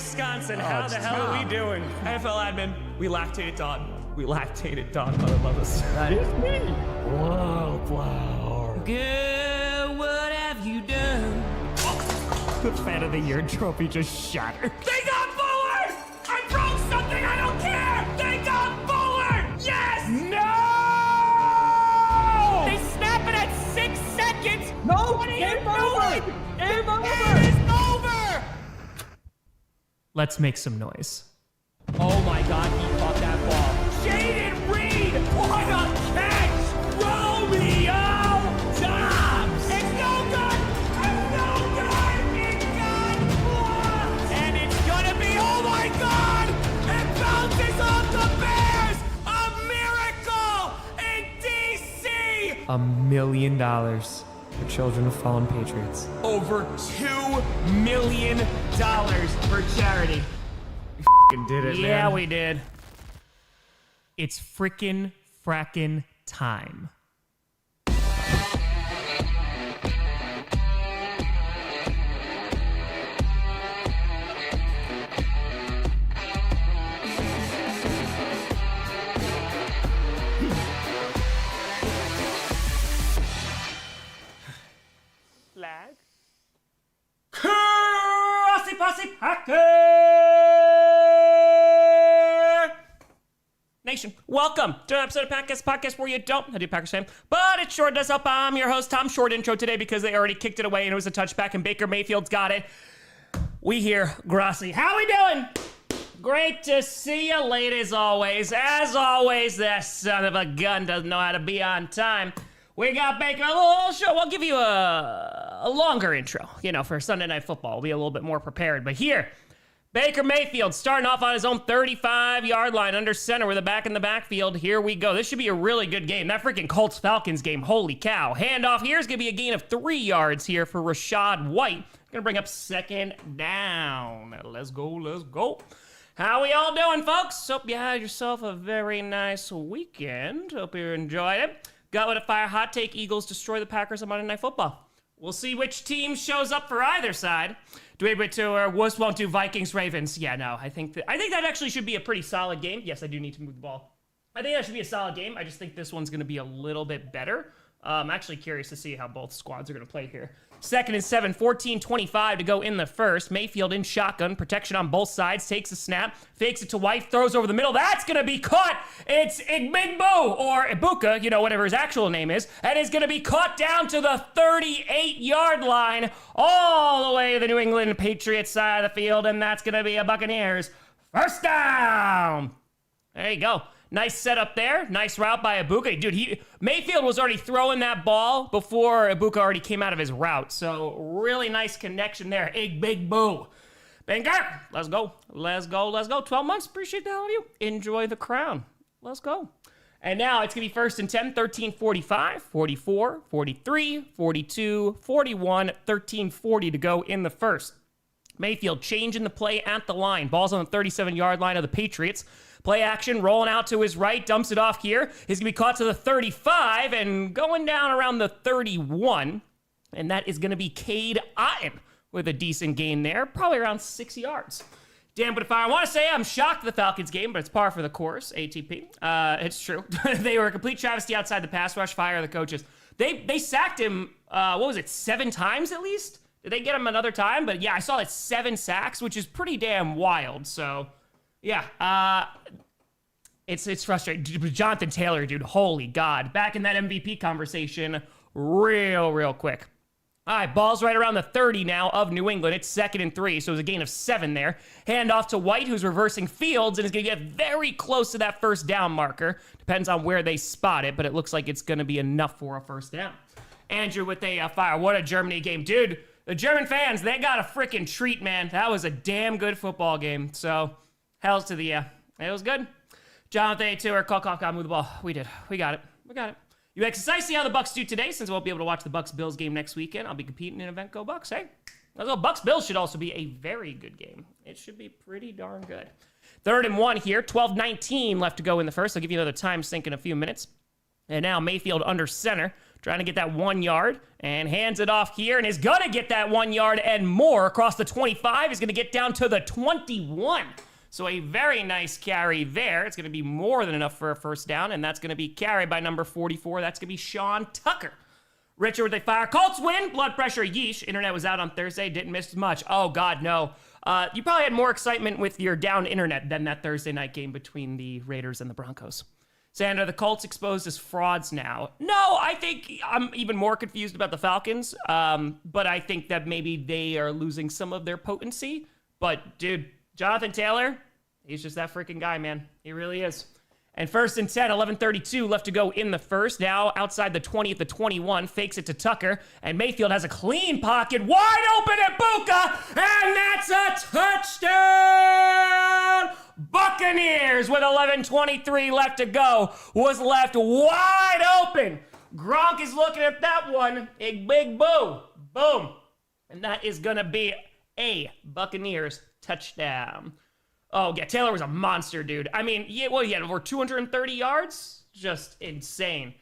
Wisconsin. How the hell are we doing? NFL admin, we lactated Don. We lactated Don. I love us. That is me. Wildflower. Good, what have you done? The Fan of the Year trophy just shattered. They got Bullard! I broke something, I don't care! They got Bullard! Yes! No! They snap it at 6 seconds! No! Game over! Game over! It is over! Let's make some noise. Oh my God, he caught that ball. Jaden Reed! What a catch! Romeo Dobbs! It's no good! It's no good! It got blocked! And it's gonna be, oh my God! It bounces off the Bears! A miracle in DC! $1 million for children of fallen Patriots. Over $2 million for charity. Did it, Yeah, man. we did. It's frickin' frackin' time. Lag. Grossi Posse Packer Nation. Welcome to an episode of podcast where you don't do Packers fan, but it sure does help. I'm your host, Tom. Short intro today because they already kicked it away and it was a touchback and Baker Mayfield's got it. We hear Grossi. How we doing? Great to see you late as always. As always, that son of a gun doesn't know how to be on time. We got Baker, a little show. We'll give you a longer intro, for Sunday Night Football. We'll be a little bit more prepared. But here, Baker Mayfield starting off on his own 35-yard line under center with a back in the backfield. Here we go. This should be a really good game. That freaking Colts-Falcons game, holy cow. Handoff here is going to be a gain of 3 yards here for Rachaad White. Going to bring up second down. Let's go, let's go. How we all doing, folks? Hope you had yourself a very nice weekend. Hope you enjoyed it. Got with a fire hot take. Eagles destroy the Packers on Monday Night Football. We'll see which team shows up for either side. Dwayne or Wuss won't do Vikings Ravens. Yeah, no, I think that actually should be a pretty solid game. Yes, I do need to move the ball. I think that should be a solid game. I just think this one's going to be a little bit better. I'm actually curious to see how both squads are going to play here. 2nd and 7, 14-25 to go in the first. Mayfield in shotgun, protection on both sides, takes a snap, fakes it to White, throws over the middle. That's going to be caught. It's Igbenegbu, or Ibuka, whatever his actual name is, and is going to be caught down to the 38-yard line, all the way to the New England Patriots side of the field, and that's going to be a Buccaneers first down. There you go. Nice setup there. Nice route by Ibuka. Dude, Mayfield was already throwing that ball before Ibuka already came out of his route. So really nice connection there. Igbenegbu. Banger. Let's go. Let's go. Let's go. 12 months. Appreciate the hell of you. Enjoy the crown. Let's go. And now it's going to be 1st and 10, 13-45, 44, 43, 42, 41, 13-40 to go in the first. Mayfield changing the play at the line. Ball's on the 37-yard line of the Patriots. Play action, rolling out to his right, dumps it off here. He's going to be caught to the 35 and going down around the 31. And that is going to be Cade Otton with a decent gain there, probably around 6 yards. Damn, but if I want to say I'm shocked at the Falcons game, but it's par for the course, ATP. It's true. They were a complete travesty outside the pass rush. Fire the coaches. They sacked him, 7 times at least? Did they get him another time? But yeah, I saw that 7 sacks, which is pretty damn wild. So yeah, it's frustrating. Jonathan Taylor, dude, holy God. Back in that MVP conversation real quick. All right, ball's right around the 30 now of New England. It's 2nd and 3, so it was a gain of 7 there. Hand off to White, who's reversing fields and is going to get very close to that first down marker. Depends on where they spot it, but it looks like it's going to be enough for a first down. Andrew with a fire. What a Germany game. Dude, the German fans, they got a freaking treat, man. That was a damn good football game. So, hells to the yeah. It was good. Jonathan Taylor, call, move the ball. We did. We got it. You exercise, see how the Bucks do today. Since I won't be able to watch the Bucks-Bills game next weekend, I'll be competing in Event Go Bucks. Hey, Bucks-Bills should also be a very good game. It should be pretty darn good. 3rd and 1 here. 12-19 left to go in the first. I'll give you another time sync in a few minutes. And now Mayfield under center. trying to get that 1 yard and hands it off here and is going to get that 1 yard and more across the 25. He's going to get down to the 21. So a very nice carry there. It's going to be more than enough for a first down, and that's going to be carried by number 44. That's going to be Sean Tucker. Richard with a fire. Colts win. Blood pressure, yeesh. Internet was out on Thursday. Didn't miss much. Oh, God, no. You probably had more excitement with your down internet than that Thursday night game between the Raiders and the Broncos. Sandra, the Colts exposed as frauds now. No, I think I'm even more confused about the Falcons, but I think that maybe they are losing some of their potency. But, dude, Jonathan Taylor, he's just that freaking guy, man. He really is. And first and 10, 11:32 left to go in the first. Now outside the 20 at the 21, fakes it to Tucker. And Mayfield has a clean pocket, wide open at Bucca, and that's a touchdown! Buccaneers with 11:23 left to go was left wide open. Gronk is looking at that one. Big boo. Boom. And that is going to be a Buccaneers touchdown. Oh, yeah, Taylor was a monster, dude. I mean, he had over 230 yards? Just insane.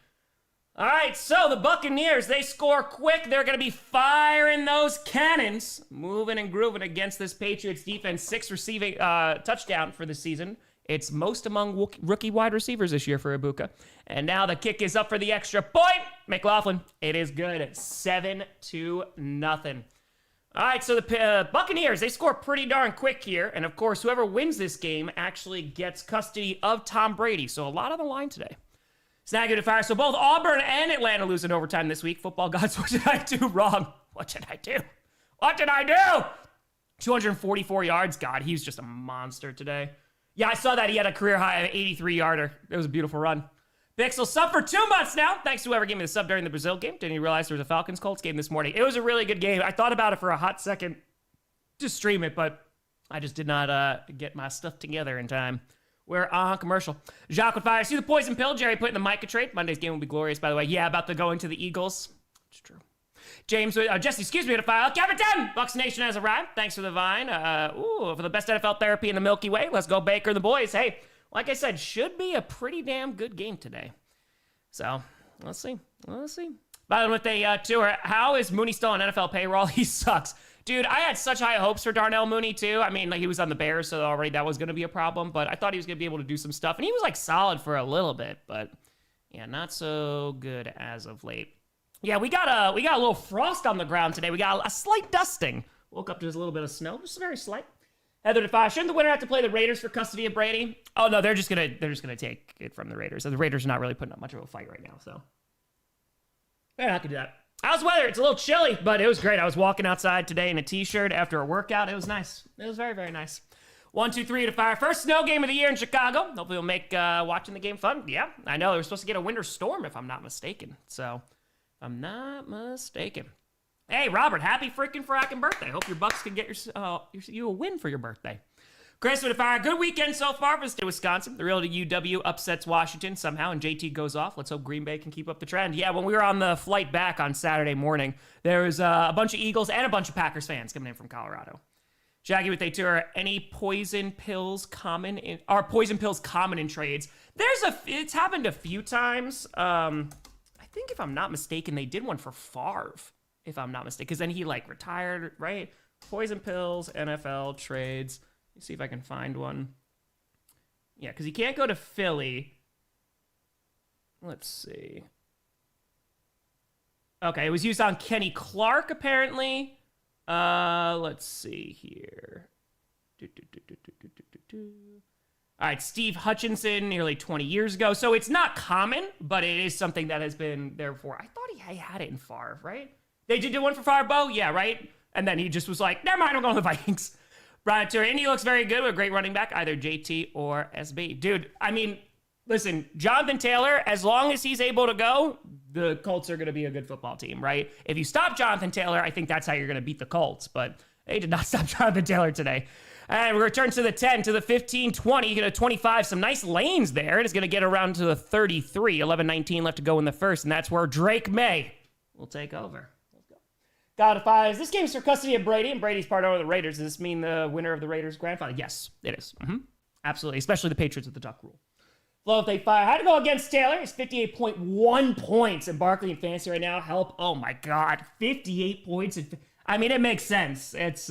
All right, so the Buccaneers, they score quick. They're going to be firing those cannons, moving and grooving against this Patriots defense. 6 receiving touchdown for the season. It's most among rookie wide receivers this year for Ibuka. And now the kick is up for the extra point. McLaughlin, it is good. 7-0. All right, so the Buccaneers, they score pretty darn quick here. And, of course, whoever wins this game actually gets custody of Tom Brady. So a lot on the line today. Snag it to fire. So both Auburn and Atlanta lose in overtime this week. Football gods, what did I do wrong? What did I do? 244 yards. God, he's just a monster today. Yeah, I saw that. He had a career high of 83-yarder. It was a beautiful run. Pixel sub for 2 months now. Thanks to whoever gave me the sub during the Brazil game. Didn't even realize there was a Falcons-Colts game this morning. It was a really good game. I thought about it for a hot second to stream it, but I just did not get my stuff together in time. We're on commercial. Jacques with fire. See the poison pill Jerry put in the Micah trade. Monday's game will be glorious, by the way. Yeah, about the going to the Eagles. It's true. James, Jesse, excuse me, to file. Captain, Bucks Nation has arrived. Thanks for the vine. For the best NFL therapy in the Milky Way. Let's go Baker and the boys. Hey, like I said, should be a pretty damn good game today. So, let's see. By the way, with a tour, how is Mooney still on NFL payroll? He sucks. Dude, I had such high hopes for Darnell Mooney, too. I mean, like, he was on the Bears, so already that was going to be a problem. But I thought he was going to be able to do some stuff. And he was, like, solid for a little bit. But, yeah, not so good as of late. Yeah, we got a little frost on the ground today. We got a slight dusting. Woke up to just a little bit of snow. Just very slight. Heather to shouldn't the winner have to play the Raiders for custody of Brady? Oh, no, they're just gonna take it from the Raiders. So the Raiders are not really putting up much of a fight right now, so they're not gonna do that. How's the weather? It's a little chilly, but it was great. I was walking outside today in a t-shirt after a workout. It was nice. It was very, very nice. 1, 2, 3 to fire. First snow game of the year in Chicago. Hopefully we'll make watching the game fun. Yeah, I know. They were supposed to get a winter storm, if I'm not mistaken. So, if I'm not mistaken. Hey, Robert, happy freaking fracking birthday. Hope your Bucks can get you a win for your birthday. Chris with a fire. Good weekend so far for the state of Wisconsin. The real UW upsets Washington somehow, and JT goes off. Let's hope Green Bay can keep up the trend. Yeah, when we were on the flight back on Saturday morning, there was a bunch of Eagles and a bunch of Packers fans coming in from Colorado. Shaggy with a tour. Any poison pills common in trades? It's happened a few times. I think if I'm not mistaken, they did one for Favre. If I'm not mistaken, because then he retired, right? Poison pills, NFL trades. Let me see if I can find one. Yeah, because he can't go to Philly. Let's see. Okay, it was used on Kenny Clark, apparently. Let's see here. All right, Steve Hutchinson, nearly 20 years ago. So it's not common, but it is something that has been there before. I thought he had it in Favre, right? They did do one for Favre, yeah, right? And then he just was like, never mind, I'm going to the Vikings. Brian Tour, Indy looks very good with a great running back, either JT or SB. Dude, I mean, listen, Jonathan Taylor, as long as he's able to go, the Colts are going to be a good football team, right? If you stop Jonathan Taylor, I think that's how you're going to beat the Colts. But they did not stop Jonathan Taylor today. And we return to the 10, to the 15, 20, to 25. Some nice lanes there. It's going to get around to the 33. 11-19 left to go in the first, and that's where Drake Maye will take over. God, if is this game's for custody of Brady, and Brady's part owner of the Raiders. Does this mean the winner of the Raiders' grandfather? Yes, it is. Absolutely, especially the Patriots with the duck rule. Flow if they fire. Had to go against Taylor. It's 58.1 points in Barkley and Fantasy right now. Help. Oh my God. 58 points. I mean, it makes sense. It's,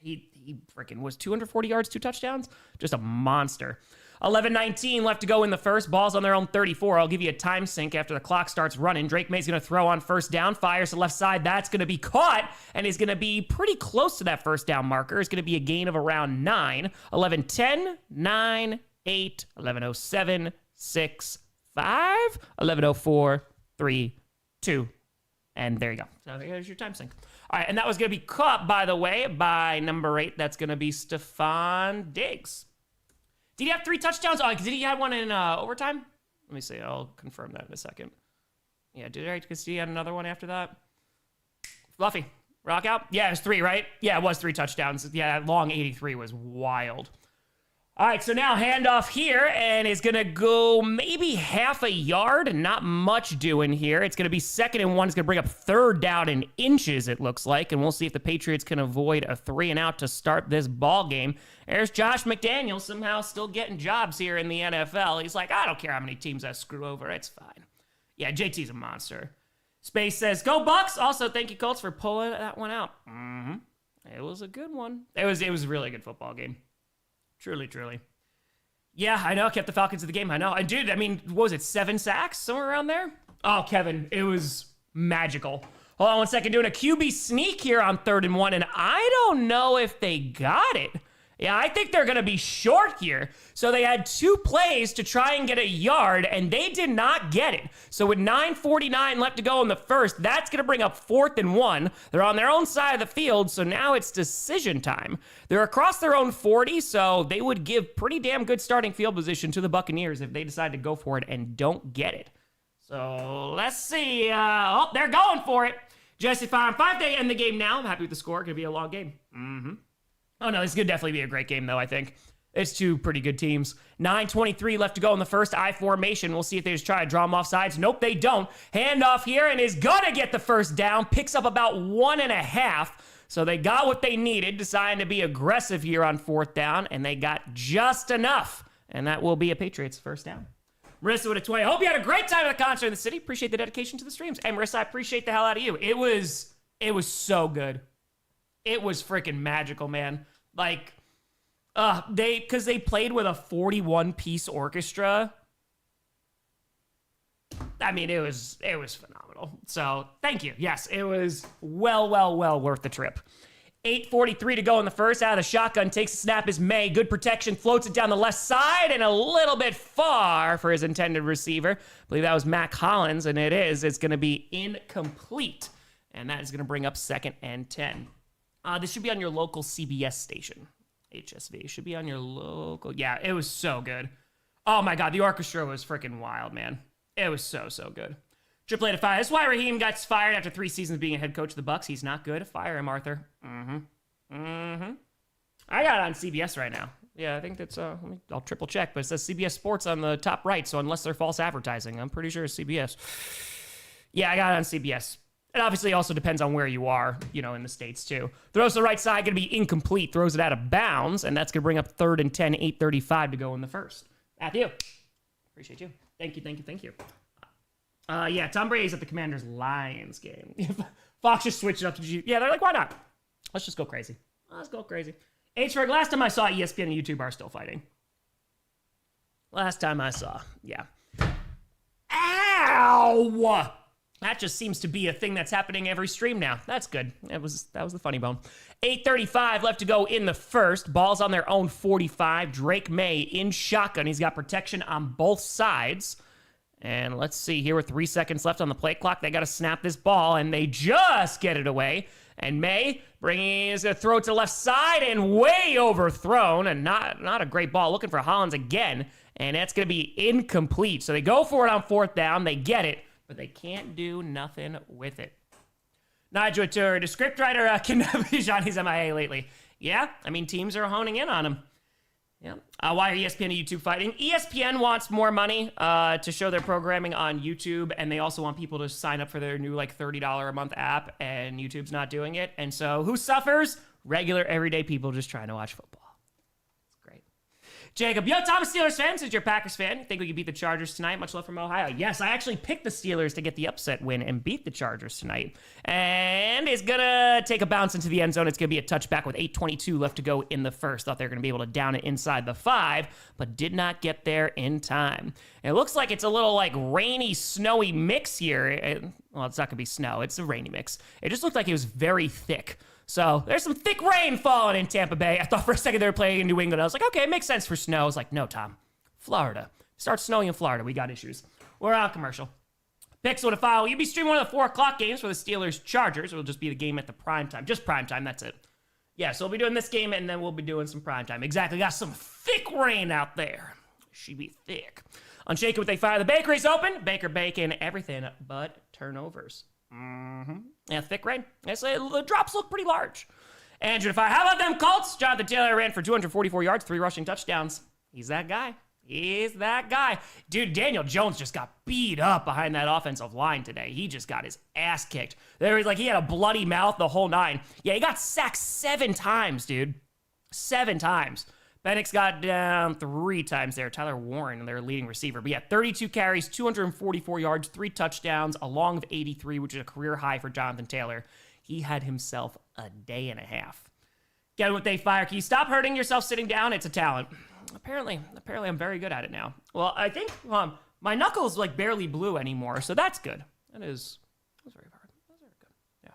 he freaking was 240 yards, 2 touchdowns. Just a monster. 11:19 left to go in the first. Ball's on their own 34. I'll give you a time sync after the clock starts running. Drake May's going to throw on first down. Fires to left side. That's going to be caught and is going to be pretty close to that first down marker. It's going to be a gain of around 9. 11:10, 9, 8, 11:07, 6, 5, 11:04, 3, 2. And there you go. So there's your time sync. All right, and that was going to be caught, by the way, by number 8. That's going to be Stephon Diggs. Did he have 3 touchdowns? Oh, did he have one in overtime? Let me see. I'll confirm that in a second. Yeah, did he? Because he had another one after that. Fluffy, rock out. Yeah, it was 3, right? Yeah, it was 3 touchdowns. Yeah, that long 83 was wild. All right, so now handoff here, and is going to go maybe half a yard. Not much doing here. It's going to be 2nd and 1. It's going to bring up 3rd down in inches, it looks like, and we'll see if the Patriots can avoid a 3 and out to start this ball game. There's Josh McDaniels somehow still getting jobs here in the NFL. He's like, I don't care how many teams I screw over. It's fine. Yeah, JT's a monster. Space says, go Bucks. Also, thank you, Colts, for pulling that one out. It was a good one. It was a really good football game. Truly, truly. Yeah, I know. Kept the Falcons in the game. I know. I did. I mean, what was it? 7 sacks? Somewhere around there? Oh, Kevin, it was magical. Hold on one second. Doing a QB sneak here on 3rd and 1, and I don't know if they got it. Yeah, I think they're going to be short here. So they had 2 plays to try and get a yard, and they did not get it. So with 9:49 left to go in the first, that's going to bring up 4th and 1. They're on their own side of the field, so now it's decision time. They're across their own 40, so they would give pretty damn good starting field position to the Buccaneers if they decide to go for it and don't get it. So let's see. Oh, they're going for it. Jesse 5-5, they end the game now. I'm happy with the score. Going to be a long game. Oh, no, this could definitely be a great game, though, I think. It's 2 pretty good teams. 9:23 left to go in the first. I formation. We'll see if they just try to draw them off sides. Nope, they don't. Handoff here and is going to get the first down. Picks up about 1.5. So they got what they needed, deciding to be aggressive here on 4th down, and they got just enough. And that will be a Patriots first down. Marissa with a 20. Hope you had a great time at the concert in the city. Appreciate the dedication to the streams. And Marissa, I appreciate the hell out of you. It was so good. It was freaking magical, man. Like, because they played with a 41-piece orchestra. I mean, it was phenomenal. So, thank you. Yes, it was well worth the trip. 8:43 to go in the first. Out of the shotgun, takes a snap is Maye. Good protection, floats it down the left side and a little bit far for his intended receiver. I believe that was Mac Hollins, and it is. It's going to be incomplete. And that is going to bring up 2nd and 10. This should be on your local CBS station. HSV should be on your local. Yeah, it was so good. Oh my God, the orchestra was freaking wild, man. It was so good. 888 5. That's why Raheem got fired after 3 seasons being a head coach of the Bucks. He's not good. Fire him, Arthur. I got it on CBS right now. Yeah, I think that's. I'll triple check, but it says CBS Sports on the top right. So unless they're false advertising, I'm pretty sure it's CBS. Yeah, I got it on CBS. It obviously also depends on where you are, in the States too. Throws to the right side, going to be incomplete. Throws it out of bounds, and that's going to bring up 3rd and 10, 8:35 to go in the first. Matthew, appreciate you. Thank you. Yeah, Tom Brady's at the Commanders-Lions game. Fox just switched it up to yeah, they're like, why not? Let's just go crazy. H-Ferg, last time I saw ESPN and YouTube are still fighting. Last time I saw, yeah. Ow! That just seems to be a thing that's happening every stream now. That's good. That was the funny bone. 8:35 left to go in the first. Ball's on their own 45. Drake Maye in shotgun. He's got protection on both sides. And let's see here with 3 seconds left on the play clock. They got to snap this ball, and they just get it away. And Maye is going to throw it to the left side and way overthrown. And not a great ball. Looking for Hollins again. And that's going to be incomplete. So they go for it on 4th down. They get it, but they can't do nothing with it. Nigel Tour, the scriptwriter can never be Johnny's MIA lately. Yeah, I mean, teams are honing in on him. Yeah. Why are ESPN and YouTube fighting? ESPN wants more money to show their programming on YouTube, and they also want people to sign up for their new $30 a month app, and YouTube's not doing it. And so who suffers? Regular, everyday people just trying to watch football. It's great. Jacob, yo, Thomas Steelers fan, since you're a Packers fan, think we could beat the Chargers tonight? Much love from Ohio. Yes, I actually picked the Steelers to get the upset win and beat the Chargers tonight. And it's going to take a bounce into the end zone. It's going to be a touchback with 8:22 left to go in the first. Thought they were going to be able to down it inside the 5, but did not get there in time. And it looks like it's a little like rainy, snowy mix here. Well, it's not going to be snow. It's a rainy mix. It just looked like it was very thick. So there's some thick rain falling in Tampa Bay. I thought for a second they were playing in New England. I was like, okay, it makes sense for snow. I was like, no, Tom. Florida. Starts snowing in Florida. We got issues. We're on commercial. Picks with a file. You'll be streaming one of the 4 o'clock games for the Steelers-Chargers. It'll just be the game at the prime time. Just prime time. That's it. Yeah, so we'll be doing this game, and then we'll be doing some prime time. Exactly. Got some thick rain out there. She be thick. On Shake It What They Fire, the bakery's open. Baker bacon, everything but turnovers. Yeah, thick rain. The drops look pretty large. Andrew to fire. How about them Colts? Jonathan Taylor ran for 244 yards, 3 rushing touchdowns. He's that guy. He's that guy. Dude, Daniel Jones just got beat up behind that offensive line today. He just got his ass kicked. There was he had a bloody mouth the whole 9. Yeah, he got sacked 7 times, dude. 7 times. Penix got down 3 times there. Tyler Warren, their leading receiver. But yeah, 32 carries, 244 yards, 3 touchdowns, along with 83, which is a career high for Jonathan Taylor. He had himself a day and a half. Get what they fire. Can you stop hurting yourself sitting down? It's a talent. Apparently I'm very good at it now. Well, I think my knuckles barely blue anymore, so that's good. That's very hard. That's very good. Yeah.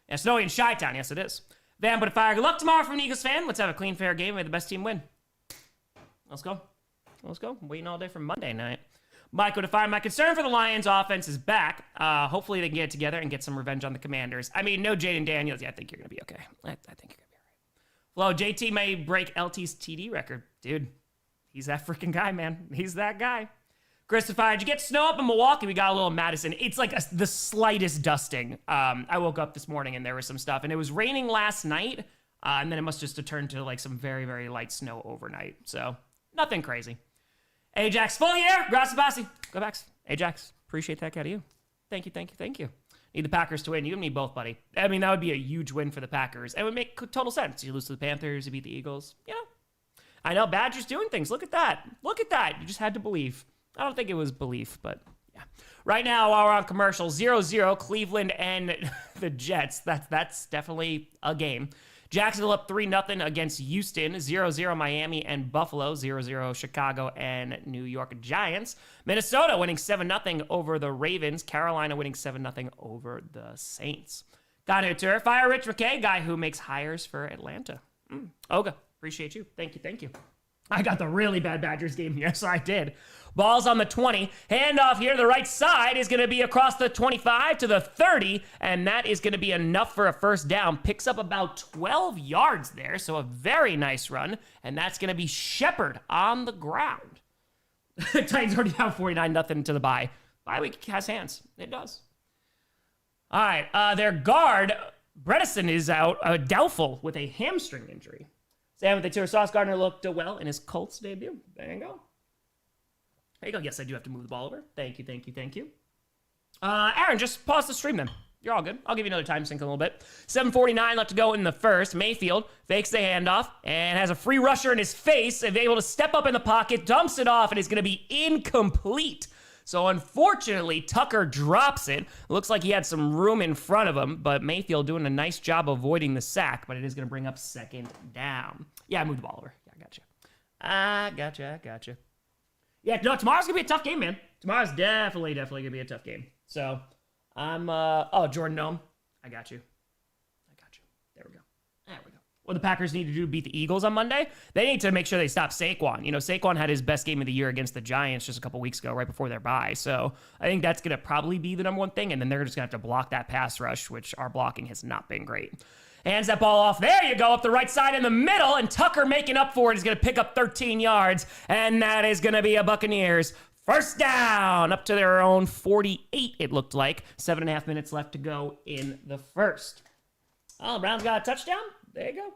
And snowy in Chi-Town. Yes, it is. Van, but fire. Good luck tomorrow from an Eagles fan. Let's have a clean, fair game. May the best team win. Let's go. I'm waiting all day for Monday night. Mike with a fire. My concern for the Lions offense is back. Hopefully they can get it together and get some revenge on the Commanders. I mean, no Jaden Daniels. Yeah, I think you're going to be okay. I think you're going to be all right. Flo, JT may break LT's TD record. Dude, he's that freaking guy, man. He's that guy. Christopher, did you get snow up in Milwaukee? We got a little Madison. It's the slightest dusting. I woke up this morning and there was some stuff. And it was raining last night. And then it must just have turned to some very, very light snow overnight. So nothing crazy. Ajax, full year. Grossi Bossy. Go backs. Ajax, appreciate that out of you. Thank you. Need the Packers to win. You and me both, buddy. I mean, that would be a huge win for the Packers. It would make total sense. You lose to the Panthers, you beat the Eagles. You know, I know Badgers doing things. Look at that. You just had to believe. I don't think it was belief, but yeah. Right now, while we're on commercial, 0-0, Cleveland and the Jets. That's definitely a game. Jacksonville up 3-0 against Houston. 0-0 Miami and Buffalo. 0-0 Chicago and New York Giants. Minnesota winning 7-0 over the Ravens. Carolina winning 7-0 over the Saints. Got it, Tur. Fire Rich McKay, guy who makes hires for Atlanta. Oga, appreciate you. Thank you. I got the really bad Badgers game. Yes, I did. Ball's on the 20. Handoff here to the right side is going to be across the 25 to the 30, and that is going to be enough for a first down. Picks up about 12 yards there, so a very nice run, and that's going to be Shepard on the ground. Titans already down 49-0 to the bye. Bye week has hands. It does. All right, their guard, Bredesen, is out, doubtful with a hamstring injury. Sam with the tour. Sauce Gardner looked well in his Colts debut. There you go. Yes, I do have to move the ball over. Thank you. Aaron, just pause the stream then. You're all good. I'll give you another time sync in a little bit. 7:49 left to go in the first. Mayfield fakes the handoff and has a free rusher in his face. Is able to step up in the pocket, dumps it off, and is going to be incomplete. So unfortunately, Tucker drops it. Looks like he had some room in front of him, but Mayfield doing a nice job avoiding the sack, but it is going to bring up second down. Yeah, I moved the ball over. Yeah, I gotcha. Yeah, no, tomorrow's going to be a tough game, man. Tomorrow's definitely going to be a tough game. So I'm, Jordan Nome. I got you. There we go. What the Packers need to do to beat the Eagles on Monday, they need to make sure they stop Saquon. You know, Saquon had his best game of the year against the Giants just a couple weeks ago, right before their bye. So I think that's going to probably be the number one thing, and then they're just going to have to block that pass rush, which our blocking has not been great. Hands that ball off. There you go, up the right side in the middle, and Tucker making up for it is going to pick up 13 yards, and that is going to be a Buccaneers first down up to their own 48, it looked like. 7.5 minutes left to go in the first. Oh, Brown's got a touchdown? There you go.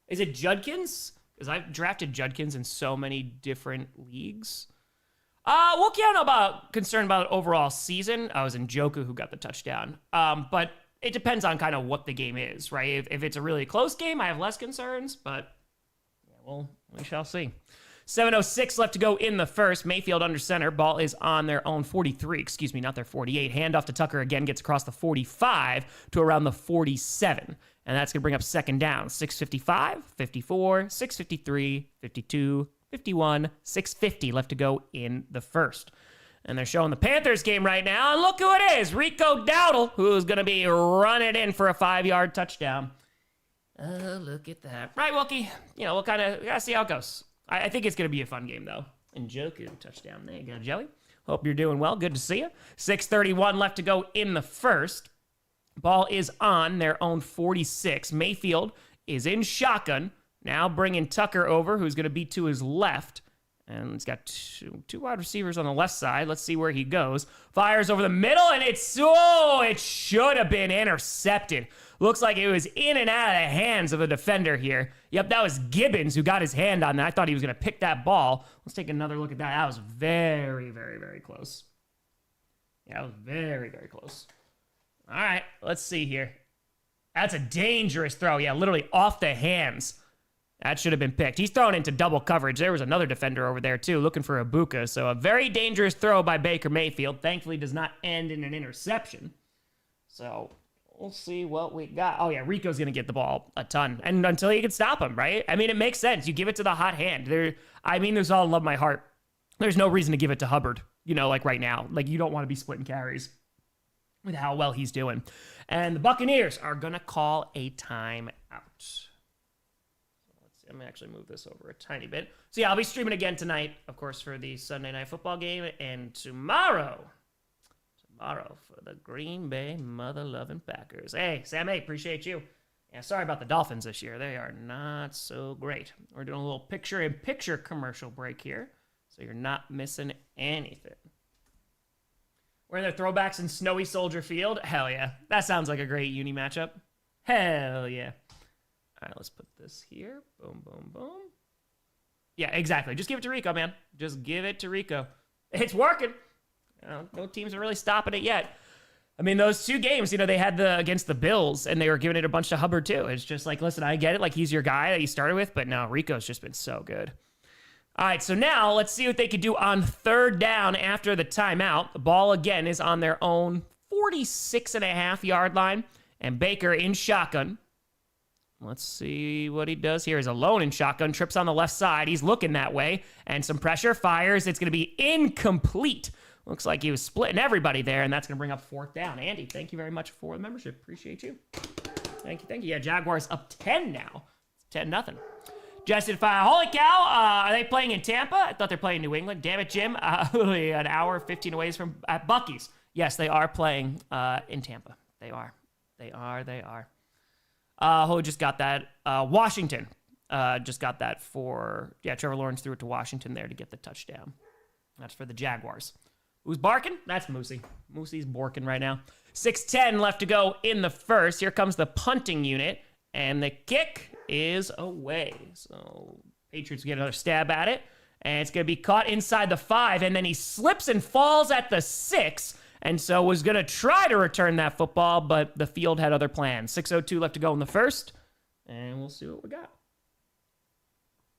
Is it Judkins? Because I've drafted Judkins in so many different leagues. Wookie, I don't know concerned about overall season. I was in Njoku who got the touchdown. But it depends on kind of what the game is, right? If it's a really close game, I have less concerns, but yeah, well, we shall see. 7:06 left to go in the first. Mayfield under center. Ball is on their own 43. Excuse me, not their 48. Handoff to Tucker again. Gets across the 45 to around the 47. And that's going to bring up second down. 6:55, 54, 6:53, 52, 51, 6:50 left to go in the first. And they're showing the Panthers game right now. And look who it is. Rico Dowdle, who's going to be running in for a 5-yard touchdown. Look at that. Right, Wookie. We'll kind of see how it goes. I think it's going to be a fun game, though. Njoku, touchdown. There you go, Joey. Hope you're doing well. Good to see you. 6:31 left to go in the first. Ball is on their own 46. Mayfield is in shotgun. Now bringing Tucker over, who's going to be to his left. And he's got two wide receivers on the left side. Let's see where he goes. Fires over the middle, and it should have been intercepted. Looks like it was in and out of the hands of a defender here. Yep, that was Gibbons who got his hand on that. I thought he was going to pick that ball. Let's take another look at that. That was very, very, very close. Yeah, that was very, very close. All right, let's see here. That's a dangerous throw. Yeah, literally off the hands. That should have been picked. He's thrown into double coverage. There was another defender over there, too, looking for Ibuka. So a very dangerous throw by Baker Mayfield. Thankfully, does not end in an interception. So we'll see what we got. Oh, yeah, Rico's going to get the ball a ton. And until you can stop him, right? I mean, it makes sense. You give it to the hot hand. There's all love my heart. There's no reason to give it to Hubbard, like right now. Like, you don't want to be splitting carries with how well he's doing. And the Buccaneers are going to call a timeout. I'm going to actually move this over a tiny bit. So, yeah, I'll be streaming again tonight, of course, for the Sunday Night Football game. And tomorrow for the Green Bay mother-loving Packers. Hey, Sam A., appreciate you. Yeah, sorry about the Dolphins this year. They are not so great. We're doing a little picture-in-picture commercial break here, so you're not missing anything. Wearing their throwbacks in snowy Soldier Field? Hell yeah. That sounds like a great uni matchup. Hell yeah. All right, let's put this here. Boom, boom, boom. Yeah, exactly. Just give it to Rico, man. Just give it to Rico. It's working. No teams are really stopping it yet. I mean, those two games, they had against the Bills, and they were giving it a bunch to Hubbard, too. It's just like, listen, I get it. Like, he's your guy that you started with, but no, Rico's just been so good. All right, so now let's see what they could do on third down after the timeout. The ball, again, is on their own 46.5-yard line, and Baker in shotgun. Let's see what he does here. He's alone in shotgun, trips on the left side. He's looking that way, and some pressure, fires. It's going to be incomplete. Looks like he was splitting everybody there, and that's going to bring up fourth down. Andy, thank you very much for the membership. Appreciate you. Thank you. Yeah, Jaguars up 10 now. It's 10-0. Justin Fire, holy cow, are they playing in Tampa? I thought they're playing in New England. Damn it, Jim. Literally an hour, 15 away from at Buc-ee's. Yes, they are playing in Tampa. They are. Who just got that? Washington just got that Trevor Lawrence threw it to Washington there to get the touchdown. That's for the Jaguars. Who's barking? That's Moosey. Moosey's barking right now. 6:10 left to go in the first. Here comes the punting unit, and the kick is away. So Patriots get another stab at it, and it's going to be caught inside the 5, and then he slips and falls at the 6, and so was going to try to return that football, but the field had other plans. 6:02 left to go in the first, and we'll see what we got.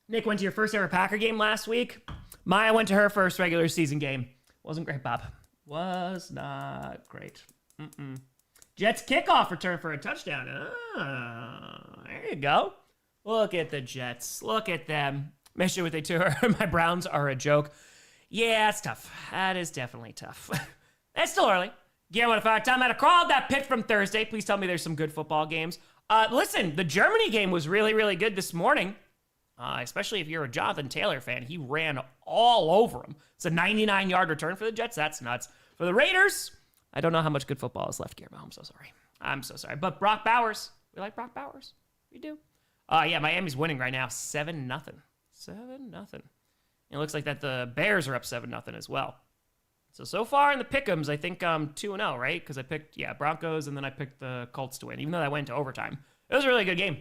Nick went to your first ever Packer game last week. Maya went to her first regular season game. Wasn't great, Bob. Was not great. Jets kickoff return for a touchdown. There you go. Look at the Jets. Look at them. Mentioned what they do. My Browns are a joke. Yeah, it's tough. That is definitely tough. It's still early. Guillermo, if I had time, I had a call that pick from Thursday. Please tell me there's some good football games. Listen, the Germany game was really, really good this morning. Especially if you're a Jonathan Taylor fan. He ran all over him. It's a 99-yard return for the Jets. That's nuts. For the Raiders, I don't know how much good football is left, Guillermo. I'm so sorry. But Brock Bowers. We like Brock Bowers. We do. Yeah, Miami's winning right now. 7-0. 7-0. It looks like that the Bears are up 7-0 as well. So far in the pick'ems, I think I'm 2-0, right? Because I picked, Broncos, and then I picked the Colts to win, even though that went to overtime. It was a really good game.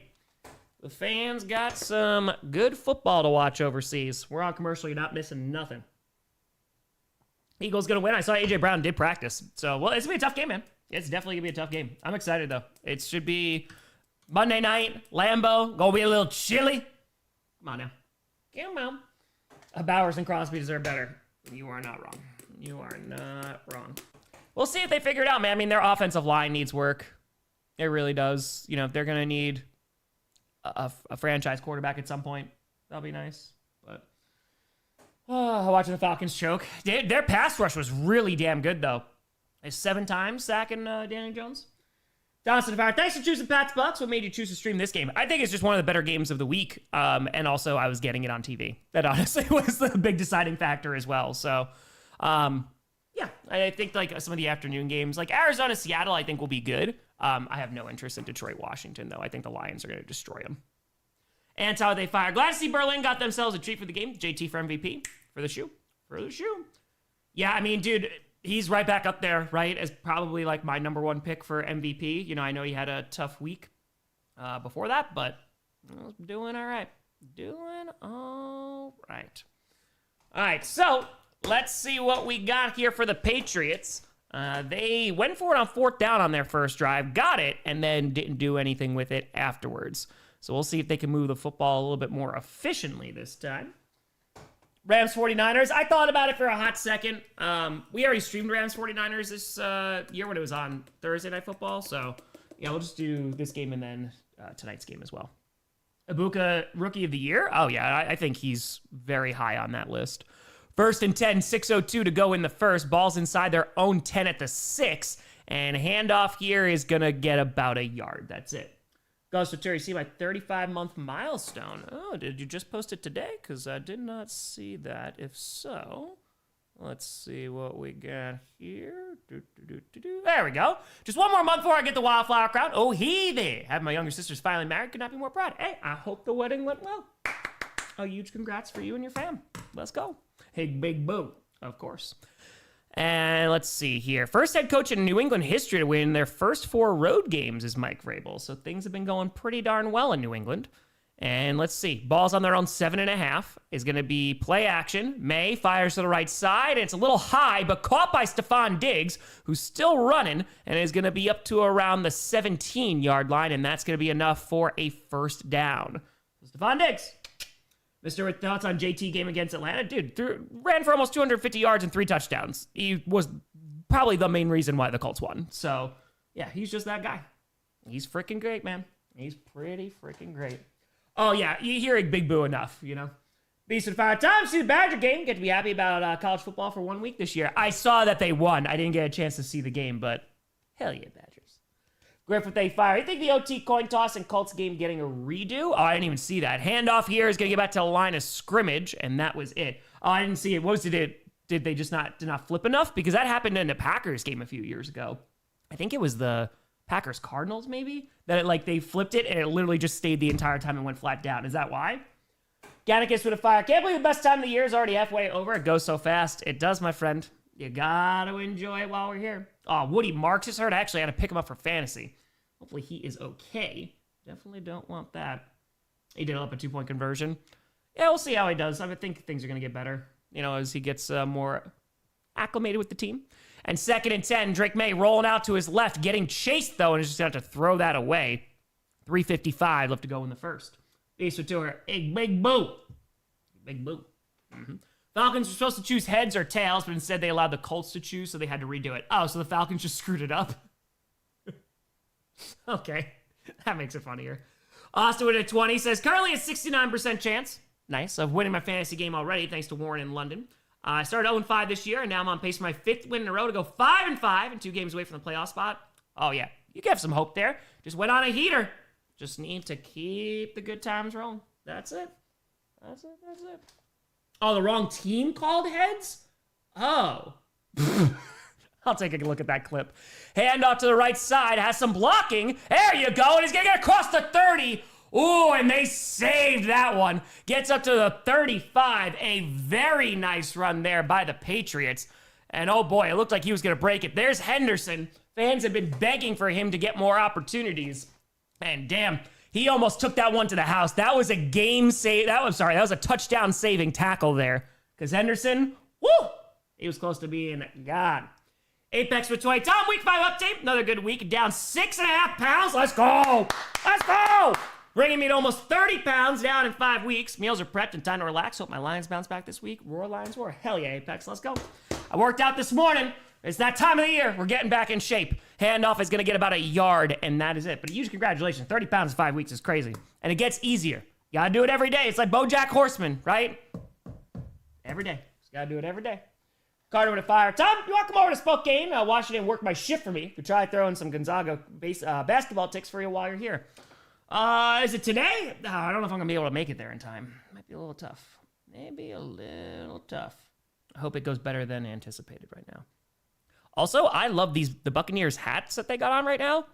The fans got some good football to watch overseas. We're on commercial. You're not missing nothing. Eagles going to win. I saw A.J. Brown did practice. So, it's going to be a tough game, man. It's definitely going to be a tough game. I'm excited, though. It should be Monday night, Lambeau. Going to be a little chilly. Come on now. Come on. Bowers and Crosby deserve better. You are not wrong. You are not wrong. We'll see if they figure it out, man. I mean, their offensive line needs work. It really does. You know, they're going to need a franchise quarterback at some point. That'll be nice. But watching the Falcons choke. Their pass rush was really damn good, though. 7 times sacking Daniel Jones. Donaldson Fire, thanks for choosing Pat's Bucks. What made you choose to stream this game? I think it's just one of the better games of the week. And also, I was getting it on TV. That honestly was the big deciding factor as well. So, yeah, I think like some of the afternoon games, like Arizona, Seattle, I think will be good. I have no interest in Detroit, Washington, though. I think the Lions are going to destroy them. And how they fire. Glad to see Berlin got themselves a treat for the game. JT for MVP. For the shoe. Yeah, I mean, dude, he's right back up there, right? As probably like my number 1 pick for MVP. You know, I know he had a tough week before that, but doing all right. All right, so let's see what we got here for the Patriots. They went for it on 4th down on their first drive, got it, and then didn't do anything with it afterwards. So we'll see if they can move the football a little bit more efficiently this time. Rams 49ers. I thought about it for a hot second. We already streamed Rams 49ers this year when it was on Thursday Night Football. So, yeah, we'll just do this game and then tonight's game as well. Ibuka, Rookie of the Year. Oh, yeah, I think he's very high on that list. 1st and 10, 6:02 to go in the first. Ball's inside their own 10 at the 6. And handoff here is going to get about a yard. That's it. Goes to Terry, see my 35-month milestone. Oh, did you just post it today? Because I did not see that. If so, let's see what we got here. There we go. Just one more month before I get the Wildflower Crown. Oh, there. Having my younger sister's finally married. Could not be more proud. Hey, I hope the wedding went well. A huge congrats for you and your fam. Let's go. Hey, big boo, of course. And let's see here. First head coach in New England history to win their first 4 road games is Mike Vrabel. So things have been going pretty darn well in New England. And let's see. Ball's on their own 7.5. Is going to be play action. Maye fires to the right side. And it's a little high, but caught by Stephon Diggs, who's still running and is going to be up to around the 17-yard line. And that's going to be enough for a first down. So Stephon Diggs. Mr. with thoughts on JT game against Atlanta? Dude, ran for almost 250 yards and 3 touchdowns. He was probably the main reason why the Colts won. So, yeah, he's just that guy. He's freaking great, man. He's pretty freaking great. Oh, yeah, you hear a big boo enough, you know? Beast and Fire. Time to see the Badger game. Get to be happy about college football for 1 week this year. I saw that they won. I didn't get a chance to see the game, but hell yeah, Badgers. Griff with a fire. You think the OT coin toss and Colts game getting a redo? Oh, I didn't even see that. Handoff here is going to get back to the line of scrimmage, and that was it. Oh, I didn't see it. What was it? Did they just did not flip enough? Because that happened in the Packers game a few years ago. I think it was the Packers Cardinals, maybe? That they flipped it, and it literally just stayed the entire time and went flat down. Is that why? Gannicus with a fire. Can't believe the best time of the year is already halfway over. It goes so fast. It does, my friend. You got to enjoy it while we're here. Oh, Woody Marks is hurt. I actually had to pick him up for fantasy. Hopefully he is okay. Definitely don't want that. He did up a 2-point conversion. Yeah, we'll see how he does. I think things are going to get better, you know, as he gets more acclimated with the team. And 2nd and 10, Drake Maye rolling out to his left, getting chased, though, and is just going to have to throw that away. 3:55 left to go in the first. Beast with tour. Big boo. Big boo. Falcons were supposed to choose heads or tails, but instead they allowed the Colts to choose, so they had to redo it. Oh, so the Falcons just screwed it up? Okay, that makes it funnier. Austin with a 20 says, currently a 69% chance, nice, of winning my fantasy game already, thanks to Warren in London. I started 0-5 this year, and now I'm on pace for my 5th win in a row to go 5-5 and 2 games away from the playoff spot. Oh, yeah, you can have some hope there. Just went on a heater. Just need to keep the good times rolling. That's it. Oh, the wrong team called heads? Oh. I'll take a look at that clip. Hand off to the right side. Has some blocking. There you go. And he's going to get across the 30. Ooh, and they saved that one. Gets up to the 35. A very nice run there by the Patriots. And oh boy, it looked like he was going to break it. There's Henderson. Fans have been begging for him to get more opportunities. And damn, he almost took that one to the house. That was a game save. That was a touchdown saving tackle there. Because Henderson, woo, he was close to being gone. Apex with 20. Tom, week 5 update. Another good week. Down 6.5 pounds. Let's go. bringing me to almost 30 pounds down in 5 weeks. Meals are prepped and time to relax. Hope my Lions bounce back this week. Roar, Lions, roar. Hell yeah, Apex, let's go. I worked out this morning. It's that time of the year. We're getting back in shape. Handoff is going to get about a yard, and that is it. But a huge congratulations. 30 pounds in 5 weeks is crazy. And it gets easier. You gotta do it every day. It's like BoJack Horseman, right? Every day. Just gotta do it every day. Carter with a fire. Tom, you want to come over to Spokane? Washington work my shift for me. Could try throwing some Gonzaga basketball ticks for you while you're here. Is it today? I don't know if I'm going to be able to make it there in time. Might be a little tough. Maybe a little tough. I hope it goes better than anticipated right now. Also, I love the Buccaneers hats that they got on right now.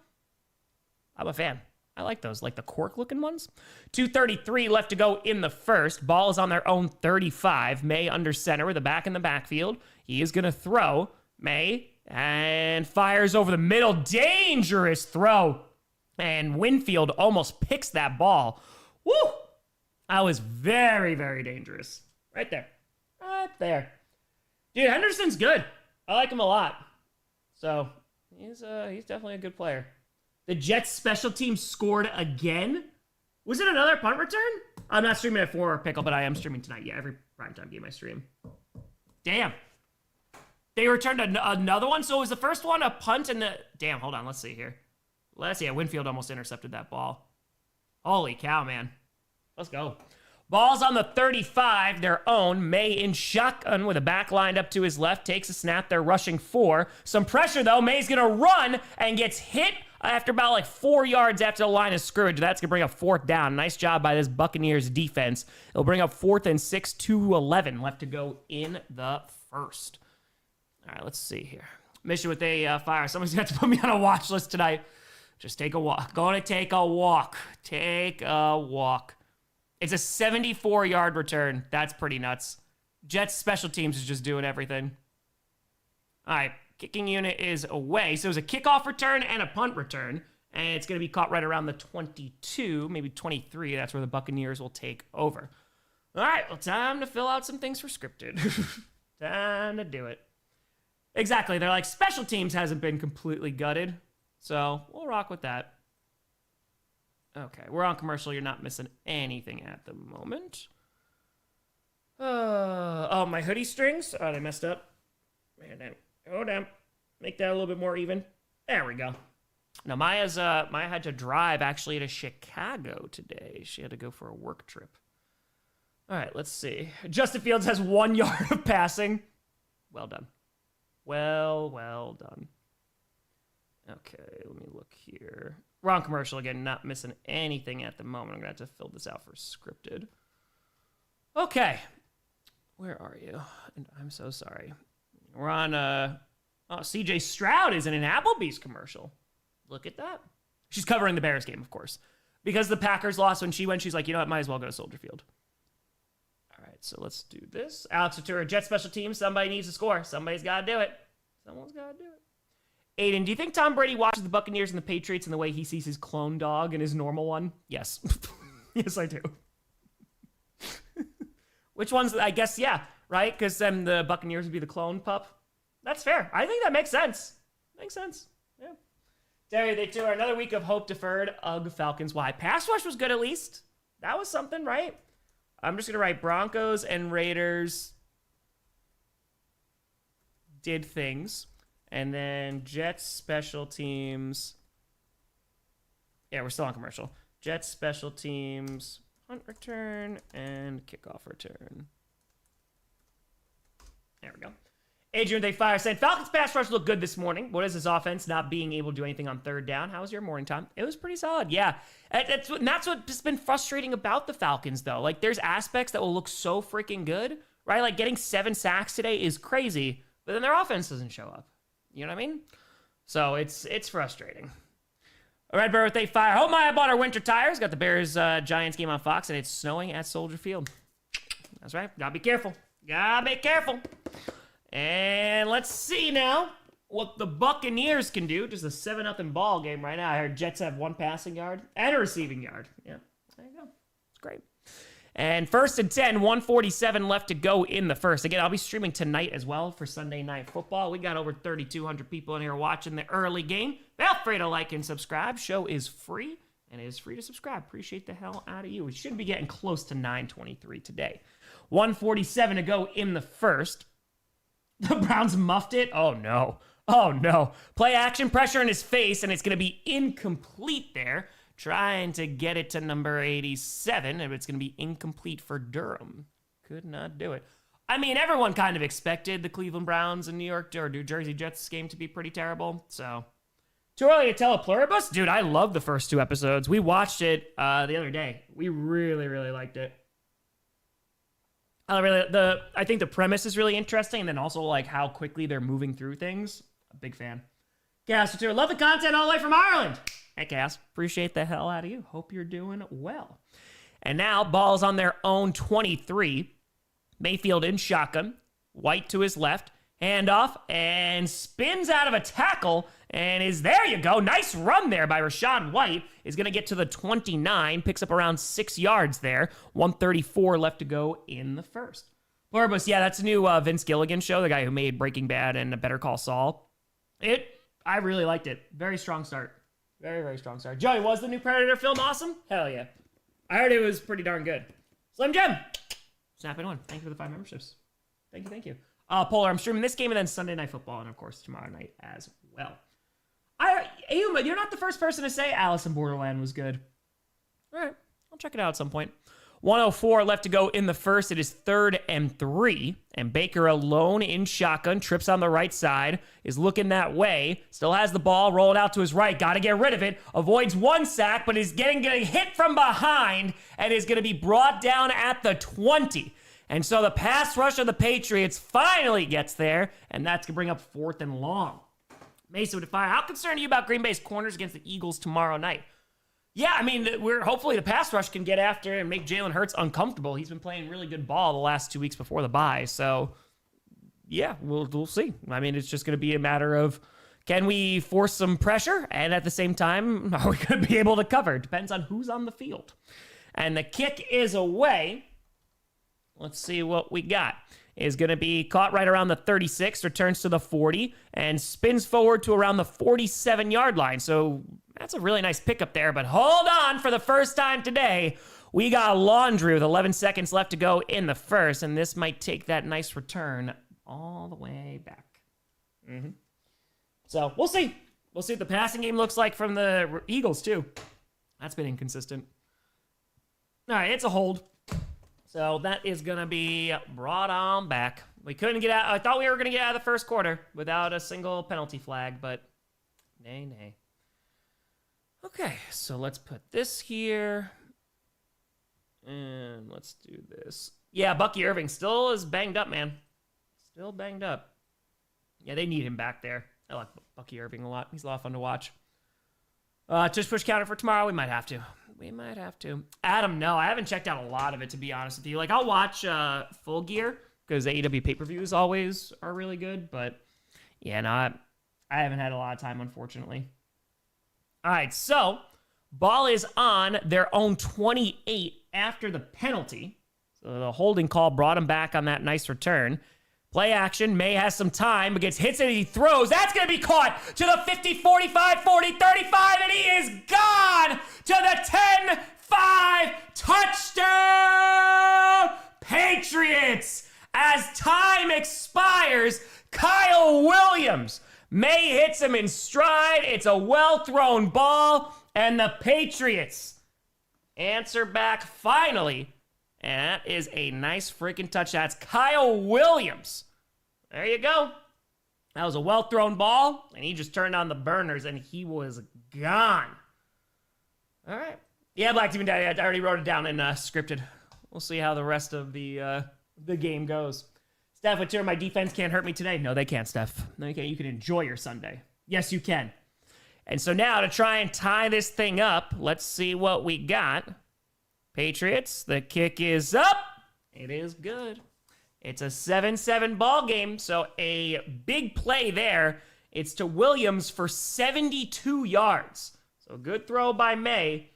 I'm a fan. I like those, like the cork-looking ones. 2:33 left to go in the first. Ball is on their own 35. Maye under center with a back in the backfield. He is going to throw. Maye and fires over the middle. Dangerous throw. And Winfield almost picks that ball. Woo! That was very, very dangerous. Right there. Right there. Dude, Henderson's good. I like him a lot. So, he's definitely a good player. The Jets special team scored again. Was it another punt return? I'm not streaming at 4 Pickle, but I am streaming tonight. Yeah, every primetime game I stream. Damn. They returned another one? So was the first one a punt and the... Damn, hold on. Let's see here. Winfield almost intercepted that ball. Holy cow, man. Let's go. Ball's on the 35, their own. Maye in shotgun with a back lined up to his left. Takes a snap. They're rushing 4. Some pressure, though. Maye's going to run and gets hit after about like 4 yards after the line of scrimmage. That's going to bring up 4th down. Nice job by this Buccaneers defense. It'll bring up 4th and 6, 2:11 left to go in the first. All right, let's see here. Mission with a fire. Someone's got to put me on a watch list tonight. Just take a walk. Going to take a walk. Take a walk. It's a 74-yard return. That's pretty nuts. Jets special teams is just doing everything. All right, kicking unit is away. So it was a kickoff return and a punt return. And it's going to be caught right around the 22, maybe 23. That's where the Buccaneers will take over. All right, well, time to fill out some things for scripted. Time to do it. Exactly. They're like, special teams hasn't been completely gutted. So we'll rock with that. Okay, we're on commercial. You're not missing anything at the moment. Oh, my hoodie strings. Oh, they messed up. Man, damn. Oh, damn. Make that a little bit more even. There we go. Now, Maya had to drive actually to Chicago today. She had to go for a work trip. All right, let's see. Justin Fields has 1 yard of passing. Well done. Well done. Okay, let me look here. We're on commercial again, not missing anything at the moment. I'm going to have to fill this out for scripted. Okay. Where are you? And I'm so sorry. We're on, CJ Stroud is in an Applebee's commercial. Look at that. She's covering the Bears game, of course. Because the Packers lost when she went, she's like, you know what, might as well go to Soldier Field. All right, so let's do this. Alex Ventura, Jet special teams. Somebody needs to score. Somebody's got to do it. Someone's got to do it. Aiden, do you think Tom Brady watches the Buccaneers and the Patriots in the way he sees his clone dog and his normal one? Yes. Yes, I do. Which ones? I guess, yeah, right? Because then the Buccaneers would be the clone pup. That's fair. I think that makes sense. Makes sense. Yeah. Terry, they too are another week of hope deferred. Ugh, Falcons. Why? Pass rush was good at least. That was something, right? I'm just going to write Broncos and Raiders did things. And then Jets special teams. Yeah, we're still on commercial. Jets special teams, punt return, and kickoff return. There we go. Adrian, they fire saying, Falcons pass rush looked good this morning. What is this offense not being able to do anything on 3rd down? How was your morning time? It was pretty solid, yeah. That's what's been frustrating about the Falcons, though. Like, there's aspects that will look so freaking good, right? Like, getting 7 sacks today is crazy, but then their offense doesn't show up. You know what I mean? So it's frustrating. Red Birthday Fire. Hope Maya bought our winter tires. Got the Bears Giants game on Fox, and it's snowing at Soldier Field. That's right. Gotta be careful. Gotta be careful. And let's see now what the Buccaneers can do. Just a 7-0 ball game right now. I heard Jets have 1 passing yard and a receiving yard. Yeah, there you go. It's great. And 1st and 10, 1:47 left to go in the first. Again, I'll be streaming tonight as well for Sunday Night Football. We got over 3,200 people in here watching the early game. Feel free to like and subscribe. Show is free. and it is free to subscribe. Appreciate the hell out of you. We should be getting close to 923 today. 147 to go in the first. The Browns muffed it. Oh, no. Oh, no. Play action, pressure in his face, and it's going to be incomplete there. Trying to get it to number 87, and it's going to be incomplete for Durham. Could not do it. I mean, everyone kind of expected the Cleveland Browns and New Jersey Jets game to be pretty terrible, so... Too early to tell a pluribus? Dude, I love the first 2 episodes. We watched it the other day. We really, really liked it. I think the premise is really interesting, and then also like how quickly they're moving through things. A big fan. Chaos Tour, love the content all the way from Ireland. Hey, Chaos, appreciate the hell out of you. Hope you're doing well. And now, ball's on their own 23. Mayfield in shotgun. White to his left. Handoff, and spins out of a tackle, and there you go. Nice run there by Rachaad White. Is going to get to the 29, picks up around 6 yards there. 134 left to go in the first. Pluribus, yeah, that's a new Vince Gilligan show, the guy who made Breaking Bad and Better Call Saul. I really liked it. Very strong start. Very, very strong start. Joey, was the new Predator film awesome? Hell yeah. I heard it was pretty darn good. Slim Jim, snap in one. Thank you for the 5 memberships. Thank you. Polar, I'm streaming this game and then Sunday Night Football, and of course tomorrow night as well. Ayuma, you're not the first person to say Alice in Borderland was good. All right, I'll check it out at some point. 104 left to go in the first. It is 3rd and 3, and Baker alone in shotgun, trips on the right side, is looking that way, still has the ball, rolling out to his right, got to get rid of it, avoids 1 sack, but is getting hit from behind, and is going to be brought down at the 20. And so the pass rush of the Patriots finally gets there, and that's going to bring up 4th and long. Mason with a fire. How concerned are you about Green Bay's corners against the Eagles tomorrow night? Yeah, I mean, hopefully the pass rush can get after and make Jalen Hurts uncomfortable. He's been playing really good ball the last 2 weeks before the bye. So, yeah, we'll see. I mean, it's just going to be a matter of, can we force some pressure? And at the same time, are we going to be able to cover? Depends on who's on the field. And the kick is away. Let's see what we got. Is going to be caught right around the 36, returns to the 40, and spins forward to around the 47-yard line. So that's a really nice pickup there. But hold on, for the first time today, we got laundry with 11 seconds left to go in the first, and this might take that nice return all the way back. So we'll see. We'll see what the passing game looks like from the Eagles, too. That's been inconsistent. All right, it's a hold. So that is going to be brought on back. We couldn't get out. I thought we were going to get out of the first quarter without a single penalty flag, but nay. Okay, so let's put this here. And let's do this. Yeah, Bucky Irving still is banged up, man. Still banged up. Yeah, they need him back there. I like Bucky Irving a lot. He's a lot of fun to watch. Just push counter for tomorrow. We might have to. Adam, no, I haven't checked out a lot of it, to be honest with you. Like, I'll watch Full Gear because AEW pay-per-views always are really good. But, yeah, no, I haven't had a lot of time, unfortunately. All right, so ball is on their own 28 after the penalty. So the holding call brought him back on that nice return. Play action. Maye has some time, but gets hits and he throws. That's going to be caught to the 50, 45, 40, 35, and he is gone to the 10-5 touchdown Patriots. As time expires, Kyle Williams. Maye hits him in stride. It's a well-thrown ball, and the Patriots answer back finally. And that is a nice freaking touchdown. That's Kyle Williams. There you go. That was a well-thrown ball, and he just turned on the burners, and he was gone. All right. Yeah, Black Demon Daddy, I already wrote it down and scripted. We'll see how the rest of the game goes. Steph, with my defense can't hurt me today. No, they can't, Steph. No, you can't. You can enjoy your Sunday. Yes, you can. And so now to try and tie this thing up, let's see what we got. Patriots, the kick is up. It is good. It's a 7-7 ball game, so a big play there. It's to Williams for 72 yards. So good throw by Maye,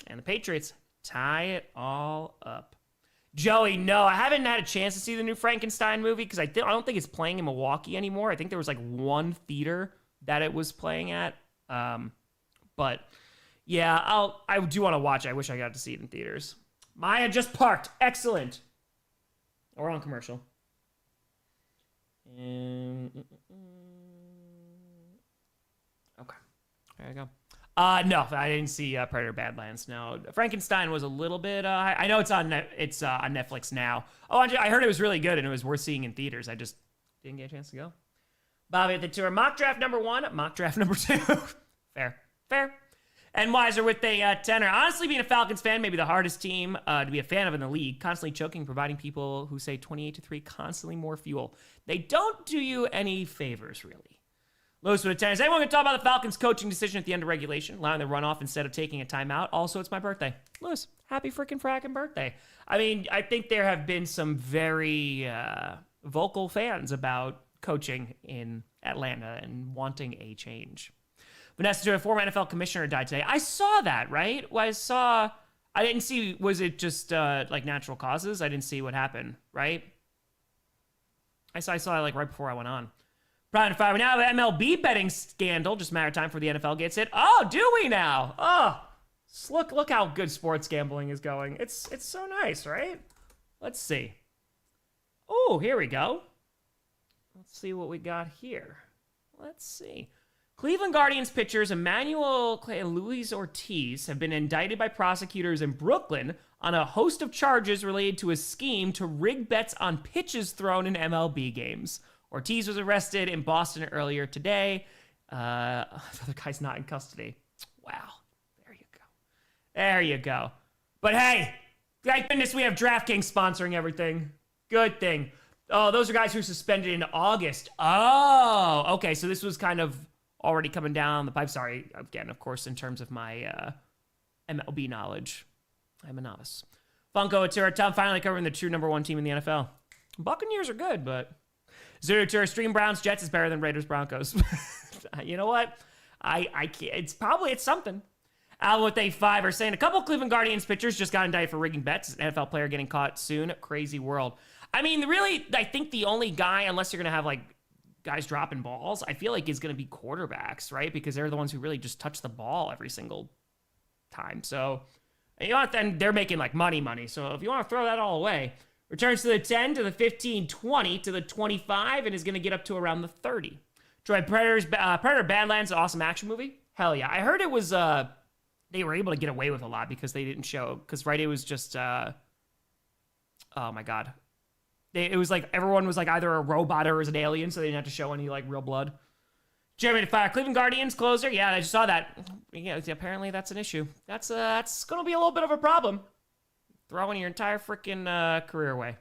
and the Patriots tie it all up. Joey, no, I haven't had a chance to see the new Frankenstein movie because I don't think it's playing in Milwaukee anymore. I think there was like one theater that it was playing at. But Yeah, I do want to watch it. I wish I got to see it in theaters. Maya just parked. Excellent. Or on commercial. Okay. There you go. No, I didn't see Predator Badlands. No, Frankenstein was a little bit. I know it's on on Netflix now. Oh, I heard it was really good and it was worth seeing in theaters. I just didn't get a chance to go. Bobby at the tour. Mock draft number 1. Mock draft number 2. Fair. And Weiser with a tenor. Honestly, being a Falcons fan, maybe the hardest team to be a fan of in the league. Constantly choking, providing people who say 28-3 constantly more fuel. They don't do you any favors, really. Lewis with a tenor. Is anyone going to talk about the Falcons' coaching decision at the end of regulation, allowing the runoff instead of taking a timeout? Also, it's my birthday. Lewis, happy freaking fracking birthday. I mean, I think there have been some very vocal fans about coaching in Atlanta and wanting a change. Vanessa, a former NFL commissioner, died today. I saw that, right? I didn't see, was it just like natural causes? I didn't see what happened, right? I saw it like right before I went on. Brian Fire, we now have an MLB betting scandal. Just a matter of time before the NFL gets it. Oh, do we now? Oh, look how good sports gambling is going. It's so nice, right? Let's see. Oh, here we go. Let's see what we got here. Let's see. Cleveland Guardians pitchers Emmanuel and Luis Ortiz have been indicted by prosecutors in Brooklyn on a host of charges related to a scheme to rig bets on pitches thrown in MLB games. Ortiz was arrested in Boston earlier today. The other guy's not in custody. Wow. There you go. But hey, thank goodness we have DraftKings sponsoring everything. Good thing. Oh, those are guys who were suspended in August. Oh, okay. So this was kind of already coming down the pipe. Sorry, again, of course, in terms of my MLB knowledge. I'm a novice. Funko Atura, Tom finally covering the true number 1 team in the NFL. Buccaneers are good, but... Zero Tour, Stream Browns Jets is better than Raiders Broncos. You know what? I can't. It's something. Al with A5 are saying a couple Cleveland Guardians pitchers just got indicted for rigging bets. An NFL player getting caught soon. Crazy world. I mean, really, I think the only guy, unless you're going to have like guys dropping balls, I feel like is going to be quarterbacks, right? Because they're the ones who really just touch the ball every single time. So, you know, and they're making like money. So if you want to throw that all away, returns to the 10, to the 15, 20, to the 25, and is going to get up to around the 30. Troy Predator Badlands, an awesome action movie. Hell yeah. I heard it was, they were able to get away with a lot because they didn't show, because, right, it was just, oh my God. It was like, everyone was like either a robot or was an alien, so they didn't have to show any like real blood. Jeremy to Fire, Cleveland Guardians closer. Yeah, I just saw that. Yeah, apparently that's an issue. That's going to be a little bit of a problem. Throwing your entire freaking career away.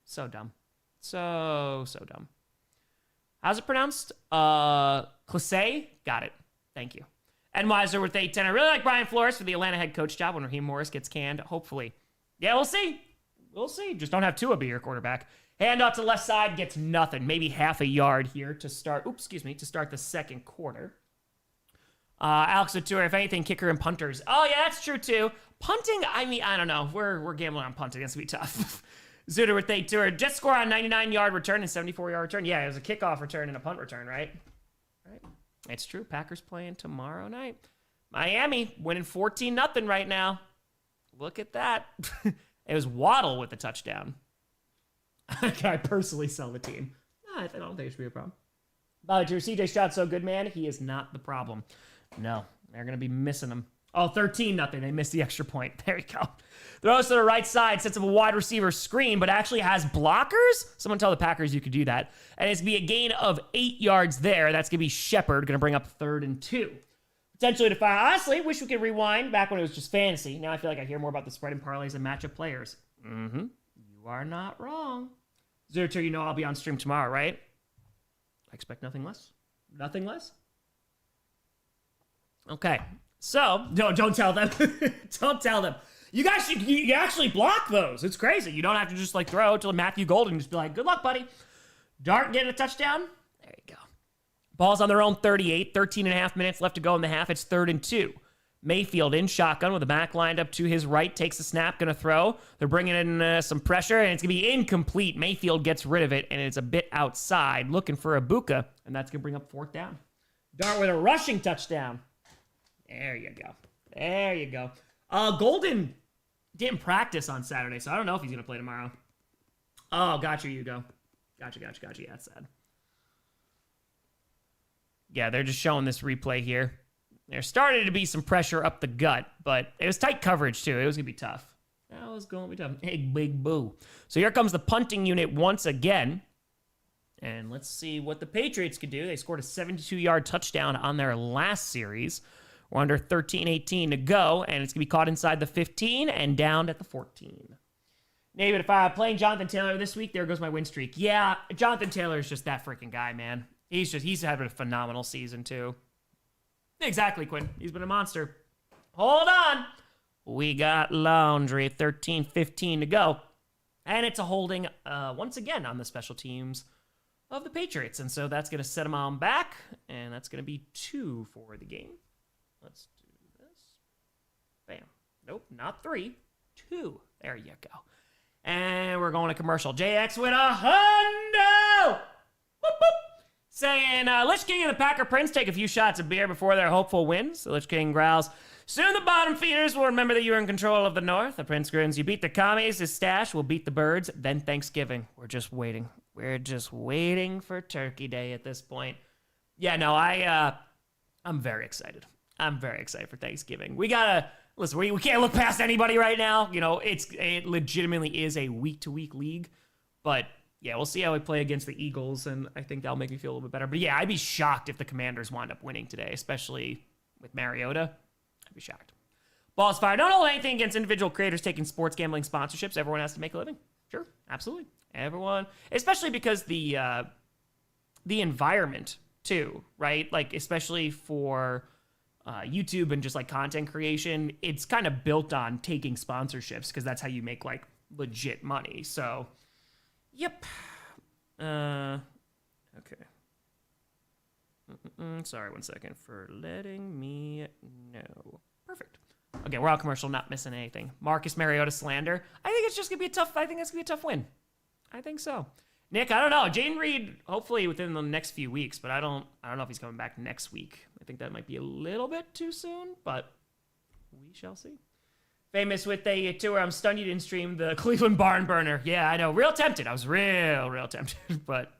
So dumb. So dumb. How's it pronounced? Classe? Got it. Thank you. And Weiser with 8-10. I really like Brian Flores for the Atlanta head coach job when Raheem Morris gets canned. Hopefully. Yeah, we'll see. Just don't have Tua be your quarterback. Hand off to the left side. Gets nothing. Maybe half a yard here to start. To start the second quarter. Alex Atura, if anything, kicker and punters. Oh, yeah, that's true, too. Punting, I mean, I don't know. We're gambling on punting. That's going to be tough. Zuder with 8-2. Jets score on 99-yard return and 74-yard return. Yeah, it was a kickoff return and a punt return, right? Right. It's true. Packers playing tomorrow night. Miami winning 14-0 right now. Look at that. It was Waddle with the touchdown. Can I personally sell the team? No, I don't think it should be a problem. CJ Stroud's so good, man. He is not the problem. No, they're going to be missing him. Oh, 13-0. They missed the extra point. There we go. Throws to the right side, sets up a wide receiver screen, but actually has blockers? Someone tell the Packers you could do that. And it's going to be a gain of 8 yards there. That's going to be Shepard, going to bring up 3rd and 2. Potentially to fire. Honestly, wish we could rewind back when it was just fantasy. Now I feel like I hear more about the spread and parlays and matchup players. Mm-hmm. You are not wrong. Zerter, you know I'll be on stream tomorrow, right? I expect nothing less. Nothing less? Okay. So, no, don't tell them. Don't tell them. You guys should you actually block those. It's crazy. You don't have to just like throw to Matthew Golden and just be like, good luck, buddy. Dart getting a touchdown. There you go. Ball's on their own 38. 13.5 minutes left to go in the half. It's 3rd and 2. Mayfield in shotgun with the back lined up to his right. Takes the snap. Going to throw. They're bringing in some pressure, and it's going to be incomplete. Mayfield gets rid of it, and it's a bit outside. Looking for Ibuka, and that's going to bring up 4th down. Dart with a rushing touchdown. There you go. There you go. Golden didn't practice on Saturday, so I don't know if he's going to play tomorrow. Oh, gotcha, Hugo. Gotcha. Yeah, that's sad. Yeah, they're just showing this replay here. There started to be some pressure up the gut, but it was tight coverage, too. It was going to be tough. That was going to be tough. Hey, big boo. So here comes the punting unit once again. And let's see what the Patriots could do. They scored a 72-yard touchdown on their last series. We're under 13-18 to go, and it's going to be caught inside the 15 and down at the 14. David, if I'm playing Jonathan Taylor this week, there goes my win streak. Yeah, Jonathan Taylor is just that freaking guy, man. He's having a phenomenal season, too. Exactly, Quinn. He's been a monster. Hold on. We got laundry, 13-15 to go. And it's a holding once again on the special teams of the Patriots. And so that's going to set them on back, and that's going to be 2 for the game. Let's do this. Bam. Nope, not 3. 2. There you go. And we're going to commercial. JX with a hundo! Whoop, whoop. Saying, Lich King and the Packer Prince take a few shots of beer before their hopeful wins. The Lich King growls, soon the bottom feeders will remember that you are in control of the North. The Prince grins, you beat the commies, his stash will beat the birds, then Thanksgiving. We're just waiting. We're just waiting for Turkey Day at this point. Yeah, no, I'm very excited. I'm very excited for Thanksgiving. We gotta, listen, we can't look past anybody right now. You know, it legitimately is a week-to-week league. But, yeah, we'll see how we play against the Eagles, and I think that'll make me feel a little bit better. But, yeah, I'd be shocked if the Commanders wind up winning today, especially with Mariota. I'd be shocked. Balls fired. Don't hold anything against individual creators taking sports gambling sponsorships. Everyone has to make a living. Sure, absolutely. Everyone. Especially because the environment, too, right? Like, especially for YouTube and just like content creation, it's kind of built on taking sponsorships because that's how you make like legit money. So, yep. Okay. Sorry, 1 second for letting me know. Perfect. Okay, we're on commercial, not missing anything. Marcus Mariota slander. I think it's just gonna be a tough. I think it's gonna be a tough win. I think so. Nick, I don't know. Jane Reed, hopefully within the next few weeks, but I don't know if he's coming back next week. I think that might be a little bit too soon, but we shall see. Famous with a tour. I'm stunned you didn't stream the Cleveland Barn Burner. Yeah, I know. Real tempted. I was real tempted, but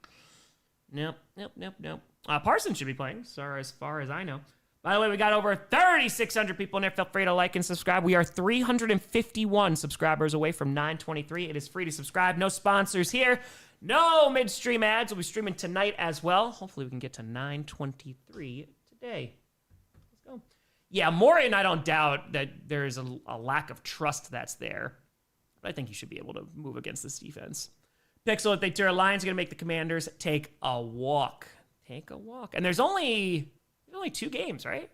nope. Parsons should be playing, as far as I know. By the way, we got over 3,600 people in there. Feel free to like and subscribe. We are 351 subscribers away from 923. It is free to subscribe. No sponsors here. No midstream ads. We'll be streaming tonight as well. Hopefully we can get to 923 today. Let's go. Yeah, Morgan, I don't doubt that there's a lack of trust that's there. But I think he should be able to move against this defense. Pixel, if they tear a Lions, going to make the Commanders take a walk. Take a walk. And there's only 2 games, right?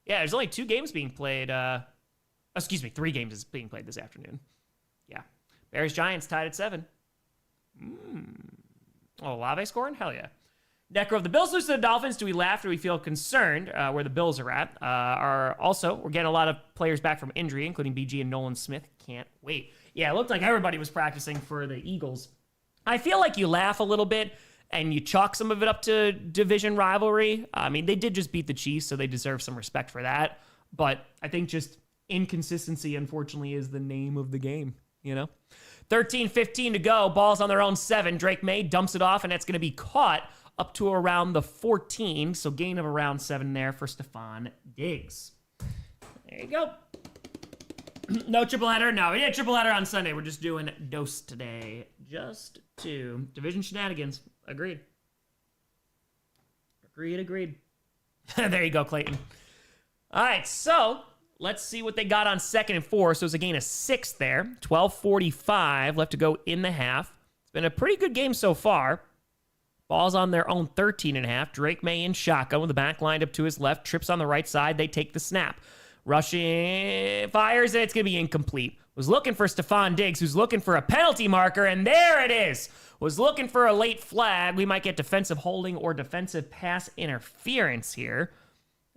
Yeah, there's only 2 games being played. 3 games is being played this afternoon. Yeah. Bears-Giants tied at 7. Oh, Olave scoring? Hell yeah. Necro, if the Bills lose to the Dolphins, do we laugh or do we feel concerned where the Bills are at? We're getting a lot of players back from injury, including BG and Nolan Smith. Can't wait. Yeah, it looked like everybody was practicing for the Eagles. I feel like you laugh a little bit and you chalk some of it up to division rivalry. I mean, they did just beat the Chiefs, so they deserve some respect for that. But I think just inconsistency, unfortunately, is the name of the game, you know? 13-15 to go. Ball's on their own 7. Drake Maye dumps it off, and it's going to be caught up to around the 14. So gain of around 7 there for Stephon Diggs. There you go. No triple header? No, we did a triple header on Sunday. We're just doing dose today. Just 2. Division shenanigans. Agreed. There you go, Clayton. All right, so let's see what they got on 2nd and 4. So it's a gain of 6 there. 12:45 left to go in the half. It's been a pretty good game so far. Ball's on their own 13.5. Drake Maye in shotgun with the back lined up to his left. Trips on the right side. They take the snap. Rushing, fires, and it's going to be incomplete. Was looking for Stephon Diggs, who's looking for a penalty marker, and there it is. Was looking for a late flag. We might get defensive holding or defensive pass interference here.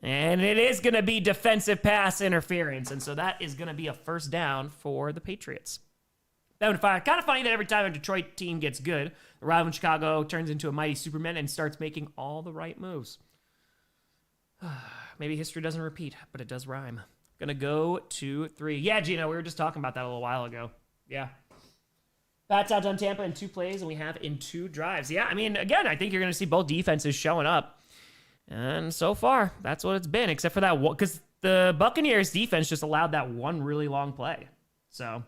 And it is going to be defensive pass interference, and so that is going to be a first down for the Patriots. Kind of funny that every time a Detroit team gets good, the rival in Chicago turns into a mighty Superman and starts making all the right moves. Maybe history doesn't repeat, but it does rhyme. Gonna go to 3. Yeah, Gino, we were just talking about that a little while ago. Yeah. Pats outdone Tampa in 2 plays, and we have in 2 drives. Yeah, I mean, again, I think you're going to see both defenses showing up. And so far, that's what it's been, except for that one, because the Buccaneers defense just allowed that one really long play. So,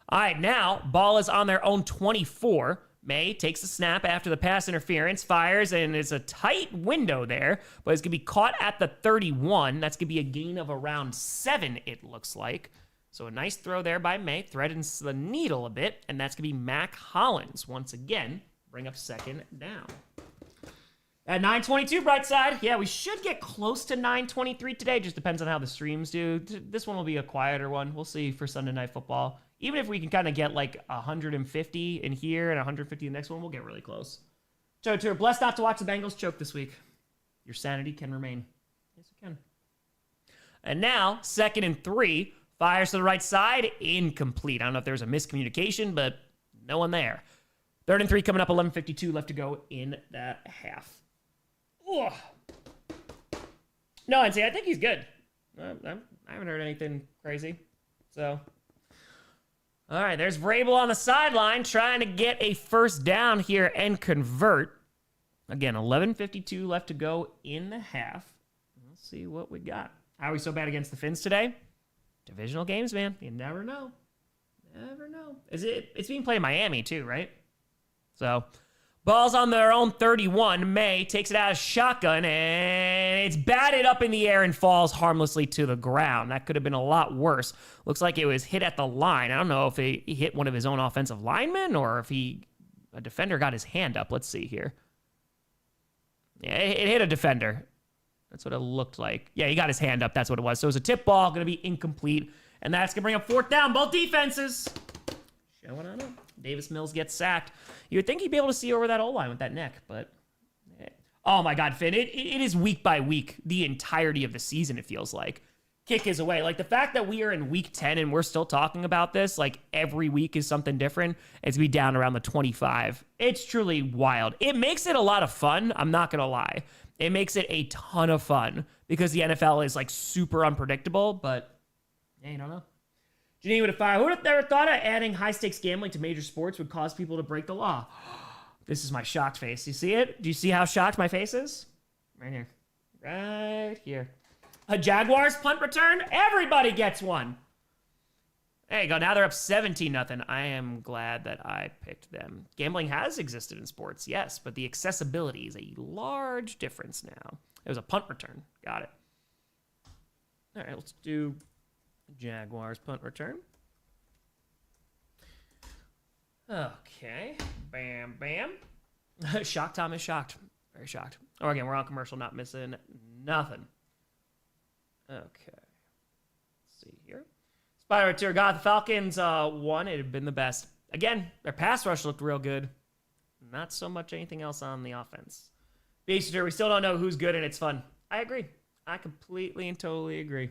all right, now, ball is on their own 24. Maye takes the snap after the pass interference, fires, and it's a tight window there, but it's going to be caught at the 31. That's going to be a gain of around 7, it looks like. So a nice throw there by Maye, threadens the needle a bit, and that's going to be Mac Hollins once again, bring up 2nd down. At 9:22, bright side. Yeah, we should get close to 9:23 today. Just depends on how the streams do. This one will be a quieter one. We'll see for Sunday Night Football. Even if we can kind of get like 150 in here and 150 in the next one, we'll get really close. Joe Tour, blessed not to watch the Bengals choke this week. Your sanity can remain. Yes, it can. And now, 2nd and 3. Fires to the right side. Incomplete. I don't know if there was a miscommunication, but no one there. 3rd and 3 coming up. 11:52 left to go in that half. Ugh. No, and see, I think he's good. I haven't heard anything crazy. So, all right, there's Vrabel on the sideline trying to get a 1st down here and convert. Again, 11:52 left to go in the half. Let's see what we got. How are we so bad against the Finns today? Divisional games, man. You never know. Never know. It's being played in Miami, too, right? So, ball's on their own 31. Maye takes it out of shotgun, and it's batted up in the air and falls harmlessly to the ground. That could have been a lot worse. Looks like it was hit at the line. I don't know if he hit one of his own offensive linemen or if a defender got his hand up. Let's see here. Yeah, it hit a defender. That's what it looked like. Yeah, he got his hand up. That's what it was. So it was a tip ball, going to be incomplete. And that's going to bring up 4th down. Both defenses showing on up. Davis Mills gets sacked. You would think he'd be able to see over that O-line with that neck, but... Oh, my God, Finn. It is week by week, the entirety of the season, it feels like. Kick is away. Like, the fact that we are in week 10 and we're still talking about this, like, every week is something different. It's going to be down around the 25. It's truly wild. It makes it a lot of fun. I'm not going to lie. It makes it a ton of fun because the NFL is, like, super unpredictable, but, yeah, you don't know. Janine with a fire. Who would have ever thought of adding high-stakes gambling to major sports would cause people to break the law? This is my shocked face. You see it? Do you see how shocked my face is? Right here. Right here. A Jaguars punt return? Everybody gets one. There you go. Now they're up 17-0. I am glad that I picked them. Gambling has existed in sports, yes, but the accessibility is a large difference now. It was a punt return. Got it. All right, let's do Jaguars punt return. Okay. Bam, bam. Shocked Tom is shocked. Very shocked. Oh, again, we're on commercial, not missing nothing. Okay. Let's see here. Spider Tour got the Falcons won. It had been the best. Again, their pass rush looked real good. Not so much anything else on the offense. Beast Tour, we still don't know who's good, and it's fun. I agree. I completely and totally agree.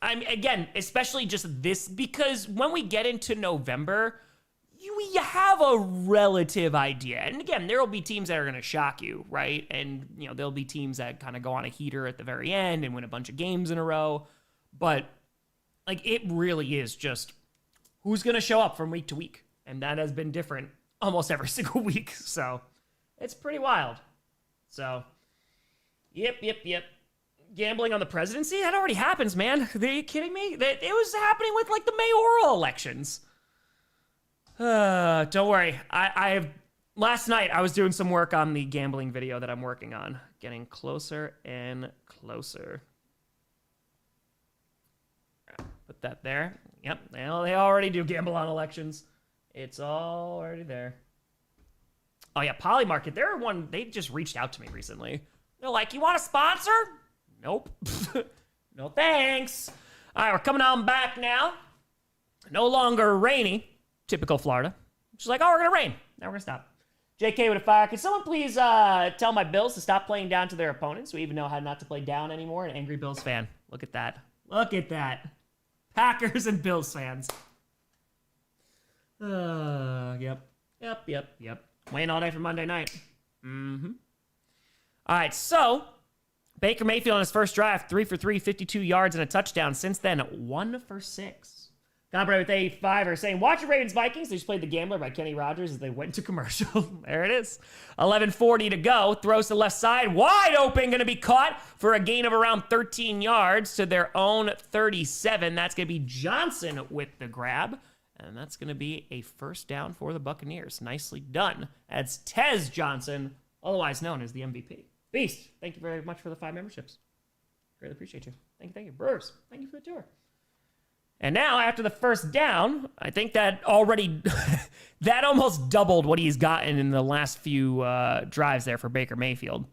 Again, especially just this, because when we get into November, you have a relative idea. And again, there will be teams that are going to shock you, right? And, you know, there'll be teams that kind of go on a heater at the very end and win a bunch of games in a row. But, like, it really is just who's going to show up from week to week. And that has been different almost every single week. So, it's pretty wild. So, yep. Gambling on the presidency? That already happens, man. Are you kidding me? It was happening with, like, the mayoral elections. Don't worry. Last night I was doing some work on the gambling video that I'm working on. Getting closer and closer. Put that there. Yep. Well, they already do gamble on elections. It's already there. Oh yeah, Polymarket. They just reached out to me recently. They're like, you want a sponsor? Nope. No thanks. All right, we're coming on back now. No longer rainy. Typical Florida. She's like, oh, we're going to rain. Now we're going to stop. JK with a fire. Can someone please tell my Bills to stop playing down to their opponents? We even know how not to play down anymore. An angry Bills fan. Look at that. Look at that. Packers and Bills fans. Yep. Waiting all day for Monday night. All right, so Baker Mayfield on his first drive, 3 for 3, 52 yards and a touchdown. Since then, 1 for 6. Copper with A5 are saying, watch the Ravens-Vikings. They just played The Gambler by Kenny Rogers as they went to commercial. There it is. 11:40 to go. Throws to the left side. Wide open. Going to be caught for a gain of around 13 yards to their own 37. That's going to be Johnson with the grab. And that's going to be a first down for the Buccaneers. Nicely done. That's Tez Johnson, otherwise known as the MVP. Beast, thank you very much for the 5 memberships. Greatly appreciate you. Thank you. Brewers, thank you for the tour. And now, after the first down, I think that already, that almost doubled what he's gotten in the last few drives there for Baker Mayfield.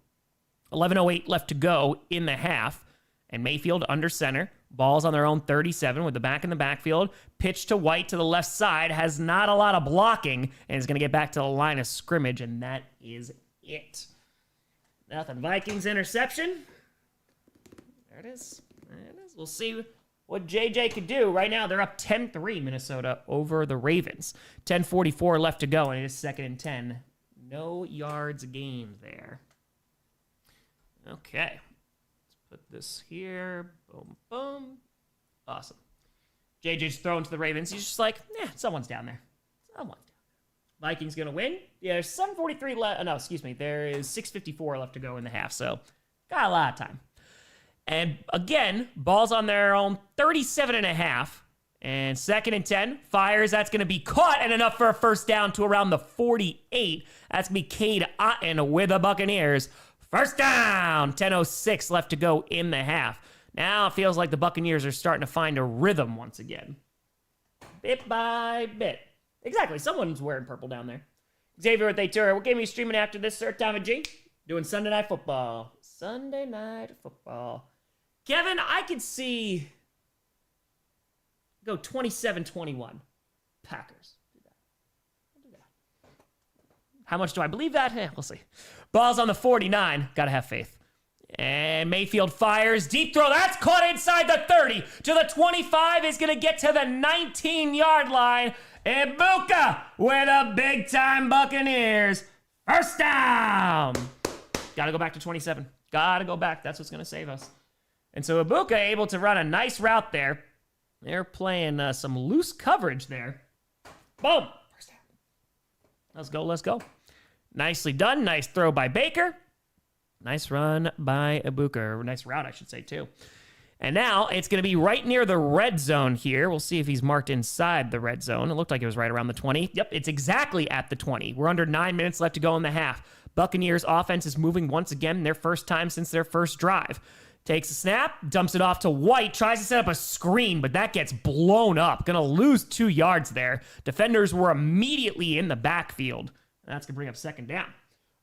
11:08 left to go in the half, and Mayfield under center. Ball's on their own 37 with the back in the backfield. Pitch to White to the left side. Has not a lot of blocking, and is going to get back to the line of scrimmage, and that is it. Nothing. Vikings interception. There it is. We'll see what JJ could do. Right now, they're up 10-3, Minnesota, over the Ravens. 10:44 left to go, and it is 2nd and 10. No yards gained there. Okay. Let's put this here. Boom, boom. Awesome. JJ's thrown to the Ravens. He's just like, someone's down there. Someone's down there. Vikings going to win. Yeah, there's 7:43 left. No, excuse me. There is 6:54 left to go in the half, so got a lot of time. And again, ball's on their own 37.5. And 2nd and 10. Fires. That's going to be caught and enough for a first down to around the 48. That's going to be Cade Otton with the Buccaneers. First down. 10:06 left to go in the half. Now it feels like the Buccaneers are starting to find a rhythm once again. Bit by bit. Exactly. Someone's wearing purple down there. Xavier with A-Tour. What game are you streaming after this, sir? Tommy G? Doing Sunday Night Football. Sunday Night Football. Kevin, I could see go 27-21. Packers. Do that. How much do I believe that? We'll see. Ball's on the 49. Gotta have faith. And Mayfield fires. Deep throw. That's caught inside the 30. To the 25 is going to get to the 19-yard line. Ibuka with a big-time Buccaneers. First down. Gotta go back to 27. Gotta go back. That's what's going to save us. And so Ibuka able to run a nice route there. They're playing some loose coverage there. Boom. First down. Let's go. Nicely done. Nice throw by Baker. Nice run by Ibuka. Or nice route, I should say, too. And now it's going to be right near the red zone here. We'll see if he's marked inside the red zone. It looked like it was right around the 20. Yep, it's exactly at the 20. We're under 9 minutes left to go in the half. Buccaneers offense is moving once again, their first time since their first drive. Takes a snap, dumps it off to White, tries to set up a screen, but that gets blown up. Gonna lose 2 yards there. Defenders were immediately in the backfield. That's gonna bring up 2nd down.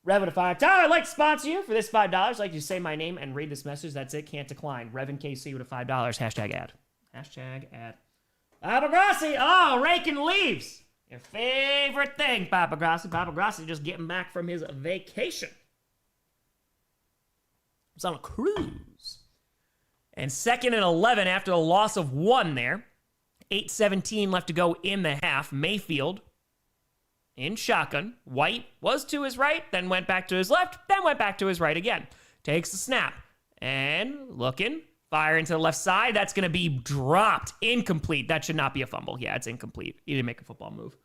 Rev with a $5. I'd like to sponsor you for this $5. I'd like you to say my name and read this message. That's it. Can't decline. Rev KC with a $5. Hashtag ad. Hashtag ad. Papa Grossi. Oh, raking leaves. Your favorite thing, Papa Grossi. Papa Grossi just getting back from his vacation. He's on a cruise. And 2nd and 11 after the loss of 1 there. 8:17 left to go in the half. Mayfield in shotgun. White was to his right, then went back to his left, then went back to his right again. Takes the snap. And looking. Fire into the left side. That's going to be dropped. Incomplete. That should not be a fumble. Yeah, it's incomplete. He didn't make a football move.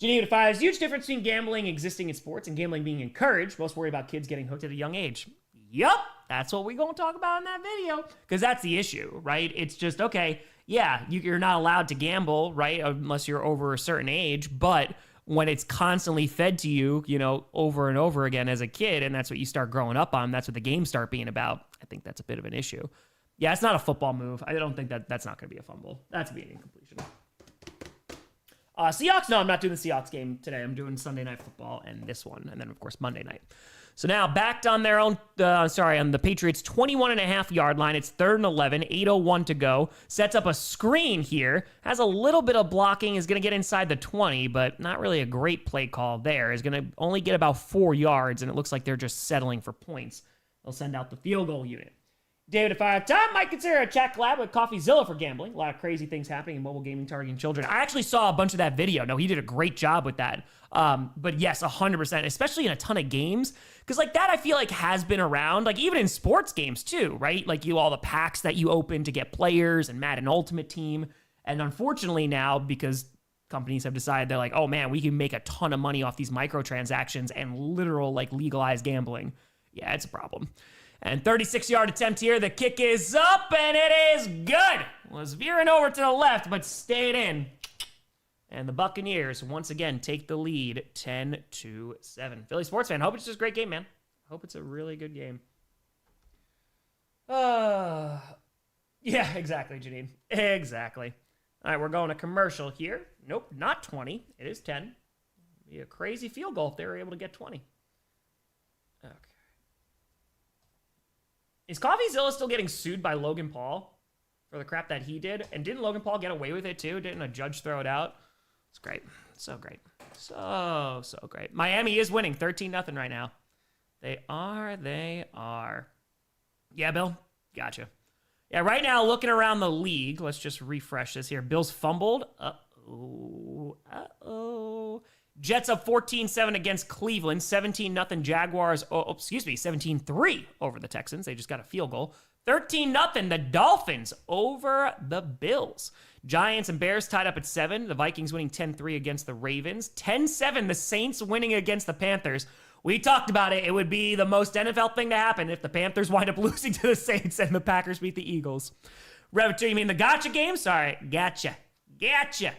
Geneva to 5. There's a huge difference between gambling existing in sports and gambling being encouraged. Most worry about kids getting hooked at a young age. Yup, that's what we're going to talk about in that video. Because that's the issue, right? It's just, okay, yeah, you're not allowed to gamble, right? Unless you're over a certain age. But when it's constantly fed to you, over and over again as a kid, and that's what you start growing up on, that's what the games start being about, I think that's a bit of an issue. Yeah, it's not a football move. I don't think that's not going to be a fumble. That's being incompletion. Seahawks? No, I'm not doing the Seahawks game today. I'm doing Sunday Night Football and this one, and then, of course, Monday night. So now backed on their own, on the Patriots' 21.5-yard line. It's 3rd and 11, 8:01 to go. Sets up a screen here. Has a little bit of blocking, is going to get inside the 20, but not really a great play call there. Is going to only get about 4 yards, and it looks like they're just settling for points. They'll send out the field goal unit. David at Fire Time might consider a chat collab with CoffeeZilla for gambling. A lot of crazy things happening in mobile gaming targeting children. I actually saw a bunch of that video. No, he did a great job with that. But yes, 100%, especially in a ton of games. Because like that, I feel like has been around, like even in sports games too, right? Like all the packs that you open to get players and Madden Ultimate Team. And unfortunately now, because companies have decided they're like, oh man, we can make a ton of money off these microtransactions and literal like legalized gambling. Yeah, it's a problem. And 36-yard attempt here. The kick is up, and it is good. Was veering over to the left, but stayed in. And the Buccaneers, once again, take the lead 10-7. Philly sports fan, hope it's just a great game, man. Hope it's a really good game. Yeah, exactly, Janine. Exactly. All right, we're going to commercial here. Nope, not 20. It is 10. Be a crazy field goal if they were able to get 20. Okay. Is CoffeeZilla still getting sued by Logan Paul for the crap that he did? And didn't Logan Paul get away with it too? Didn't a judge throw it out? It's great. So great. So great. Miami is winning 13-0 right now. They are. Yeah, Bill? Gotcha. Yeah, right now, looking around the league, let's just refresh this here. Bills fumbled. Uh-oh. Jets up 14-7 against Cleveland. 17-0 Jaguars. 17-3 over the Texans. They just got a field goal. 13-0 the Dolphins over the Bills. Giants and Bears tied up at 7. The Vikings winning 10-3 against the Ravens. 10-7 the Saints winning against the Panthers. We talked about it. It would be the most NFL thing to happen if the Panthers wind up losing to the Saints and the Packers beat the Eagles. You mean the gotcha game? Sorry, gotcha. Gotcha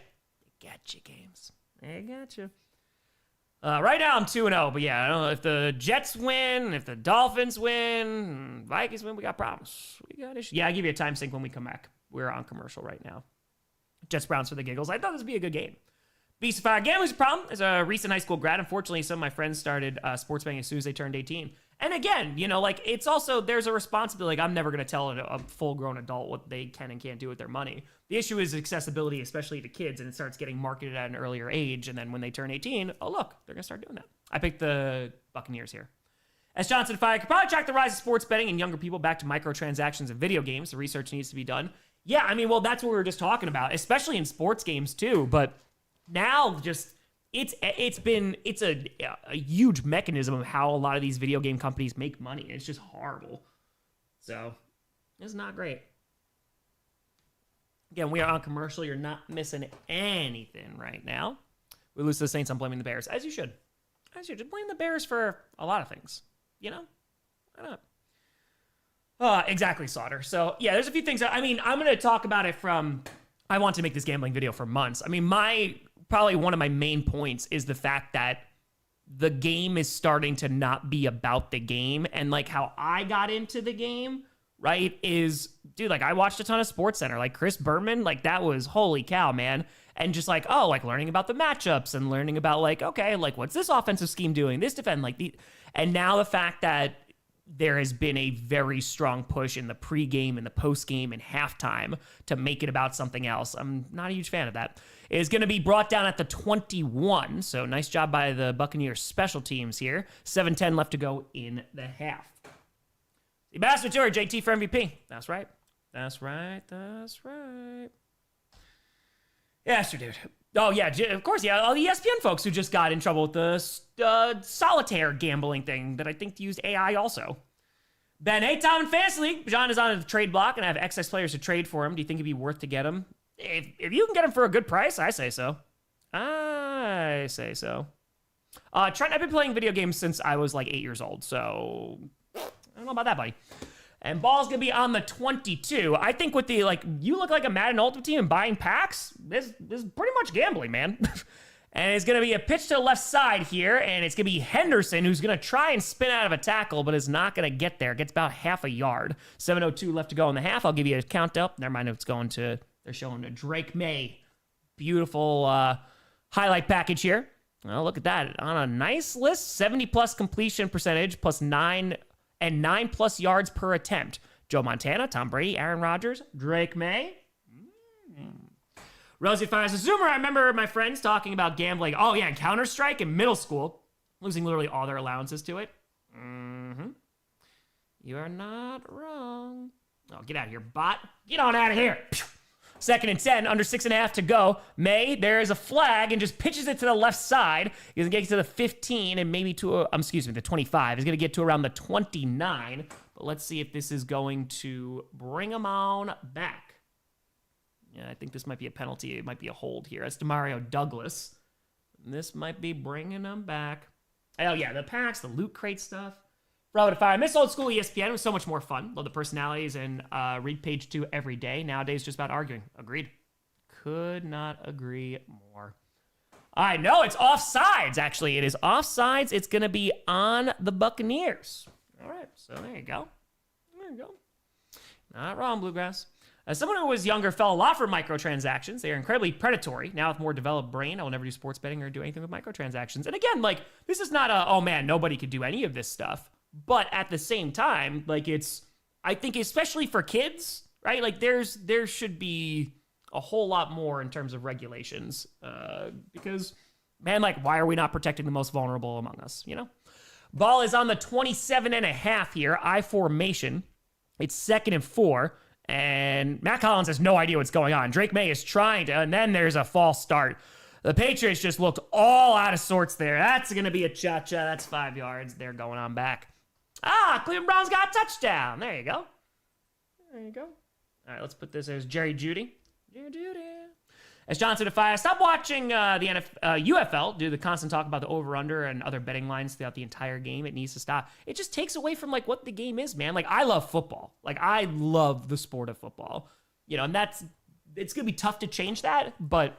games. I gotcha. Right now I'm 2-0, but yeah, I don't know if the Jets win, if the Dolphins win, Vikings win, we got problems. We got issues. Yeah, I'll give you a time sync when we come back. We're on commercial right now. Jets Browns for the giggles. I thought this would be a good game. Beast of Fire gambling's a problem. As a recent high school grad, unfortunately, some of my friends started sports betting as soon as they turned 18. And again, like it's also, there's a responsibility. Like I'm never going to tell a full-grown adult what they can and can't do with their money. The issue is accessibility, especially to kids, and it starts getting marketed at an earlier age. And then when they turn 18, oh look, they're going to start doing that. I picked the Buccaneers here. As Johnson Fire could probably track the rise of sports betting and younger people back to microtransactions and video games. The research needs to be done. Yeah, I mean, well, that's what we were just talking about, especially in sports games too. But now just it's a huge mechanism of how a lot of these video game companies make money. It's just horrible. So it's not great. Again, we are on commercial. You're not missing anything right now. We lose to the Saints. I'm blaming the Bears, as you should. As you should. Blame the Bears for a lot of things. Why not? Exactly, Sauter. So yeah, there's a few things. I'm going to talk about it from. I want to make this gambling video for months. Probably one of my main points is the fact that the game is starting to not be about the game. And like how I got into the game, right, is, dude, like I watched a ton of SportsCenter. Like Chris Berman, like that was holy cow, man. And just like, learning about the matchups and learning about like, okay, like what's this offensive scheme doing? This defend, and now the fact that there has been a very strong push in the pregame and the postgame and halftime to make it about something else. I'm not a huge fan of that. It is going to be brought down at the 21. So nice job by the Buccaneers special teams here. 7:10 left to go in the half. The Bastard Tour, JT for MVP. That's right. Yeah, sure, dude. Oh, yeah, of course, yeah. All the ESPN folks who just got in trouble with the solitaire gambling thing that I think used AI also. Ben, hey, Tom in Fantasy League. John is on the trade block, and I have excess players to trade for him. Do you think it'd be worth to get him? If you can get him for a good price, I say so. Trent, I've been playing video games since I was like 8 years old, so I don't know about that, buddy. And ball's going to be on the 22. I think with the, you look like a Madden Ultimate Team and buying packs, this is pretty much gambling, man. And it's going to be a pitch to the left side here, and it's going to be Henderson who's going to try and spin out of a tackle, but is not going to get there. Gets about half a yard. 7:02 left to go in the half. I'll give you a count up. Never mind, they're showing a Drake Maye. Beautiful highlight package here. Well, look at that. On a nice list, 70-plus completion percentage, plus 9 and 9+ yards per attempt. Joe Montana, Tom Brady, Aaron Rodgers, Drake Maye. Rosie fires a zoomer. I remember my friends talking about gambling. Oh, yeah, Counter-Strike in middle school, losing literally all their allowances to it. You are not wrong. Oh, get out of here, bot. Get on out of here. 2nd and 10, under 6.5 to go. Maye, there is a flag and just pitches it to the left side. He's going to get to the 15 and maybe to, the 25. He's going to get to around the 29. But let's see if this is going to bring him on back. Yeah, I think this might be a penalty. It might be a hold here. That's DeMario Douglas. This might be bringing him back. Oh, yeah, the packs, the loot crate stuff. Bravo to fire. I miss old school ESPN. It was so much more fun. Love the personalities and read page 2 every day. Nowadays, just about arguing. Agreed. Could not agree more. I know it's offsides, actually. It is offsides. It's going to be on the Buccaneers. All right, so there you go. There you go. Not wrong, Bluegrass. As someone who was younger, fell a lot for microtransactions. They are incredibly predatory. Now with more developed brain, I will never do sports betting or do anything with microtransactions. And again, like, this is not a, oh man, nobody could do any of this stuff. But at the same time, like, it's, I think especially for kids, right? Like there should be a whole lot more in terms of regulations. Because, man, like, why are we not protecting the most vulnerable among us, you know? Ball is on the 27.5 here, I formation. It's 2nd and 4. And Matt Collins has no idea what's going on. Drake Maye is trying to, and then there's a false start. The Patriots just looked all out of sorts there. That's going to be a cha-cha. That's 5 yards. They're going on back. Cleveland Browns got a touchdown. There you go. There you go. All right, let's put this as Jerry Jeudy. Jerry Jeudy. As Johnson to fire, stop watching the UFL due to the constant talk about the over-under and other betting lines throughout the entire game. It needs to stop. It just takes away from, like, what the game is, man. Like, I love football. Like, I love the sport of football. You know, and it's going to be tough to change that, but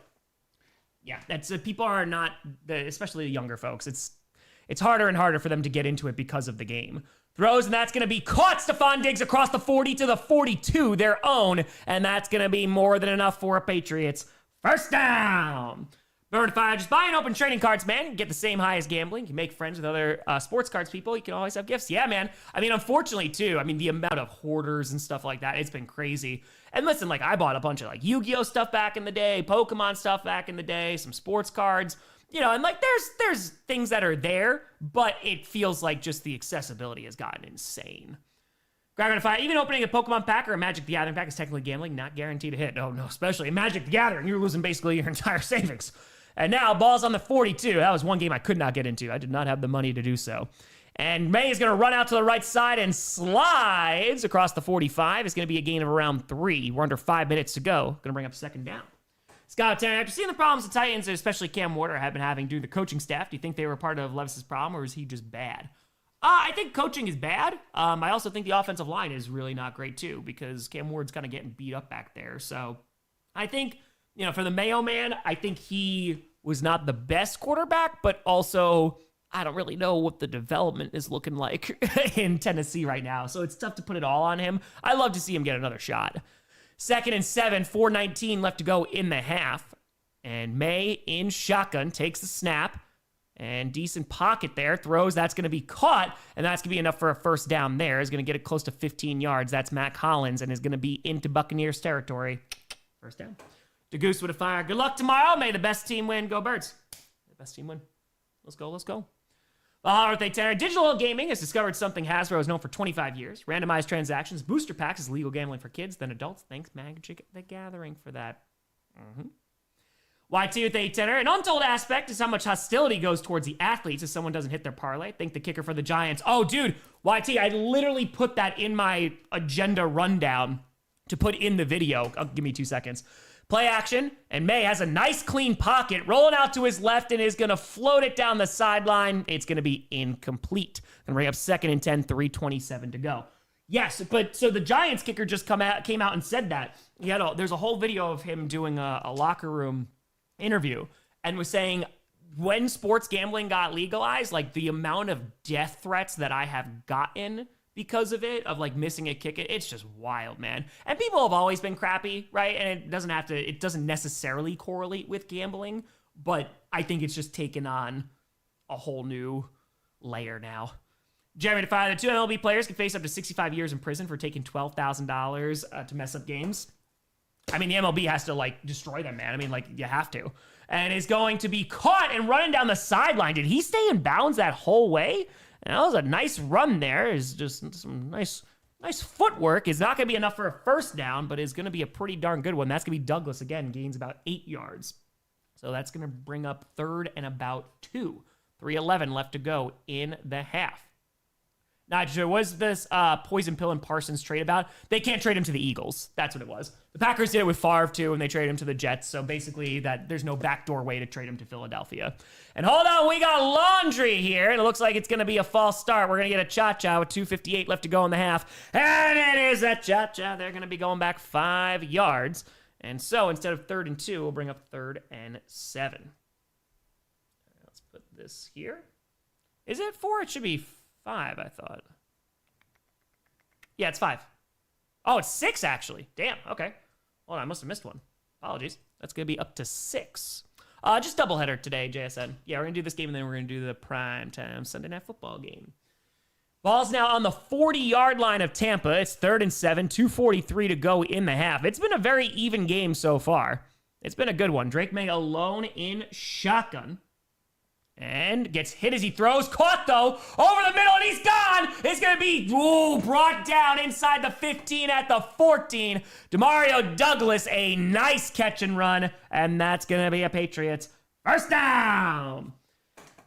yeah, that's people are not, especially the younger folks. It's harder and harder for them to get into it because of the game. Throws, and that's going to be caught. Stephon Diggs across the 40 to the 42, their own, and that's going to be more than enough for a Patriots. First down. Remember to fire. Just buy and open trading cards, man. You can get the same high as gambling. You can make friends with other sports cards people. You can always have gifts. Yeah, man. I mean, unfortunately, too, I mean, the amount of hoarders and stuff like that, it's been crazy. And listen, like, I bought a bunch of, like, Yu-Gi-Oh! Stuff back in the day, Pokemon stuff back in the day, some sports cards. You know, and, like, there's things that are there, but it feels like just the accessibility has gotten insane. Fire. Even opening a Pokemon pack or a Magic the Gathering pack is technically gambling, not guaranteed to hit. Oh, no, especially in Magic the Gathering, you're losing basically your entire savings. And now, ball's on the 42. That was one game I could not get into. I did not have the money to do so. And Maye is going to run out to the right side and slides across the 45. It's going to be a gain of around 3. We're under 5 minutes to go. Going to bring up 2nd down. Scott Tanner, after seeing the problems the Titans, especially Cam Warner, have been having due to the coaching staff, do you think they were part of Levis's problem, or is he just bad? I think coaching is bad. I also think the offensive line is really not great, too, because Cam Ward's kind of getting beat up back there. So I think, you know, for the Mayo man, I think he was not the best quarterback, but also I don't really know what the development is looking like in Tennessee right now. So it's tough to put it all on him. I love to see him get another shot. 2nd and 7, 4:19 left to go in the half. And Maye in shotgun takes the snap. And decent pocket there. Throws, that's going to be caught. And that's going to be enough for a first down there. He's going to get it close to 15 yards. That's Matt Collins and is going to be into Buccaneers territory. First down. DeGoose with a fire. Good luck tomorrow. May the best team win. Go Birds. The best team win. Let's go, let's go. Well, birthday, Tanner. Digital Gaming has discovered something Hasbro has known for 25 years. Randomized transactions. Booster packs is legal gambling for kids than adults. Thanks, Magic the Gathering, for that. YT with a tenor. An untold aspect is how much hostility goes towards the athletes if someone doesn't hit their parlay. Think the kicker for the Giants. Oh, dude, YT, I literally put that in my agenda rundown to put in the video. Give me 2 seconds. Play action, and Maye has a nice clean pocket, rolling out to his left and is going to float it down the sideline. It's going to be incomplete. Going to bring up 2nd and 10, 3:27 to go. Yes, but so the Giants kicker just came out and said that. There's a whole video of him doing a locker room interview and was saying when sports gambling got legalized, like the amount of death threats that I have gotten because of it, of like missing a kick, it's just wild, man. And people have always been crappy, right? And it doesn't necessarily correlate with gambling, but I think it's just taken on a whole new layer now. Jeremy Defy, the 2 MLB players can face up to 65 years in prison for taking $12,000 to mess up games. I mean, the MLB has to, like, destroy them, man. I mean, like, you have to. And is going to be caught and running down the sideline. Did he stay in bounds that whole way? And that was a nice run there. It's just some nice footwork. It's not going to be enough for a first down, but it's going to be a pretty darn good one. That's going to be Douglas again, gains about 8 yards. So that's going to bring up 3rd and about 2. 3:11 left to go in the half. Now, there was this poison pill and Parsons trade about. They can't trade him to the Eagles. That's what it was. The Packers did it with Favre, too, and they traded him to the Jets. So basically, there's no backdoor way to trade him to Philadelphia. And hold on, we got laundry here, and it looks like it's going to be a false start. We're going to get a cha-cha with 2:58 left to go in the half. And it is a cha-cha. They're going to be going back 5 yards. And so instead of 3rd and 2, we'll bring up 3rd and 7. Let's put this here. Is it 4? It should be 5, I thought. Yeah, it's 5. Oh, it's 6, actually. Damn, okay. Hold on, I must have missed one. Apologies. That's going to be up to 6. Just doubleheader today, JSN. Yeah, we're going to do this game, and then we're going to do the primetime Sunday Night Football game. Ball's now on the 40-yard line of Tampa. It's 3rd and 7, 2:43 to go in the half. It's been a very even game so far. It's been a good one. Drake Maye alone in shotgun. And gets hit as he throws. Caught, though. Over the middle, and he's gone. It's going to be brought down inside the 15 at the 14. Demario Douglas, a nice catch and run. And that's going to be a Patriots first down.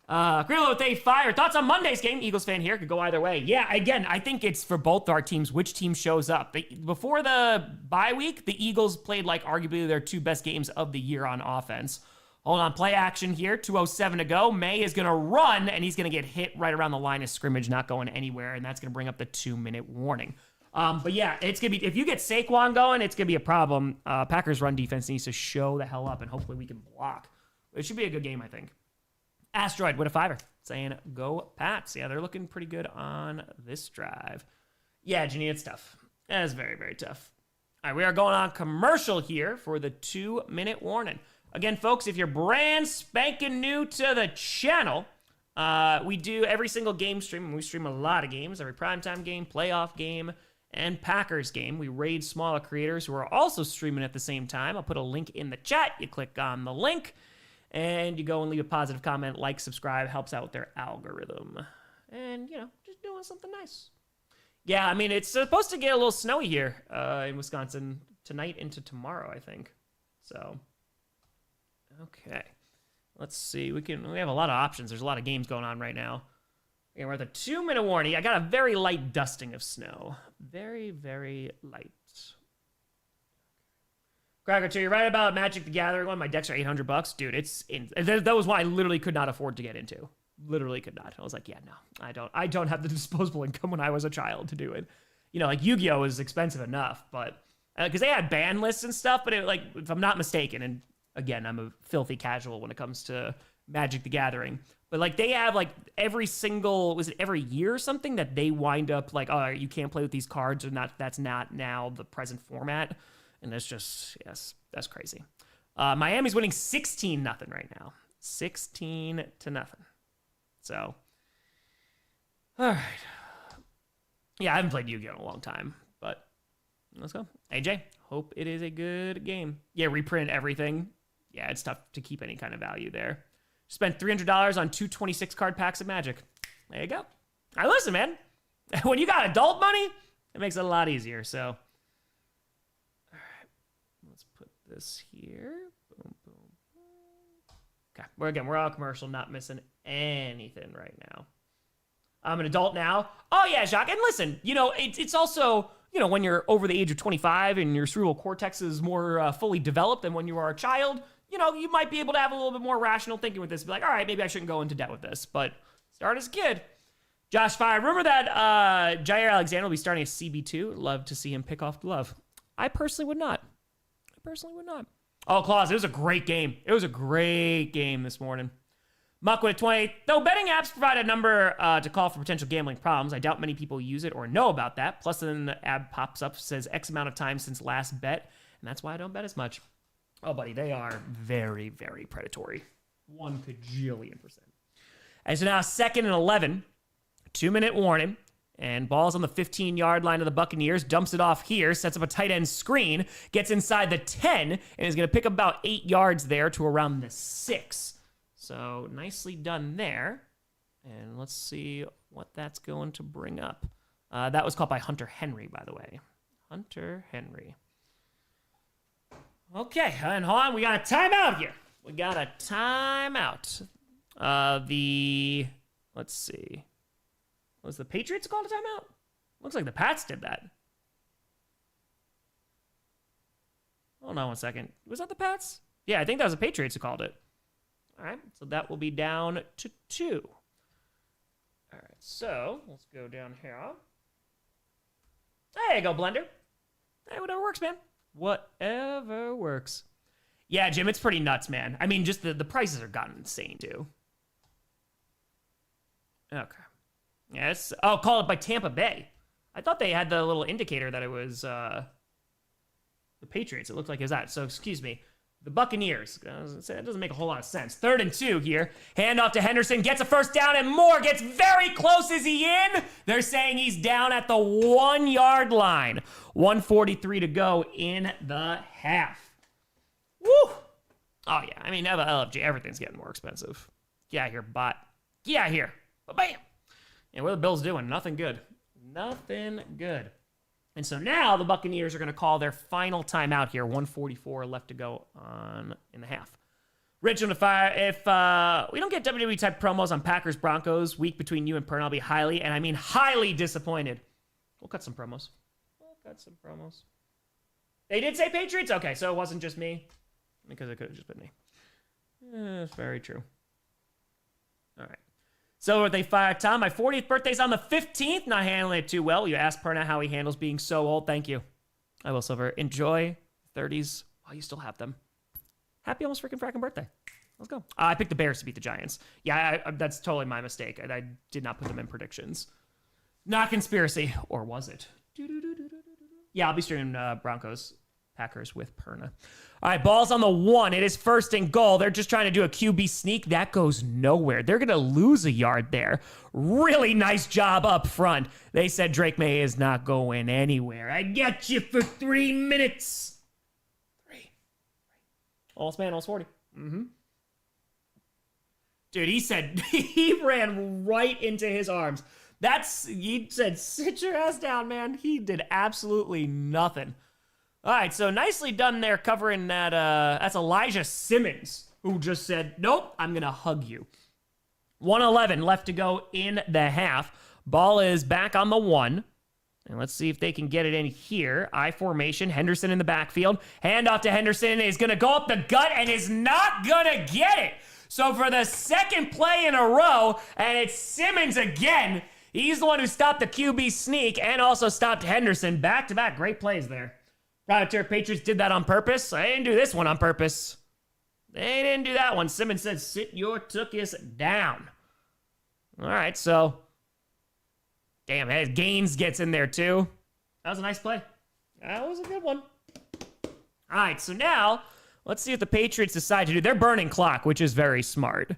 Grillo with a fire. Thoughts on Monday's game? Eagles fan here. Could go either way. Yeah, again, I think it's for both our teams which team shows up. Before the bye week, the Eagles played like arguably their 2 best games of the year on offense. Hold on, play action here. 2:07 to go. Maye is going to run, and he's going to get hit right around the line of scrimmage, not going anywhere, and that's going to bring up the 2-minute warning. But yeah, it's going to be, if you get Saquon going, it's going to be a problem. Packers run defense needs to show the hell up, and hopefully we can block. It should be a good game, I think. Asteroid with a 5er saying, go Pats. Yeah, they're looking pretty good on this drive. Yeah, Ginny, it's tough. That is very, very tough. All right, we are going on commercial here for the 2-minute warning. Again, folks, if you're brand spanking new to the channel, we do every single game stream, and we stream a lot of games, every primetime game, playoff game, and Packers game. We raid smaller creators who are also streaming at the same time. I'll put a link in the chat. You click on the link, and you go and leave a positive comment, like, subscribe, helps out with their algorithm. And, just doing something nice. Yeah, I mean, it's supposed to get a little snowy here in Wisconsin tonight into tomorrow, I think. So... okay, let's see. We have a lot of options. There's a lot of games going on right now. Okay, we're at the 2-minute warning. I got a very light dusting of snow. Very, very light. Cracker 2, you're right about Magic the Gathering one. My decks are $800. Dude, that was one I literally could not afford to get into. Literally could not. I was like, yeah, no, I don't have the disposable income when I was a child to do it. Like Yu-Gi-Oh was expensive enough, but because they had ban lists and stuff, but if I'm not mistaken, and again, I'm a filthy casual when it comes to Magic the Gathering. But, they have, every single, was it every year or something that they wind up, oh, you can't play with these cards, or not, that's not now the present format. And that's just, yes, that's crazy. Miami's winning 16-0 right now. 16-0. So, all right. Yeah, I haven't played Yu-Gi-Oh! In a long time, but let's go. AJ, hope it is a good game. Yeah, reprint everything. Yeah, it's tough to keep any kind of value there. Spent $300 on 2 26-card packs of Magic. There you go. All right, listen, man. When you got adult money, it makes it a lot easier, so. All right, let's put this here. Boom, boom, boom. Okay, we're all commercial, not missing anything right now. I'm an adult now. Oh, yeah, Jacques. And listen, it's also, when you're over the age of 25 and your cerebral cortex is more fully developed than when you are a child, you might be able to have a little bit more rational thinking with this. Be like, all right, maybe I shouldn't go into debt with this. But start as a kid. Josh Fire, rumor that Jair Alexander will be starting at CB2. Love to see him pick off glove. I personally would not. Oh, Claus, it was a great game. It was a great game this morning. Muck with 20. Though betting apps provide a number to call for potential gambling problems, I doubt many people use it or know about that. Plus, then the app pops up, says X amount of time since last bet, and that's why I don't bet as much. Oh, buddy, they are very, very predatory. 1 kajillion%. And so now 2nd and 11. 2-minute warning. And ball's on the 15-yard line of the Buccaneers. Dumps it off here. Sets up a tight end screen. Gets inside the 10. And is going to pick up about 8 yards there to around the 6. So nicely done there. And let's see what that's going to bring up. That was called by Hunter Henry, by the way. Hunter Henry. Okay, and hold on. We got a timeout here. We got a timeout. Let's see. Was the Patriots called a timeout? Looks like the Pats did that. Hold on one second. Was that the Pats? Yeah, I think that was the Patriots who called it. All right, so that will be down to 2. All right, so let's go down here. There you go, Blender. Hey, whatever works, man. Whatever works. Yeah, Jim, it's pretty nuts, man. I mean, just the prices are gotten insane, too. Okay. Yes. Oh, call it by Tampa Bay. I thought they had the little indicator that it was the Patriots. It looked like it was that. So, excuse me. The Buccaneers. That doesn't make a whole lot of sense. 3rd and 2 here. Handoff to Henderson. Gets a first down, and Moore gets very close. Is he in? They're saying he's down at the 1-yard line. 1:43 to go in the half. Woo! Oh, yeah. I mean, LFG, everything's getting more expensive. Get out of here, bot. Get out of here. Bam! And what are the Bills doing? Nothing good. Nothing good. And so now the Buccaneers are going to call their final timeout here. 1:44 left to go in the half. Rich on the fire. If we don't get WWE type promos on Packers Broncos week between you and Pern, I'll be highly, and I mean highly disappointed. We'll cut some promos. They did say Patriots? Okay, so it wasn't just me. Because it could have just been me. That's very true. All right. So they fired Tom. My 40th birthday's on the 15th. Not handling it too well. You asked Perna how he handles being so old. Thank you. I will, Silver. Enjoy 30s while you still have them. Happy almost freaking fracking birthday. Let's go. I picked the Bears to beat the Giants. Yeah, that's totally my mistake. I did not put them in predictions. Not conspiracy. Or was it? Yeah, I'll be streaming Broncos Packers with Perna. All right, ball's on the 1. It is 1st and goal. They're just trying to do a QB sneak. That goes nowhere. They're going to lose a yard there. Really nice job up front. They said Drake Maye is not going anywhere. I got you for 3 minutes. 3. Almost man, almost 40. Dude, he said he ran right into his arms. He said, sit your ass down, man. He did absolutely nothing. All right, so nicely done there covering that. That's Elijah Simmons, who just said, nope, I'm going to hug you. 1:11 left to go in the half. Ball is back on the 1. And let's see if they can get it in here. I formation, Henderson in the backfield. Handoff to Henderson is going to go up the gut and is not going to get it. So for the second play in a row, and it's Simmons again. He's the one who stopped the QB sneak and also stopped Henderson. Back-to-back great plays there. Patriots did that on purpose. I didn't do this one on purpose. They didn't do that one. Simmons said, sit your tookus down. All right, so. Damn, Gaines gets in there too. That was a nice play. That was a good one. All right, so now, let's see what the Patriots decide to do. They're burning clock, which is very smart.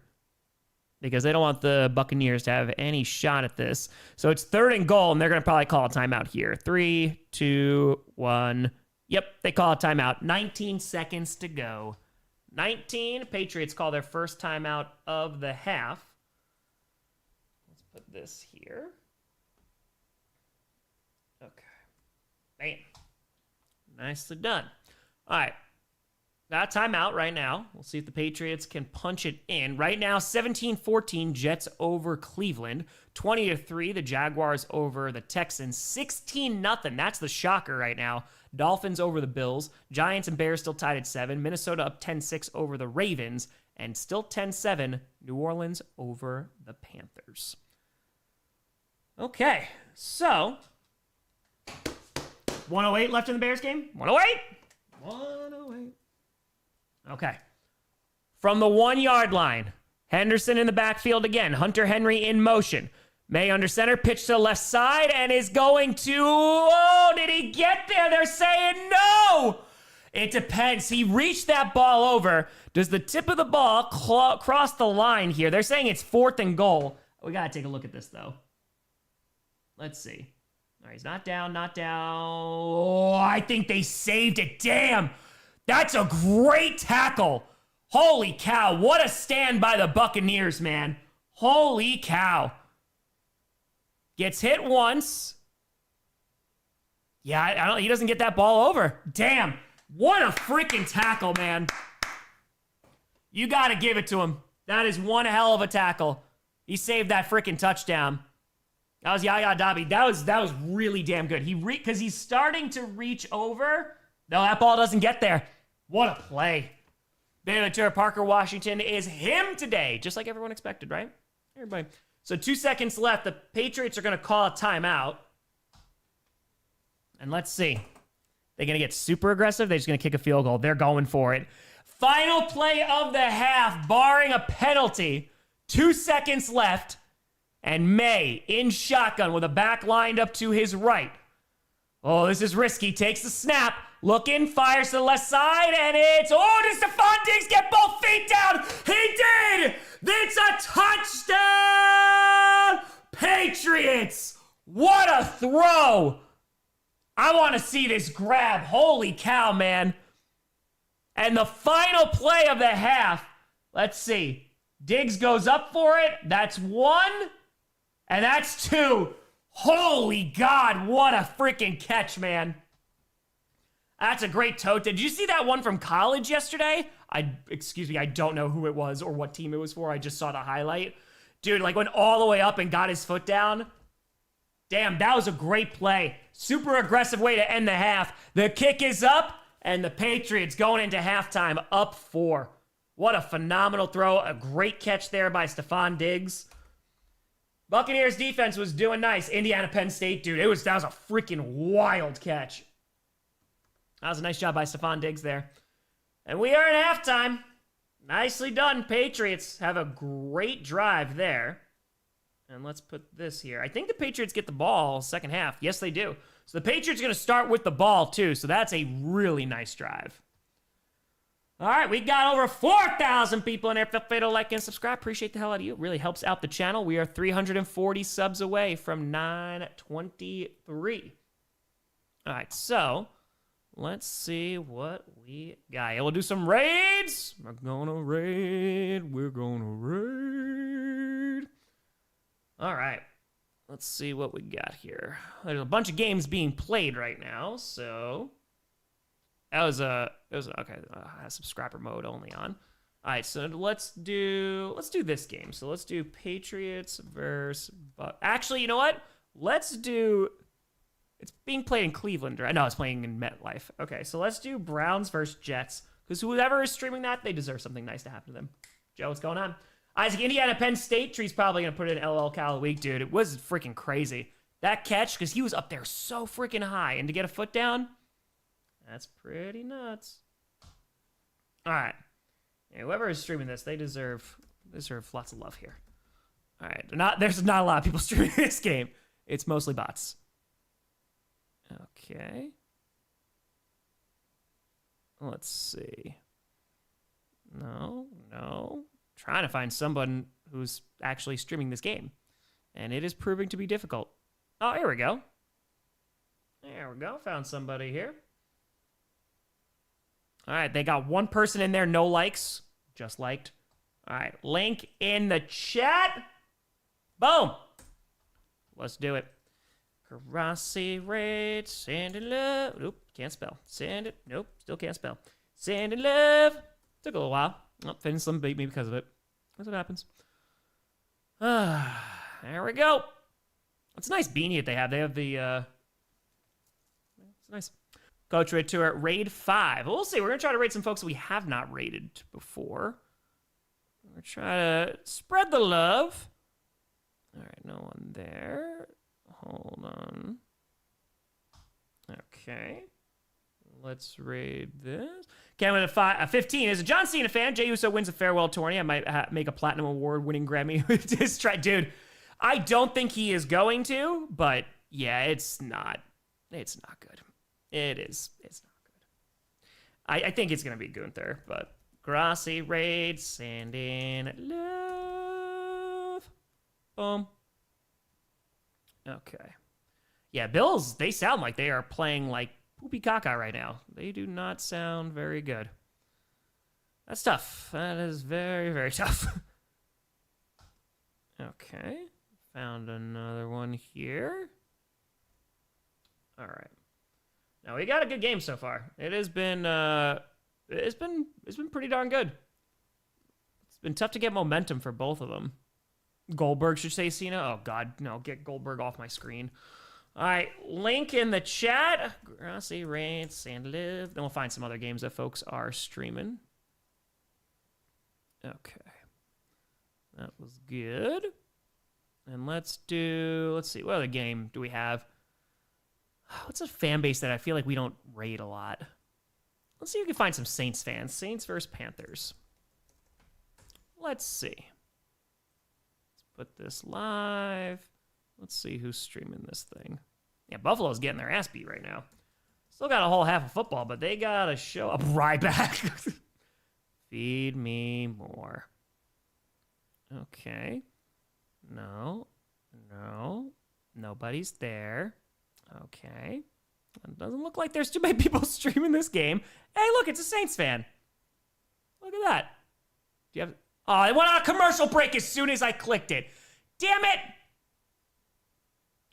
Because they don't want the Buccaneers to have any shot at this. So it's 3rd and goal, and they're going to probably call a timeout here. 3, 2, 1. Yep, they call a timeout. 19 seconds to go. 19. Patriots call their first timeout of the half. Let's put this here. Okay. Bam. Nicely done. All right. Got a timeout right now. We'll see if the Patriots can punch it in. Right now, 17-14, Jets over Cleveland. 20-3, the Jaguars over the Texans. 16-0, that's the shocker right now. Dolphins over the Bills. Giants and Bears still tied at 7. Minnesota up 10-6 over the Ravens. And still 10-7, New Orleans over the Panthers. Okay, so 108 left in the Bears game. 108. 108. Okay. From the 1-yard line, Henderson in the backfield again. Hunter Henry in motion. Maye under center, pitch to the left side, and is going to... Oh, did he get there? They're saying no! It depends. He reached that ball over. Does the tip of the ball cross the line here? They're saying it's 4th and goal. We got to take a look at this, though. Let's see. All right, he's not down, not down. Oh, I think they saved it. Damn! That's a great tackle. Holy cow, what a stand by the Buccaneers, man. Holy cow. Gets hit once. Yeah, I don't. He doesn't get that ball over. Damn. What a freaking tackle, man. You got to give it to him. That is one hell of a tackle. He saved that freaking touchdown. That was Yaya Dabi. That was really damn good. Because he's starting to reach over. No, that ball doesn't get there. What a play. Bonaventura Parker Washington is him today. Just like everyone expected, right? Everybody. So 2 seconds left. The Patriots are going to call a timeout. And let's see. They're going to get super aggressive. They're just going to kick a field goal. They're going for it. Final play of the half, barring a penalty. 2 seconds left. And Maye in shotgun with a back lined up to his right. Oh, this is risky. Takes the snap. Looking, fires to the left side, and it's... Oh, does Stephon Diggs get both feet down? He did! It's a touchdown! Patriots! What a throw! I want to see this grab. Holy cow, man. And the final play of the half. Let's see. Diggs goes up for it. That's one. And that's two. Holy God, what a freaking catch, man. That's a great toe. Did you see that one from college yesterday? Excuse me, I don't know who it was or what team it was for. I just saw the highlight. Dude, like went all the way up and got his foot down. Damn, that was a great play. Super aggressive way to end the half. The kick is up, and the Patriots going into halftime up 4. What a phenomenal throw. A great catch there by Stephon Diggs. Buccaneers defense was doing nice. Indiana Penn State, dude, that was a freaking wild catch. That was a nice job by Stephon Diggs there. And we are in halftime. Nicely done, Patriots. Have a great drive there. And let's put this here. I think the Patriots get the ball second half. Yes, they do. So the Patriots are going to start with the ball, too. So that's a really nice drive. All right, we got over 4,000 people in there. Feel free to like and subscribe. Appreciate the hell out of you. It really helps out the channel. We are 340 subs away from 923. All right, so let's see what we got. Yeah, we'll do some raids. We're going to raid. We're going to raid. All right, let's see what we got here. There's a bunch of games being played right now, so... It was okay. I have subscriber mode only on. All right, so let's do this game. So let's do Patriots versus. Actually, you know what? Let's do. It's being played in Cleveland, right? No, it's playing in MetLife. Okay, so let's do Browns versus Jets because whoever is streaming that, they deserve something nice to happen to them. Joe, what's going on? Isaac, Indiana Penn State. Tree's probably gonna put it in LL Cal of the week, dude. It was freaking crazy that catch because he was up there so freaking high, and to get a foot down. That's pretty nuts. All right. Yeah, whoever is streaming this, they deserve lots of love here. All right. There's not a lot of people streaming this game. It's mostly bots. Okay. Let's see. No. Trying to find someone who's actually streaming this game. And it is proving to be difficult. Oh, here we go. There we go. Found somebody here. All right, they got one person in there, no likes. Just liked. All right, link in the chat. Boom. Let's do it. Grossi raid, send and love. Nope, can't spell. Send it. Nope, still can't spell. Send and love. Took a little while. Oh, Finslim beat me because of it. That's what happens. There we go. It's a nice beanie that they have. They have the, it's nice. Coach Raid Tour at Raid 5. We'll see. We're going to try to raid some folks that we have not raided before. We're going to try to spread the love. All right, no one there. Hold on. Okay. Let's raid this. Came with a 15. As a John Cena fan, Jey Uso wins a farewell tourney. I might make a Platinum Award winning Grammy with this try. Dude, I don't think he is going to, but yeah, it's not good. It's not good. I think it's going to be Gunther, but Grossi raid, send in love. Boom. Okay. Yeah, Bills, they sound like they are playing like poopy caca right now. They do not sound very good. That's tough. That is very, very tough. Okay. Found another one here. All right. Now we got a good game so far. It has been it's been pretty darn good. It's been tough to get momentum for both of them. Goldberg should say Cena. Oh God, no! Get Goldberg off my screen. All right, link in the chat. Grossi, Reigns, Sand Live. Then we'll find some other games that folks are streaming. Okay, that was good. And let's see, what other game do we have? What's a fan base that I feel like we don't raid a lot? Let's see if we can find some Saints fans. Saints versus Panthers. Let's see. Let's put this live. Let's see who's streaming this thing. Yeah, Buffalo's getting their ass beat right now. Still got a whole half of football, but they got to show up right back. Feed me more. Okay. No. Nobody's there. Okay. It doesn't look like there's too many people streaming this game. Hey, look, it's a Saints fan. Look at that. Do you have... Oh, it went on a commercial break as soon as I clicked it. Damn it!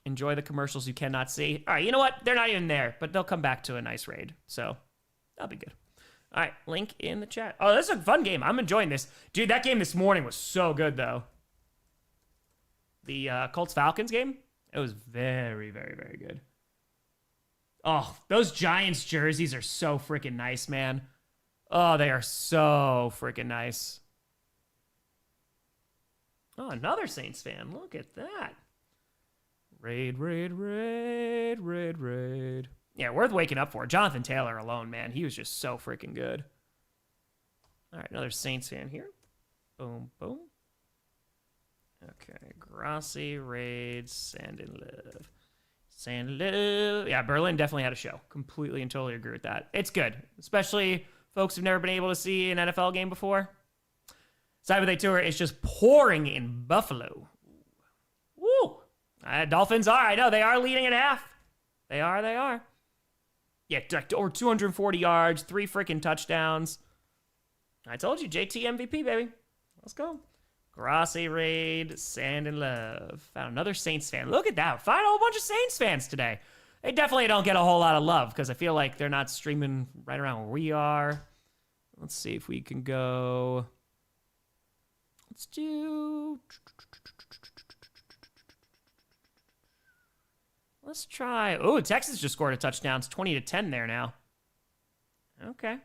Enjoy the commercials you cannot see. All right, you know what? They're not even there, but they'll come back to a nice raid. So, that'll be good. All right, link in the chat. Oh, this is a fun game. I'm enjoying this. Dude, that game this morning was so good, though. The Colts-Falcons game, it was very, very, very good. Oh, those Giants jerseys are so freaking nice, man. Oh, they are so freaking nice. Oh, another Saints fan. Look at that. Raid. Yeah, worth waking up for. Jonathan Taylor alone, man. He was just so freaking good. All right, another Saints fan here. Boom. Okay, Grossi, Raid, Sand and Live. Yeah, Berlin definitely had a show. Completely and totally agree with that. It's good, especially folks who've never been able to see an NFL game before. Cyber Day Tour is just pouring in Buffalo. Woo! Dolphins are, I know, they are leading at half. They are. Yeah, over 240 yards, 3 freaking touchdowns. I told you, JT MVP, baby. Let's go. Grossi, Raid, Sand and Love. Found another Saints fan. Look at that. Find a whole bunch of Saints fans today. They definitely don't get a whole lot of love because I feel like they're not streaming right around where we are. Let's see if we can go. Let's try. Oh, Texas just scored a touchdown. It's 20-10 there now. Okay.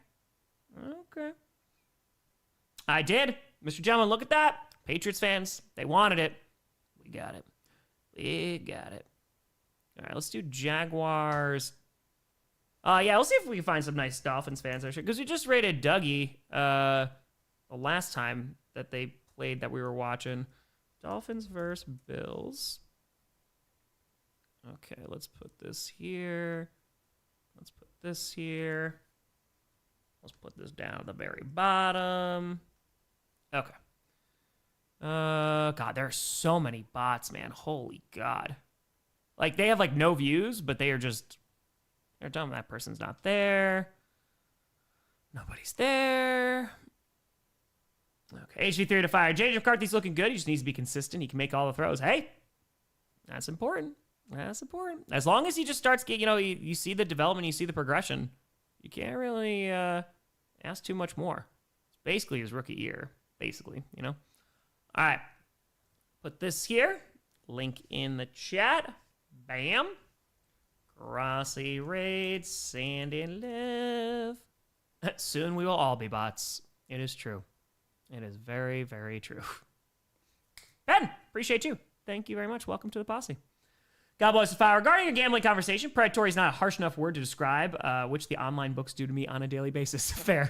I did. Mr. Gentleman, look at that. Patriots fans, they wanted it. We got it. All right, let's do Jaguars. Yeah, let's see if we can find some nice Dolphins fans. Because we just rated Dougie the last time that they played that we were watching. Dolphins versus Bills. Okay, let's put this here. Let's put this here. Let's put this down at the very bottom. Okay. God, there are so many bots, man. Holy God. Like, they have, like, no views, but they're telling me that person's not there. Nobody's there. Okay, HV3 to fire. JJ McCarthy's looking good. He just needs to be consistent. He can make all the throws. Hey, that's important. As long as he just starts getting, you see the development, you see the progression, you can't really ask too much more. It's basically his rookie year, All right. Put this here. Link in the chat. Bam. Grossi, Raid, Sand and Live. Soon we will all be bots. It is true. It is very, very true. Ben, appreciate you. Thank you very much. Welcome to the posse. God bless the fire. Regarding a gambling conversation, predatory is not a harsh enough word to describe, which the online books do to me on a daily basis. Fair.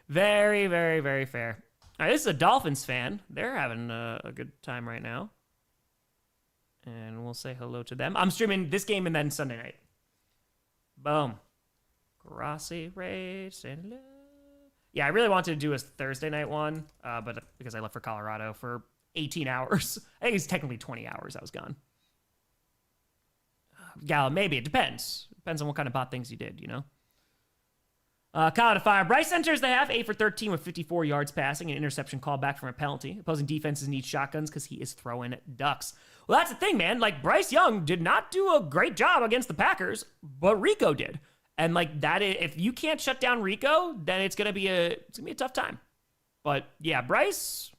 Very, very, very fair. All right, this is a Dolphins fan. They're having a good time right now. And we'll say hello to them. I'm streaming this game and then Sunday night. Boom. Grossi, Raid, Sand Live. Yeah, I really wanted to do a Thursday night one, but because I left for Colorado for 18 hours. I think it's technically 20 hours I was gone. Yeah, maybe. It depends. Depends on what kind of bot things you did, Count of fire. Bryce enters the half 8 for 13 with 54 yards passing, an interception called back from a penalty. Opposing defenses need shotguns because he is throwing ducks. Well, that's the thing, man. Like, Bryce Young did not do a great job against the Packers, but Rico did. And like that, if you can't shut down Rico, then it's gonna be a tough time. But yeah, Bryce,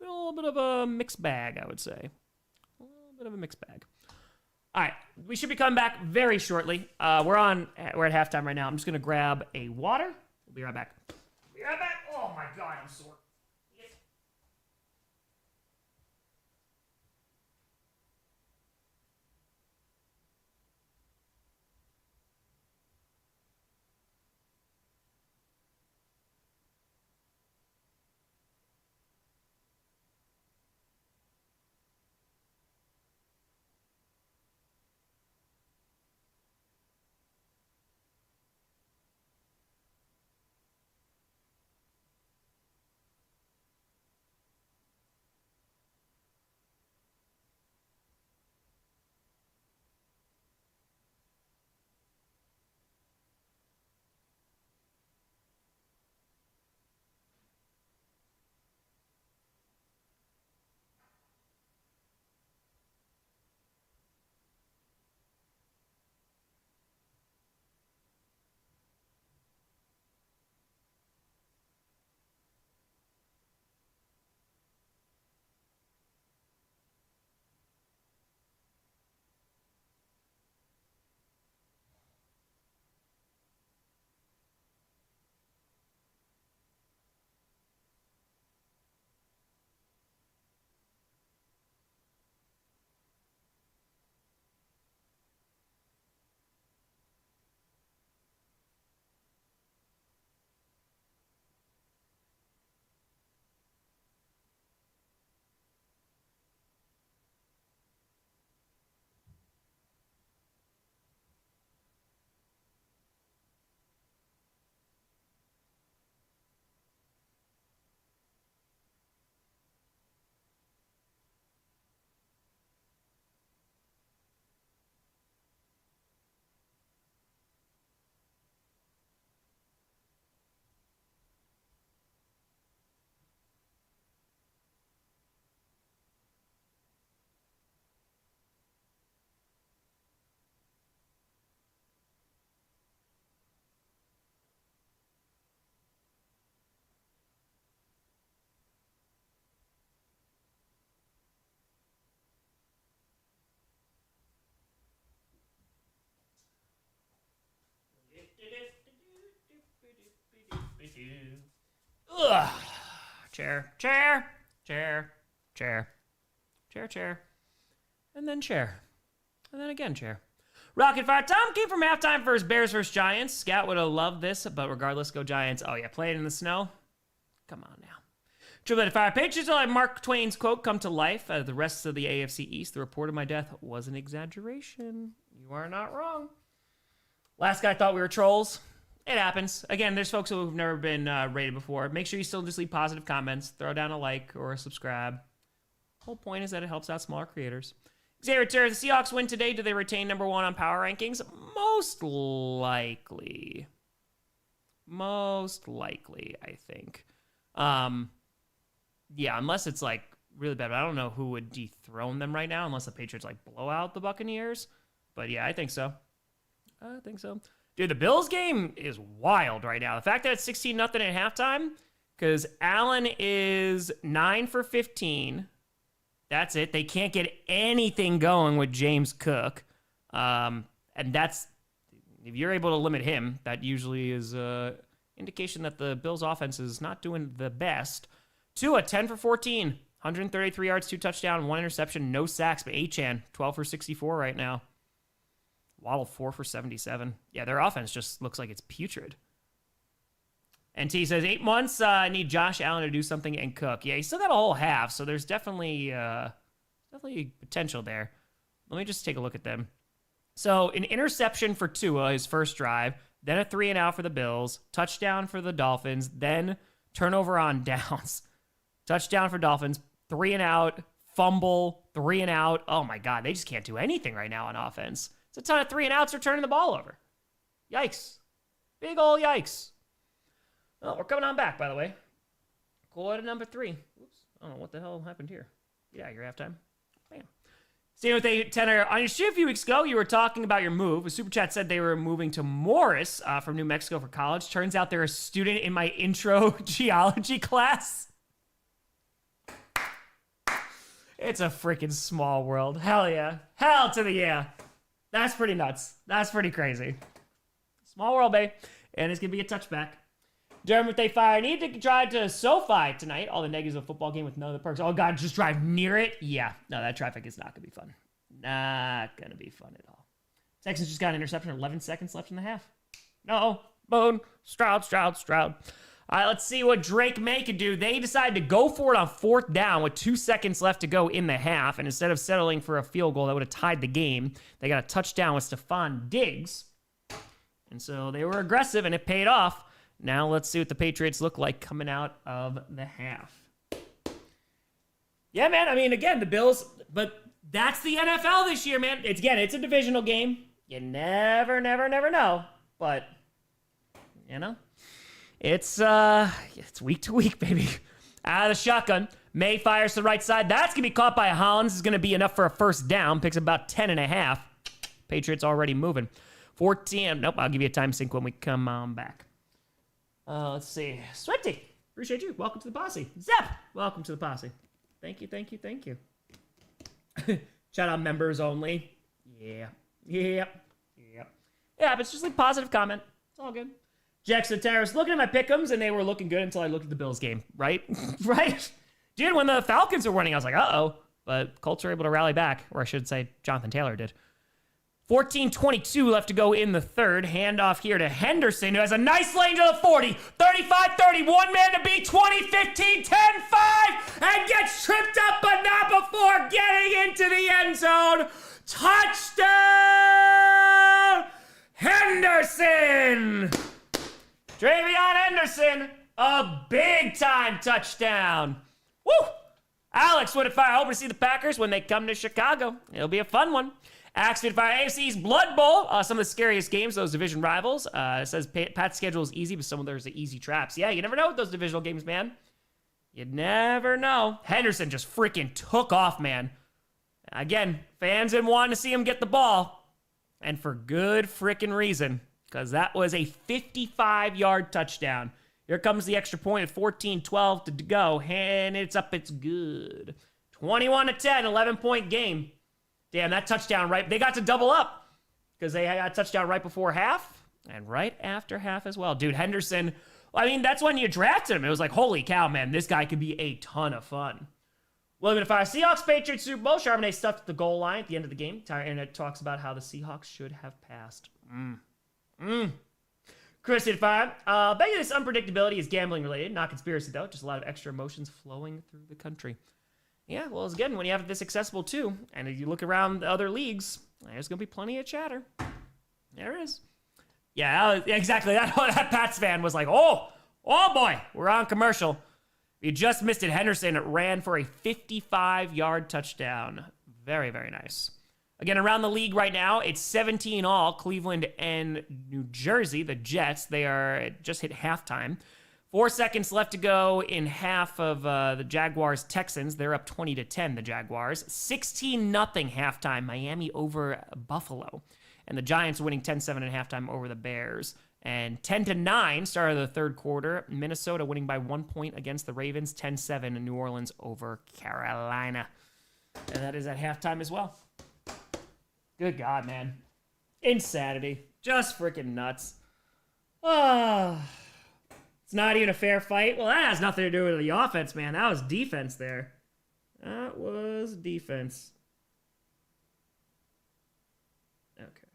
a little bit of a mixed bag, I would say. A little bit of a mixed bag. All right, we should be coming back very shortly. We're at halftime right now. I'm just gonna grab a water. We'll be right back. Oh my God, I'm sore. Ugh. Chair. And then chair. And then again chair. Rocket Fire. Tom came from halftime for his Bears versus Giants. Scout would have loved this, but regardless, go Giants. Oh yeah, playing in the snow? Come on now. Triple Fire. Patriots will have Mark Twain's quote come to life. The rest of the AFC East, the report of my death was an exaggeration. You are not wrong. Last guy thought we were trolls. It happens. Again, there's folks who have never been rated before. Make sure you still just leave positive comments. Throw down a like or a subscribe. Whole point is that it helps out smaller creators. Xavier Terry, the Seahawks win today. Do they retain number 1 on power rankings? Most likely, I think. Yeah, unless it's like really bad. But I don't know who would dethrone them right now unless the Patriots like blow out the Buccaneers. But yeah, I think so. Dude, the Bills game is wild right now. The fact that it's 16-0 at halftime, because Allen is 9 for 15. That's it. They can't get anything going with James Cook. And that's, if you're able to limit him, that usually is an indication that the Bills offense is not doing the best. Tua, 10 for 14, 133 yards, 2 touchdowns, 1 interception, no sacks, but Achane, 12 for 64 right now. Waddle, 4 for 77. Yeah, their offense just looks like it's putrid. And T says, 8 months, I need Josh Allen to do something and Cook. Yeah, he's still got a whole half, so there's definitely potential there. Let me just take a look at them. So an interception for Tua, his first drive, then a 3-and-out for the Bills, touchdown for the Dolphins, then turnover on downs. Touchdown for Dolphins, 3-and-out, fumble, 3-and-out. Oh my God, they just can't do anything right now on offense. It's a ton of 3-and-outs or turning the ball over. Yikes. Big ol' yikes. Well, we're coming on back, by the way. Quarter number 3. Oops. I don't know what the hell happened here. Yeah, your halftime. Bam. Staying with a tenor. On your show a few weeks ago, you were talking about your move. A super chat said they were moving to Morris from New Mexico for college. Turns out they're a student in my intro geology class. It's a freaking small world. Hell yeah. Hell to the yeah. That's pretty nuts. That's pretty crazy. Small world, babe. And it's going to be a touchback. Durham, if they fire, need to drive to SoFi tonight. All the negatives of a football game with none of the perks. Oh, God, just drive near it? Yeah. No, that traffic is not going to be fun. Not going to be fun at all. Texans just got an interception. 11 seconds left in the half. No. Boone. Stroud. All right, let's see what Drake Maye could do. They decided to go for it on 4th down with 2 seconds left to go in the half. And instead of settling for a field goal that would have tied the game, they got a touchdown with Stephon Diggs. And so they were aggressive, and it paid off. Now let's see what the Patriots look like coming out of the half. Yeah, man. I mean, again, the Bills, but that's the NFL this year, man. It's a divisional game. You never know. But, you know, it's week to week, baby. Out of the shotgun. Maye fires to the right side. That's going to be caught by Hollins. Is going to be enough for a first down. Picks about 10.5. Patriots already moving. 14. Nope, I'll give you a time sync when we come on back. Let's see. Sweaty. Appreciate you. Welcome to the posse. Zep. Welcome to the posse. Thank you. Shout out members only. Yeah, but it's just like positive comment. It's all good. Jackson Terrace, looking at my pick'ems, and they were looking good until I looked at the Bills game, right? Right? Dude, when the Falcons were winning, I was like, uh-oh. But Colts were able to rally back, or I should say Jonathan Taylor did. 14:22 left to go in the third. Handoff here to Henderson, who has a nice lane to the 40. 35-30, one man to beat, 20-15, 10-5, and gets tripped up, but not before getting into the end zone. Touchdown, Henderson! Travion Henderson, a big-time touchdown. Woo! Alex, what if I hope to see the Packers when they come to Chicago? It'll be a fun one. Axford Fire AFC's Blood Bowl. Some of the scariest games, those division rivals. It says Pat's schedule is easy, but some of those are easy traps. Yeah, you never know with those divisional games, man. You never know. Henderson just freaking took off, man. Again, fans didn't want to see him get the ball. And for good freaking reason. Because that was a 55-yard touchdown. Here comes the extra point at 14-12 to go. And it's up, it's good. 21-10, 11-point game. Damn, that touchdown right. They got to double up because they had a touchdown right before half and right after half as well. Dude, Henderson, I mean, that's when you drafted him. It was like, holy cow, man, this guy could be a ton of fun. William and Fire, Seahawks, Patriots, Super Bowl. Charbonnet stuffed at the goal line at the end of the game. And it talks about how the Seahawks should have passed. Chris and Fire, begging this unpredictability is gambling related, not conspiracy though. Just a lot of extra emotions flowing through the country. Yeah, well, again, when you have this accessible too, and if you look around the other leagues, there's going to be plenty of chatter. There is. Yeah, exactly. That Pats fan was like, oh boy, we're on commercial. You just missed it. Henderson ran for a 55-yard touchdown. Very, very nice. Again, around the league right now, it's 17 all. Cleveland and New Jersey, the Jets, they are just hit halftime. 4 seconds left to go in half of the Jaguars-Texans. They're up 20-10, the Jaguars. 16-0 halftime, Miami over Buffalo. And the Giants winning 10-7 at halftime over the Bears. And 10-9, start of the third quarter. Minnesota winning by 1 point against the Ravens. 10-7 in New Orleans over Carolina. And that is at halftime as well. Good God, man. Insanity. Just freaking nuts. It's not even a fair fight. Well, that has nothing to do with the offense, man. That was defense there. That was defense. Okay.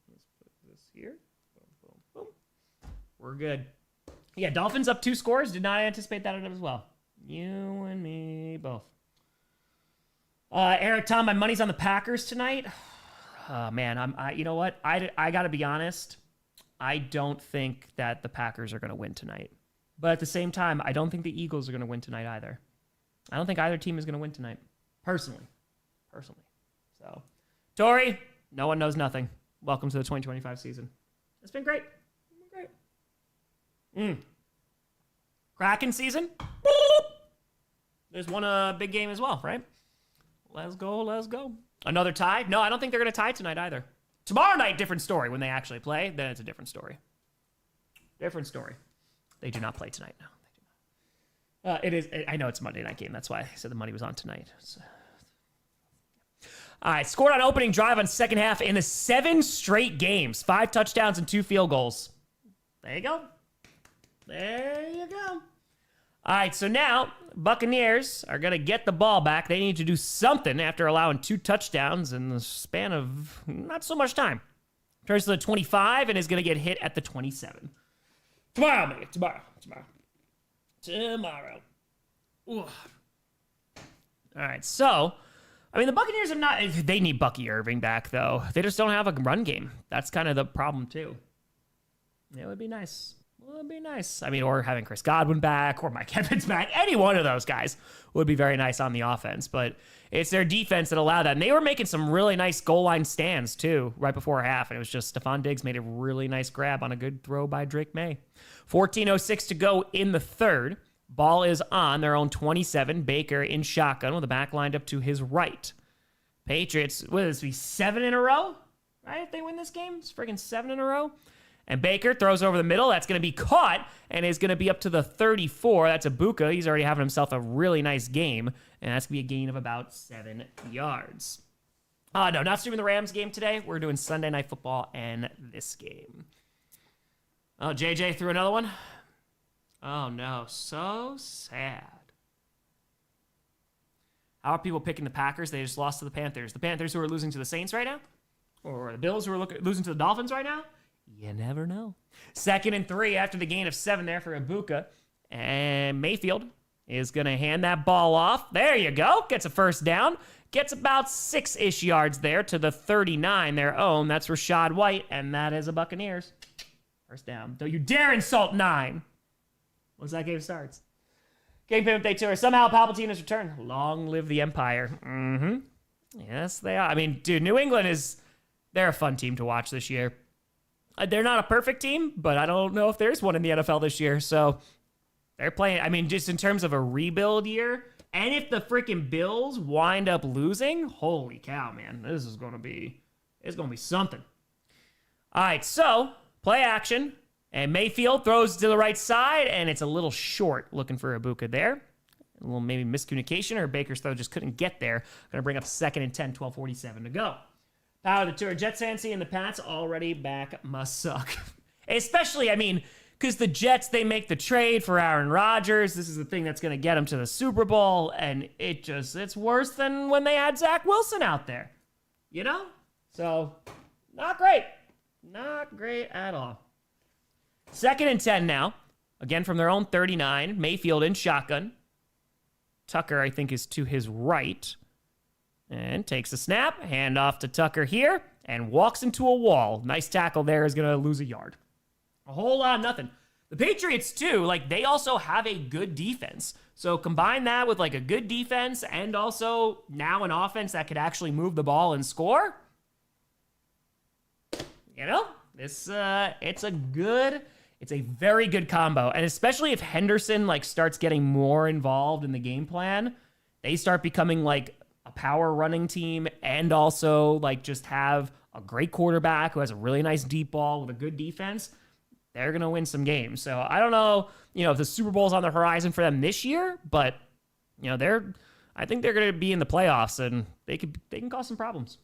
Let's put this here. Boom, boom, boom. We're good. Yeah, Dolphins up 2 scores. Did not anticipate that as well. You and me both. Eric, Tom, my money's on the Packers tonight. Man, you know what? I got to be honest. I don't think that the Packers are going to win tonight. But at the same time, I don't think the Eagles are going to win tonight either. I don't think either team is going to win tonight. Personally. So, Tori, no one knows nothing. Welcome to the 2025 season. It's been great. Kraken season. There's one big game as well, right? Let's go. Another tie? No, I don't think they're going to tie tonight either. Tomorrow night, different story. When they actually play, then it's a different story. Different story. They do not play tonight. No, they do not. It is. I know it's a Monday night game. That's why I said the money was on tonight. So. All right, scored on opening drive on second half in the 7 straight games. 5 touchdowns and 2 field goals. There you go. There you go. All right, so now Buccaneers are going to get the ball back. They need to do something after allowing 2 touchdowns in the span of not so much time. Turns to the 25 and is going to get hit at the 27. Tomorrow, man. Tomorrow. Ooh. All right, so, I mean, the Buccaneers have not, they need Bucky Irving back, though. They just don't have a run game. That's kind of the problem, too. It would be nice. Would be nice. I mean, or having Chris Godwin back or Mike Evans back. Any one of those guys would be very nice on the offense. But it's their defense that allowed that. And they were making some really nice goal line stands, too, right before half. And it was just Stephon Diggs made a really nice grab on a good throw by Drake Maye. 14:06 to go in the third. Ball is on their own 27. Baker in shotgun with the back lined up to his right. Patriots, what is this, be 7 in a row? Right? If they win this game, it's friggin' 7 in a row. And Baker throws over the middle. That's going to be caught and is going to be up to the 34. That's Ibuka. He's already having himself a really nice game. And that's going to be a gain of about 7 yards. No, not streaming the Rams game today. We're doing Sunday Night Football and this game. Oh, JJ threw another one. Oh, no. So sad. How are people picking the Packers? They just lost to the Panthers. The Panthers who are losing to the Saints right now? Or the Bills who are losing to the Dolphins right now? You never know. 2nd and 3 after the gain of 7 there for Ibuka. And Mayfield is going to hand that ball off. There you go. Gets a first down. Gets about 6-ish yards there to the 39, their own. That's Rachaad White, and that is a Buccaneers. First down. Don't you dare insult 9. Once that game starts. Game payment day tour. Somehow Palpatine has returned. Long live the Empire. Yes, they are. I mean, dude, New England they're a fun team to watch this year. They're not a perfect team, but I don't know if there's one in the NFL this year. So they're playing, I mean, just in terms of a rebuild year. And if the freaking Bills wind up losing, holy cow, man, this is going to be something. All right, so play action. And Mayfield throws to the right side, and it's a little short looking for Ibuka there. A little maybe miscommunication, or Baker's throw just couldn't get there. Going to bring up 2nd and 10, 12:47 to go. Power of the tour. Jets fan and the Pats already back must suck. Especially, I mean, because the Jets, they make the trade for Aaron Rodgers. This is the thing that's going to get them to the Super Bowl, and it's worse than when they had Zach Wilson out there. You know? So, not great. Not great at all. 2nd and 10 now. Again from their own 39. Mayfield in shotgun. Tucker, I think, is to his right. And takes a snap, hand off to Tucker here, and walks into a wall. Nice tackle there, is going to lose a yard. A whole lot of nothing. The Patriots, too, they also have a good defense. So combine that with, a good defense and also now an offense that could actually move the ball and score. You know, it's a very good combo. And especially if Henderson, starts getting more involved in the game plan, they start becoming, a power running team and also just have a great quarterback who has a really nice deep ball with a good defense. They're going to win some games. So I don't know, if the Super Bowl's on the horizon for them this year, but I think they're going to be in the playoffs and they can cause some problems.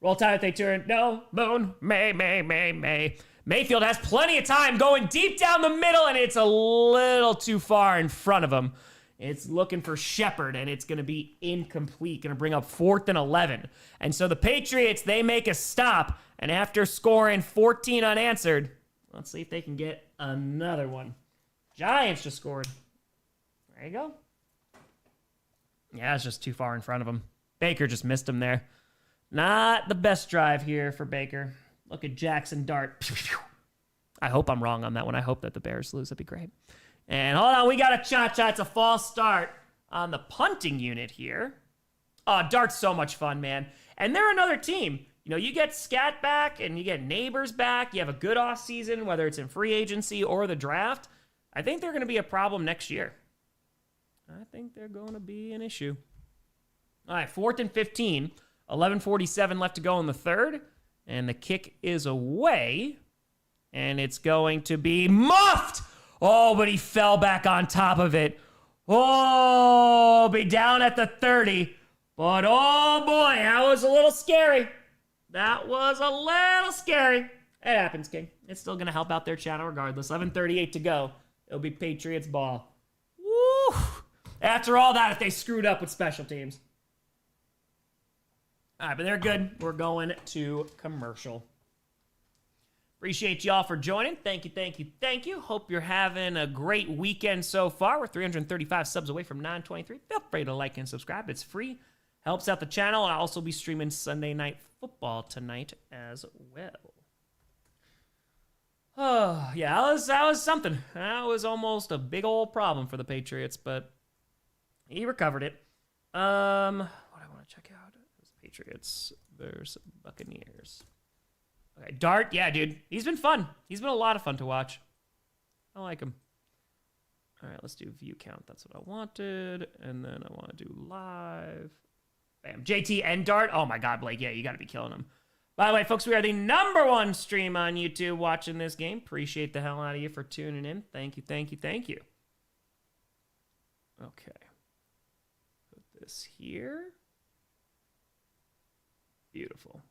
Roll Tide if they turn. No, Moon, May. Mayfield has plenty of time going deep down the middle, and it's a little too far in front of him. It's looking for Shepard, and it's going to be incomplete. Going to bring up 4th and 11. And so the Patriots, they make a stop. And after scoring 14 unanswered, let's see if they can get another one. Giants just scored. There you go. Yeah, it's just too far in front of him. Baker just missed him there. Not the best drive here for Baker. Look at Jackson Dart. I hope I'm wrong on that one. I hope that the Bears lose. That'd be great. And hold on, we got a cha-cha. It's a false start on the punting unit here. Oh, Dart's so much fun, man. And they're another team. You get Scat back and you get Neighbors back. You have a good off season, whether it's in free agency or the draft. I think they're going to be a problem next year. I think they're going to be an issue. All right, 4th and 15. 11:47 left to go in the third. And the kick is away. And it's going to be muffed. Oh, but he fell back on top of it. Oh, be down at the 30. But oh boy, that was a little scary. That was a little scary. It happens, King. It's still going to help out their channel regardless. 11:38 to go. It'll be Patriots ball. Woo! After all that, if they screwed up with special teams. All right, but they're good. We're going to commercial. Appreciate y'all for joining. Thank you, thank you, thank you. Hope you're having a great weekend so far. We're 335 subs away from 923. Feel free to like and subscribe. It's free. Helps out the channel. I'll also be streaming Sunday Night Football tonight as well. Oh, yeah, that was something. That was almost a big old problem for the Patriots, but he recovered it. What I want to check out is Patriots versus Buccaneers. Okay, Dart, yeah, dude. He's been fun. He's been a lot of fun to watch. I like him. All right, let's do view count. That's what I wanted. And then I want to do live. Bam. JT and Dart. Oh, my God, Blake. Yeah, you got to be killing him. By the way, folks, we are the #1 stream on YouTube watching this game. Appreciate the hell out of you for tuning in. Thank you, thank you, thank you. Okay. Put this here. Beautiful.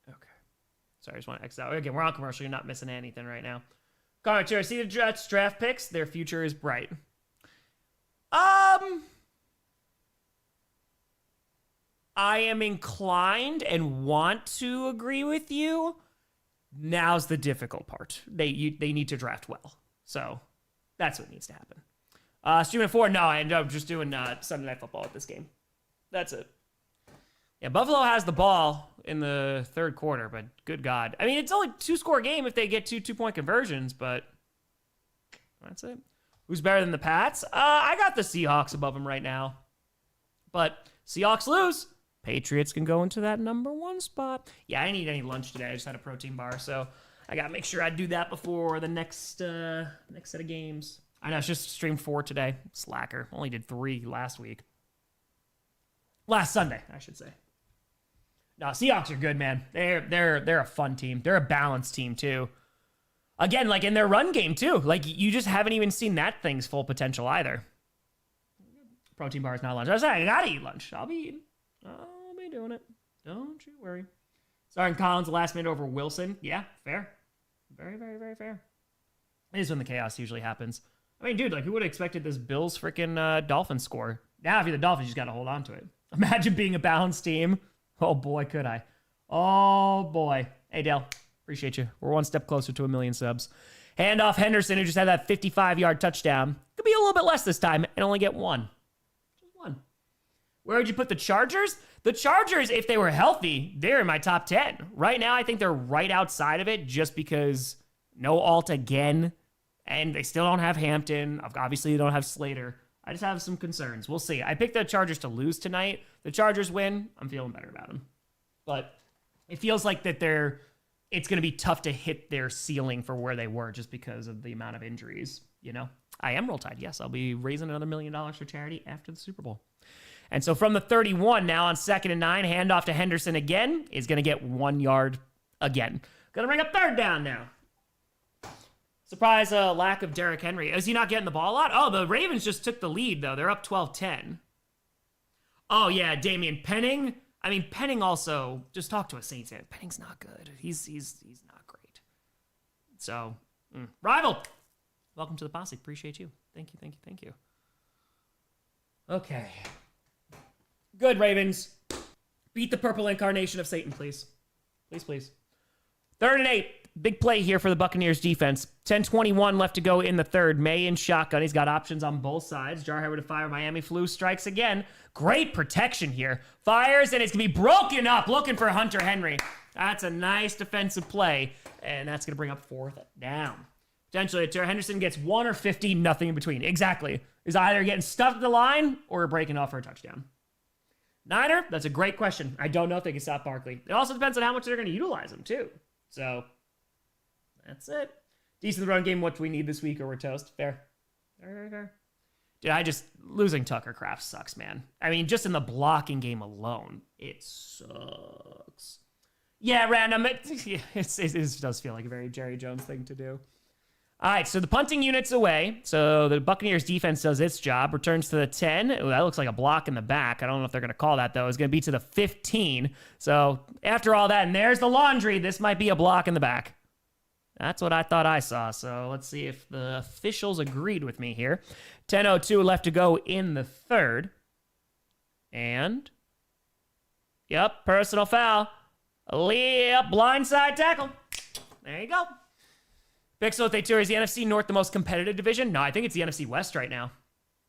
Okay. Sorry, I just want to exit out. Again, we're on commercial. You're not missing anything right now. Comment here. See the Jets draft picks. Their future is bright. I am inclined and want to agree with you. Now's the difficult part. They need to draft well. So that's what needs to happen. Streaming at 4. No, I ended up just doing Sunday Night Football at this game. That's it. Yeah, Buffalo has the ball in the third quarter, but good God. I mean, it's only 2-score game if they get 2-point conversions, but that's it. Who's better than the Pats? I got the Seahawks above them right now. But Seahawks lose. Patriots can go into that #1 spot. Yeah, I didn't eat any lunch today. I just had a protein bar, so I got to make sure I do that before the next set of games. I know, it's just streamed 4 today. Slacker. Only did 3 last week. Last Sunday, I should say. No, Seahawks are good, man. They're a fun team. They're a balanced team, too. Again, like in their run game, too. Like, you just haven't even seen that thing's full potential either. Protein bar is not lunch. I was saying, I got to eat lunch. I'll be eating. I'll be doing it. Don't you worry. Starting Collins last minute over Wilson. Yeah, fair. Very, very, very fair. It is when the chaos usually happens. I mean, dude, like, who would have expected this Bills freaking Dolphins score? Now, if you're the Dolphins, you just got to hold on to it. Imagine being a balanced team. Oh, boy, could I. Oh, boy. Hey, Dale. Appreciate you. We're one step closer to 1 million subs. Handoff Henderson, who just had that 55-yard touchdown. Could be a little bit less this time and only get 1. Just 1. Where would you put the Chargers? The Chargers, if they were healthy, they're in my top 10. Right now, I think they're right outside of it just because no Alt again, and they still don't have Hampton. Obviously, they don't have Slater. I just have some concerns. We'll see. I picked the Chargers to lose tonight. The Chargers win. I'm feeling better about them. But it feels like that it's going to be tough to hit their ceiling for where they were just because of the amount of injuries, you know? I am Roll Tide. Yes, I'll be raising another $1 million for charity after the Super Bowl. And so from the 31 now on 2nd and 9, handoff to Henderson again, is going to get 1 yard again. Going to bring up 3rd down now. Surprise lack of Derrick Henry. Is he not getting the ball a lot? Oh, the Ravens just took the lead, though. They're up 12-10. Oh, yeah, Damian Penning. I mean, Penning also, just talk to a Saints fan. Penning's not good. He's not great. So, rival. Welcome to the posse. Appreciate you. Thank you, thank you, thank you. Okay. Good, Ravens. Beat the purple incarnation of Satan, please. Please, please. 3rd and 8. Big play here for the Buccaneers defense. 10:21 left to go in the third. Maye in shotgun. He's got options on both sides. Jarhead to fire. Miami flu strikes again. Great protection here. Fires, and it's going to be broken up. Looking for Hunter Henry. That's a nice defensive play. And that's going to bring up 4th down. Potentially, Henderson gets 1 or 50, nothing in between. Exactly. He's either getting stuffed at the line or breaking off for a touchdown. Niner, that's a great question. I don't know if they can stop Barkley. It also depends on how much they're going to utilize him, too. So, that's it. Decent run game, what do we need this week, or we're toast. Fair. Fair. Dude, losing Tucker Kraft sucks, man. I mean, just in the blocking game alone, it sucks. Yeah, random. It does feel like a very Jerry Jones thing to do. All right, so the punting unit's away. So the Buccaneers defense does its job, returns to the 10. Ooh, that looks like a block in the back. I don't know if they're going to call that, though. It's going to be to the 15. So after all that, and there's the laundry, this might be a block in the back. That's what I thought I saw. So let's see if the officials agreed with me here. 10:02 left to go in the third. And, yep, personal foul. Yep, blindside tackle. There you go. Pixel, they tour, is the NFC North the most competitive division? No, I think it's the NFC West right now.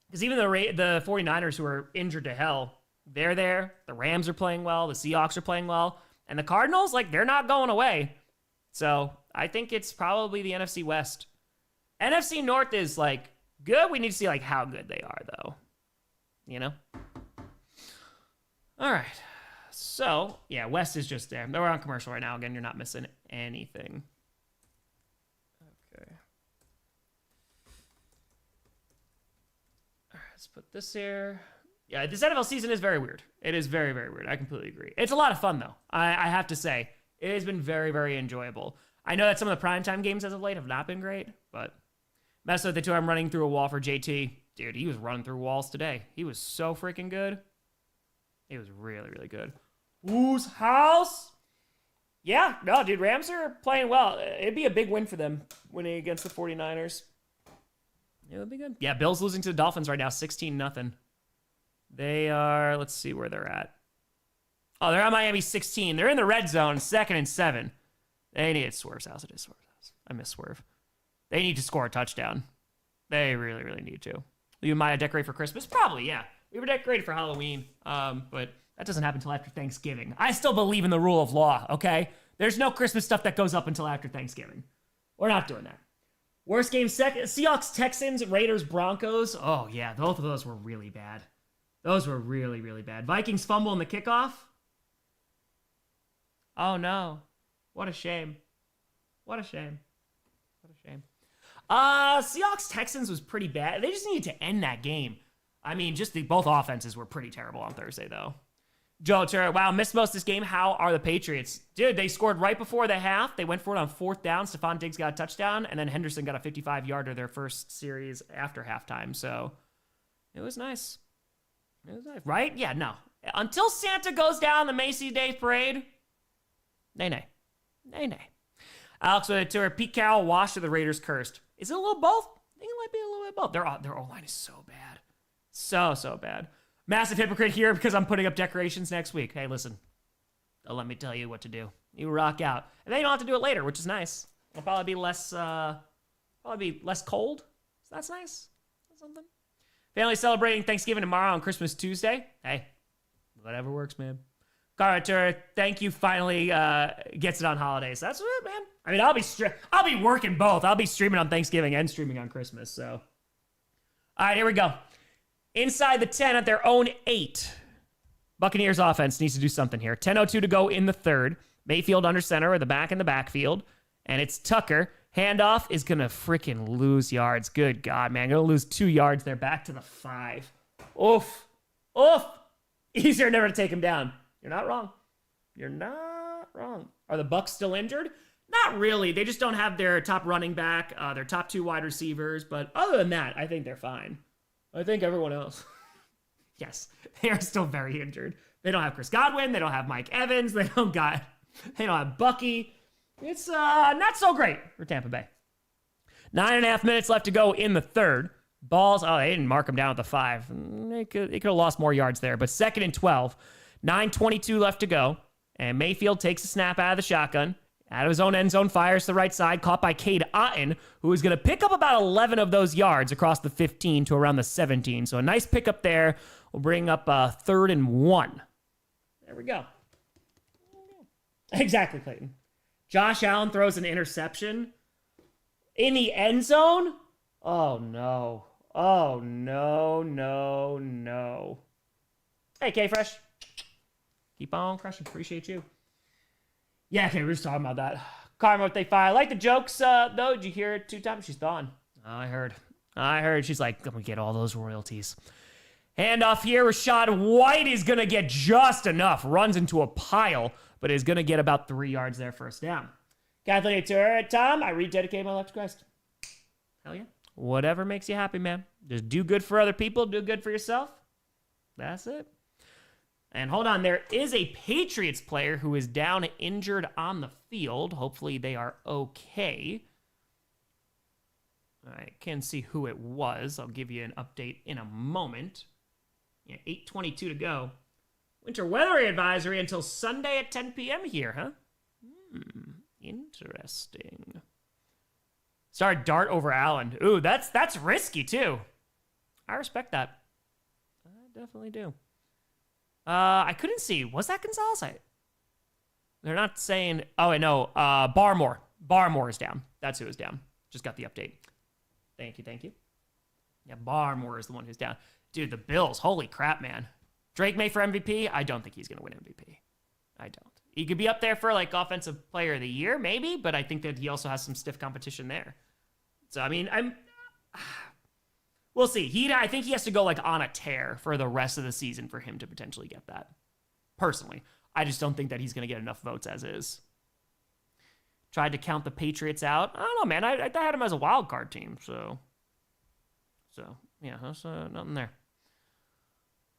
Because even the 49ers, who are injured to hell, they're there. The Rams are playing well. The Seahawks are playing well. And the Cardinals, like, they're not going away. So I think it's probably the NFC West. NFC North is, like, good. We need to see, like, how good they are, though. You know? All right. So, yeah, West is just there. We're on commercial right now. Again, you're not missing anything. Okay. All right, let's put this here. Yeah, this NFL season is very weird. It is very, very weird. I completely agree. It's a lot of fun, though. I have to say. It has been very, very enjoyable. I know that some of the primetime games as of late have not been great, but mess with the two. I'm running through a wall for JT. Dude, he was running through walls today. He was so freaking good. He was really, really good. Whose house? Yeah, no, dude, Rams are playing well. It'd be a big win for them winning against the 49ers. It would be good. Yeah, Bills losing to the Dolphins right now, 16-0. They are, let's see where they're at. Oh, they're on Miami 16. They're in the red zone, 2nd and 7. They need Swerve's house. It is Swerve's house. I miss Swerve. They need to score a touchdown. They really, really need to. You and Maya decorate for Christmas? Probably, yeah. We were decorated for Halloween, but that doesn't happen until after Thanksgiving. I still believe in the rule of law, okay? There's no Christmas stuff that goes up until after Thanksgiving. We're not doing that. Worst game, Seahawks, Texans, Raiders, Broncos. Oh, yeah, both of those were really bad. Those were really, really bad. Vikings fumble in the kickoff. Oh, no. What a shame. What a shame. What a shame. Seahawks, Texans was pretty bad. They just needed to end that game. I mean, both offenses were pretty terrible on Thursday, though. Joe Turner, wow, missed most of this game. How are the Patriots? Dude, they scored right before the half. They went for it on 4th down. Stephon Diggs got a touchdown, and then Henderson got a 55-yarder their first series after halftime. So it was nice. It was nice. Right? Yeah, no. Until Santa goes down the Macy's Day Parade, nay. Alex with a tour. Pete Carroll washed or the Raiders cursed. Is it a little both? I think it might be a little bit both. Their O-line is so bad. So bad. Massive hypocrite here because I'm putting up decorations next week. Hey, listen. Don't let me tell you what to do. You rock out. And then you don't have to do it later, which is nice. It'll probably be less cold. So that's nice. That's something. Family celebrating Thanksgiving tomorrow on Christmas Tuesday. Hey, whatever works, man. Carter, thank you. Finally gets it on holidays. That's it, man. I mean, I'll be working both. I'll be streaming on Thanksgiving and streaming on Christmas. So, all right, here we go. Inside the 10 at their own 8. Buccaneers offense needs to do something here. 10:02 to go in the third. Mayfield under center or the back in the backfield. And it's Tucker. Handoff is going to freaking lose yards. Good God, man. Going to lose 2 yards there back to the 5. Oof. Easier never to take him down. You're not wrong. You're not wrong. Are the Bucs still injured? Not really. They just don't have their top running back, their top 2 wide receivers. But other than that, I think they're fine. I think everyone else. Yes, they are still very injured. They don't have Chris Godwin. They don't have Mike Evans. They don't have Bucky. It's not so great for Tampa Bay. 9.5 minutes left to go in the third. Balls, they didn't mark them down at the 5. They could have lost more yards there, but 2nd and 12. 9:22 left to go. And Mayfield takes a snap out of the shotgun. Out of his own end zone, fires to the right side, caught by Cade Otton, who is going to pick up about 11 of those yards across the 15 to around the 17. So a nice pickup there. We'll bring up 3rd and 1. There we go. Exactly, Clayton. Josh Allen throws an interception in the end zone. Oh, no. No. Hey, K-Fresh. Keep on crushing. Appreciate you. Yeah, okay, we're just talking about that. Karma what they fire. I like the jokes, though. Did you hear it 2 times? She's thawing. Oh, I heard. She's like, I'm going to get all those royalties. Handoff here. Rachaad White is going to get just enough. Runs into a pile, but is going to get about 3 yards there first down. Catholic Tour, Tom, I rededicate my life to Christ. Hell yeah. Whatever makes you happy, man. Just do good for other people. Do good for yourself. That's it. And hold on, there is a Patriots player who is down injured on the field. Hopefully they are okay. I can see who it was. I'll give you an update in a moment. Yeah, 8:22 to go. Winter weather advisory until Sunday at 10 p.m. here, huh? Interesting. Start Dart over Allen. Ooh, that's risky too. I respect that. I definitely do. I couldn't see. Was that Gonzalez? They're not saying. Oh, I know. Barmore. Barmore is down. That's who is down. Just got the update. Thank you. Yeah, Barmore is the one who's down. Dude, the Bills. Holy crap, man. Drake May for MVP? I don't think he's going to win MVP. I don't. He could be up there for like offensive player of the year, maybe, but I think that he also has some stiff competition there. So, I mean, we'll see. I think he has to go like on a tear for the rest of the season for him to potentially get that. Personally, I just don't think that he's going to get enough votes as is. Tried to count the Patriots out. I don't know, man. I had him as a wild card team, so yeah, that's nothing there.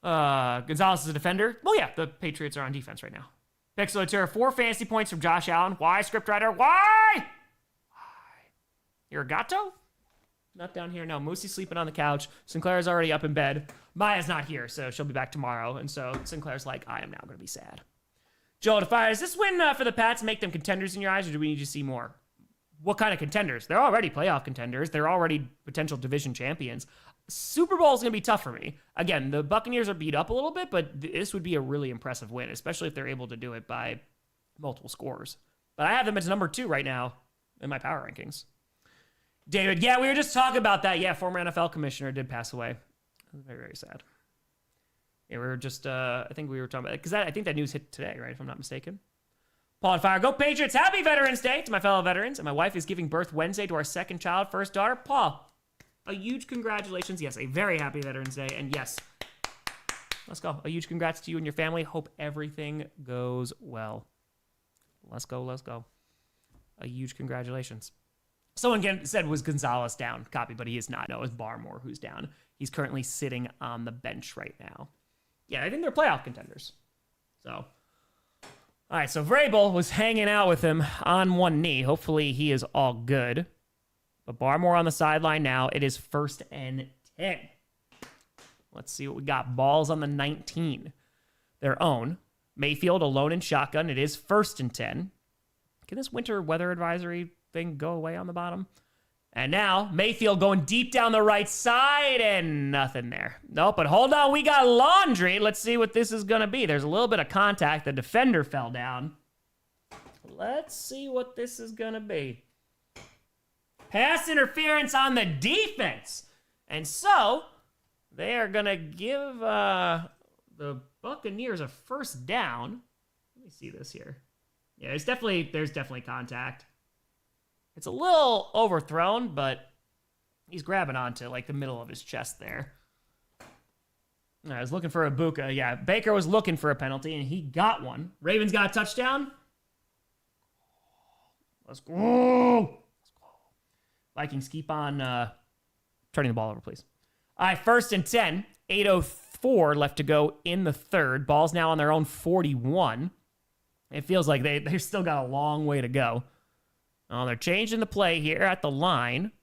Gonzalez is a defender. Well, yeah, the Patriots are on defense right now. Pixelator, 4 fantasy points from Josh Allen. Why, scriptwriter? Why? Irrigato? Not down here. No, Moosey's sleeping on the couch. Sinclair's already up in bed. Maya's not here, so she'll be back tomorrow. And so Sinclair's like, I am now going to be sad. Joel Defire, does this win for the Pats make them contenders in your eyes, or do we need to see more? What kind of contenders? They're already playoff contenders. They're already potential division champions. Super Bowl is going to be tough for me. Again, the Buccaneers are beat up a little bit, but this would be a really impressive win, especially if they're able to do it by multiple scores. But I have them as number 2 right now in my power rankings. David, yeah, we were just talking about that. Yeah, former NFL commissioner did pass away. Very, very sad. Yeah, we were just, I think we were talking about it, because I think that news hit today, right, if I'm not mistaken. Paul and Fire, go Patriots. Happy Veterans Day to my fellow veterans. And my wife is giving birth Wednesday to our second child, first daughter. Paul, a huge congratulations. Yes, a very happy Veterans Day. And yes, let's go. A huge congrats to you and your family. Hope everything goes well. Let's go. A huge congratulations. Someone said was Gonzalez down. Copy, but he is not. No, it's Barmore who's down. He's currently sitting on the bench right now. Yeah, I think they're playoff contenders. So, all right, so Vrabel was hanging out with him on one knee. Hopefully he is all good. But Barmore on the sideline now. It is 1st and 10. Let's see what we got. Balls on the 19. Their own. Mayfield alone in shotgun. It is 1st and 10. Can this winter weather advisory thing go away on the bottom? And now Mayfield going deep down the right side and nothing there. Nope, but hold on. We got laundry. Let's see what this is going to be. There's a little bit of contact. The defender fell down. Let's see what this is going to be. Pass interference on the defense. And so they are going to give the Buccaneers a first down. Let me see this here. Yeah, there's definitely contact. It's a little overthrown, but he's grabbing onto like the middle of his chest there. I was looking for a Buka. Yeah, Baker was looking for a penalty, and he got one. Ravens got a touchdown. Let's go. Vikings keep on turning the ball over, please. All right, 1st and 10. 8:04 left to go in the third. Ball's now on their own 41. It feels like they've still got a long way to go. Oh, they're changing the play here at the line.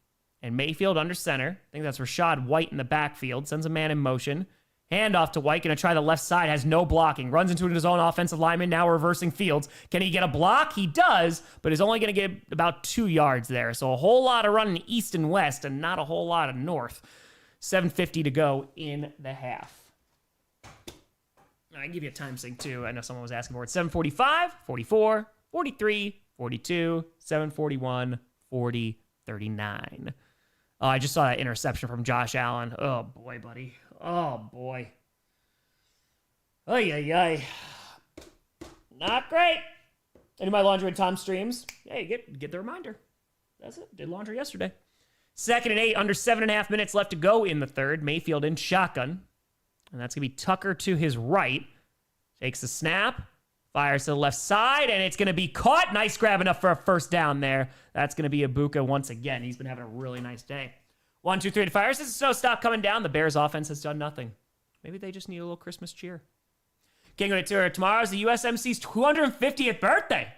And Mayfield under center. I think that's Rachaad White in the backfield. Sends a man in motion. Handoff to White. Going to try the left side. Has no blocking. Runs into his own offensive lineman. Now reversing fields. Can he get a block? He does. But is only going to get about 2 yards there. So a whole lot of running east and west. And not a whole lot of north. 7:50 to go in the half. I can give you a time sync too. I know someone was asking for it. 7:45, 44, 43, 42, 7:41, 40, 39. Oh, I just saw that interception from Josh Allen. Oh, boy, buddy. Oh, boy. Ay. Not great. I do my laundry when Tom streams. Hey, get the reminder. That's it. Did laundry yesterday. 2nd and 8, under 7.5 minutes left to go in the third. Mayfield in shotgun. And that's going to be Tucker to his right. Takes the snap. Fires to the left side, and it's going to be caught. Nice grab enough for a first down there. That's going to be Ibuka once again. He's been having a really nice day. 1, 2, 3 to fire. As the snow stop coming down, the Bears offense has done nothing. Maybe they just need a little Christmas cheer. King of the Tour. Tomorrow is the USMC's 250th birthday.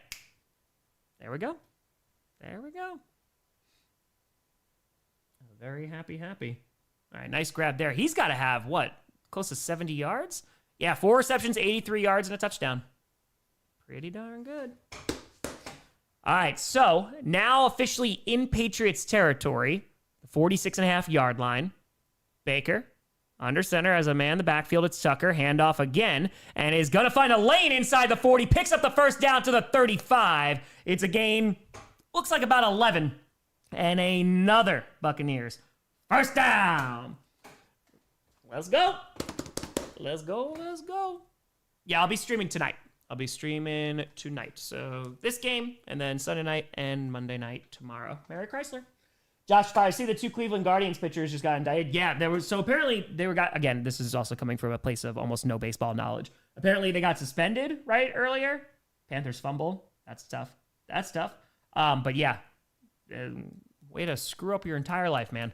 There we go. There we go. Very happy. All right, nice grab there. He's got to have, what, close to 70 yards? Yeah, 4 receptions, 83 yards, and a touchdown. Pretty darn good. All right, so now officially in Patriots territory, the 46.5-yard line. Baker, under center as a man in the backfield. It's Tucker, handoff again, and is going to find a lane inside the 40, picks up the first down to the 35. It's a gain, looks like about 11. And another Buccaneers first down. Let's go. Yeah, I'll be streaming tonight. So this game, and then Sunday night and Monday night tomorrow. Merry Chrysler. Josh Fire, I see the 2 Cleveland Guardians pitchers just got indicted. Yeah, apparently they were again, this is also coming from a place of almost no baseball knowledge. Apparently they got suspended, right, earlier. Panthers fumble. That's tough. But yeah, way to screw up your entire life, man.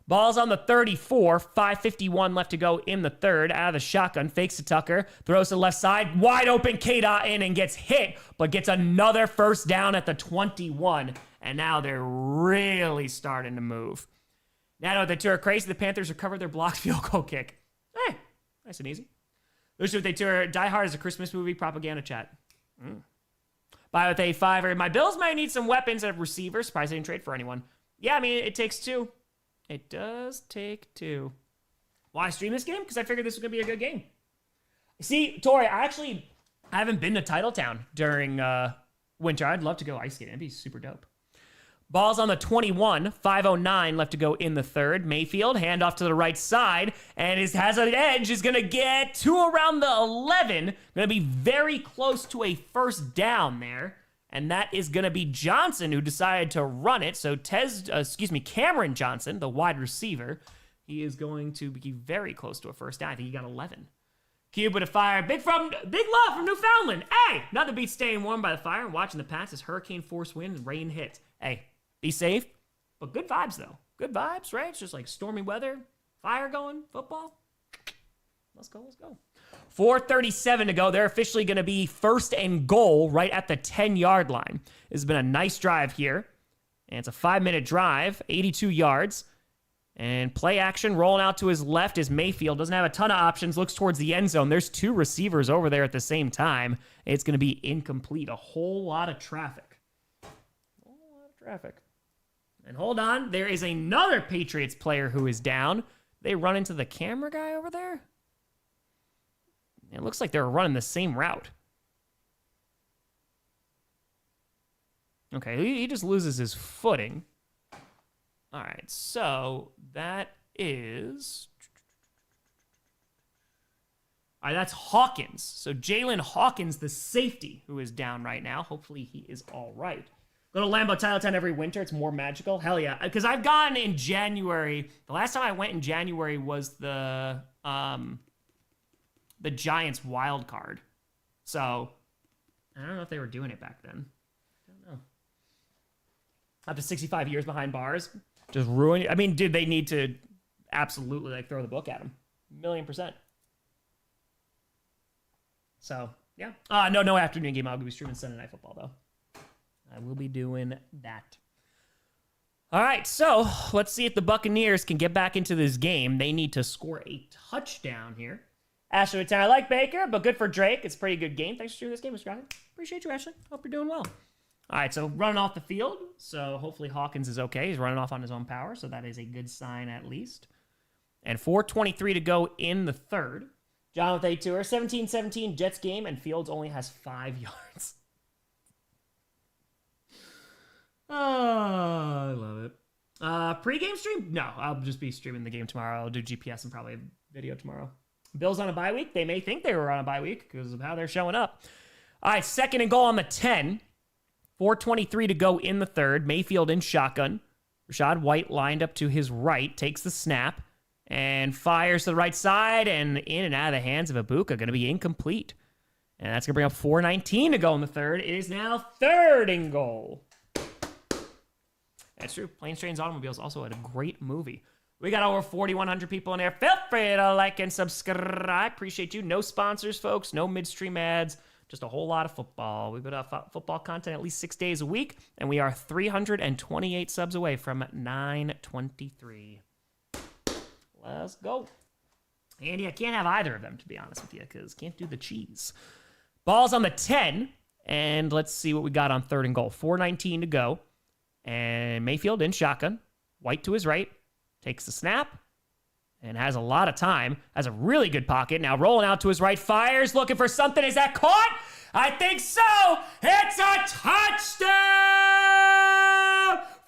Ball's on the 34, 5:51 left to go in the third. Out of the shotgun, fakes to Tucker, throws to the left side, wide open, K-Dot in and gets hit, but gets another first down at the 21. And now they're really starting to move. Now that the Tour crazy, the Panthers recovered their blocked field goal kick. Hey, nice and easy. Lucia with the Tour, Die Hard is a Christmas movie propaganda chat. Buy with A5. My Bills might need some weapons at receiver. Surprised they didn't trade for anyone. Yeah, I mean, it takes 2. It does take 2. Why stream this game? Because I figured this was going to be a good game. See, Tori, I haven't been to Titletown during winter. I'd love to go ice skating. It'd be super dope. Ball's on the 21, 5:09 left to go in the third. Mayfield, handoff to the right side, and has an edge, is going to get to around the 11. Going to be very close to a first down there. And that is going to be Johnson who decided to run it. So Cameron Johnson, the wide receiver, he is going to be very close to a first down. I think he got 11. Cube with a fire. Big love from Newfoundland. Hey, nothing beats staying warm by the fire and watching the Pats as hurricane force wind and rain hit. Hey, be safe. But good vibes, though. Good vibes, right? It's just like stormy weather, fire going, football. Let's go. 4:37 to go. They're officially going to be first and goal right at the 10-yard line. This has been a nice drive here. And it's a 5-minute drive, 82 yards. And play action rolling out to his left is Mayfield. Doesn't have a ton of options. Looks towards the end zone. There's 2 receivers over there at the same time. It's going to be incomplete. A whole lot of traffic. And hold on. There is another Patriots player who is down. They run into the camera guy over there. It looks like they're running the same route. Okay, he just loses his footing. All right, so that is... All right, that's Hawkins. So Jalen Hawkins, the safety, who is down right now. Hopefully he is all right. Go to Lambeau Titletown every winter. It's more magical. Hell yeah. Because I've gone in January. The last time I went in January was the Giants wild card. So, I don't know if they were doing it back then. I don't know. Up to 65 years behind bars. Just ruin it. I mean, did they need to absolutely throw the book at him? 1,000,000%. So, yeah. No afternoon game. I'll be streaming Sunday Night Football, though. I will be doing that. All right, so let's see if the Buccaneers can get back into this game. They need to score a touchdown here. Ashley, I like Baker, but good for Drake. It's a pretty good game. Thanks for doing this game, Mr. Grossi. Appreciate you, Ashley. Hope you're doing well. All right, so running off the field. So hopefully Hawkins is okay. He's running off on his own power, so that is a good sign at least. And 4:23 to go in the third. John with a tour. 17-17 Jets game, and Fields only has 5 yards. Oh, I love it. Pre-game stream? No, I'll just be streaming the game tomorrow. I'll do GPS and probably a video tomorrow. Bills on a bye week. They may think they were on a bye week because of how they're showing up. All right, second and goal on the 10. 4:23 to go in the third. Mayfield in shotgun. Rashad White lined up to his right, takes the snap, and fires to the right side, and in and out of the hands of Ibuka, going to be incomplete. And that's going to bring up 4:19 to go in the third. It is now third and goal. That's true. Planes, Trains, Automobiles also had a great movie. We got over 4,100 people in there. Feel free to like and subscribe. Appreciate you. No sponsors, folks. No midstream ads. Just a whole lot of football. We put out football content at least 6 days a week, and we are 328 subs away from 923. Let's go. Andy, I can't have either of them, to be honest with you, because can't do the cheese. Ball's on the 10, and let's see what we got on third and goal. 4:19 to go, and Mayfield in shotgun. White to his right, takes the snap, and has a lot of time. Has a really good pocket. Now rolling out to his right, fires, looking for something. Is that caught? I think so. It's a touchdown!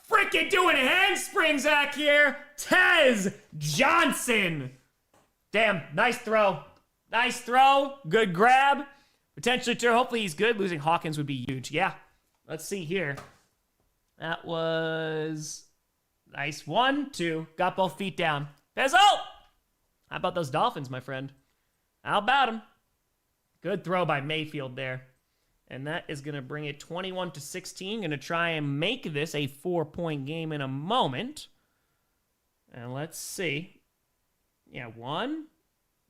Freaking doing handsprings back here. Tez Johnson. Damn, nice throw. Nice throw. Good grab. Potentially, too. Hopefully he's good. Losing Hawkins would be huge. Yeah. Let's see here. That was nice. 1, 2. Got both feet down. Pezzo! How about those Dolphins, my friend? How about them? Good throw by Mayfield there. And that is going to bring it 21-16. Going to try and make this a 4-point game in a moment. And let's see. Yeah, 1,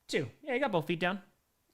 2. Yeah, you got both feet down.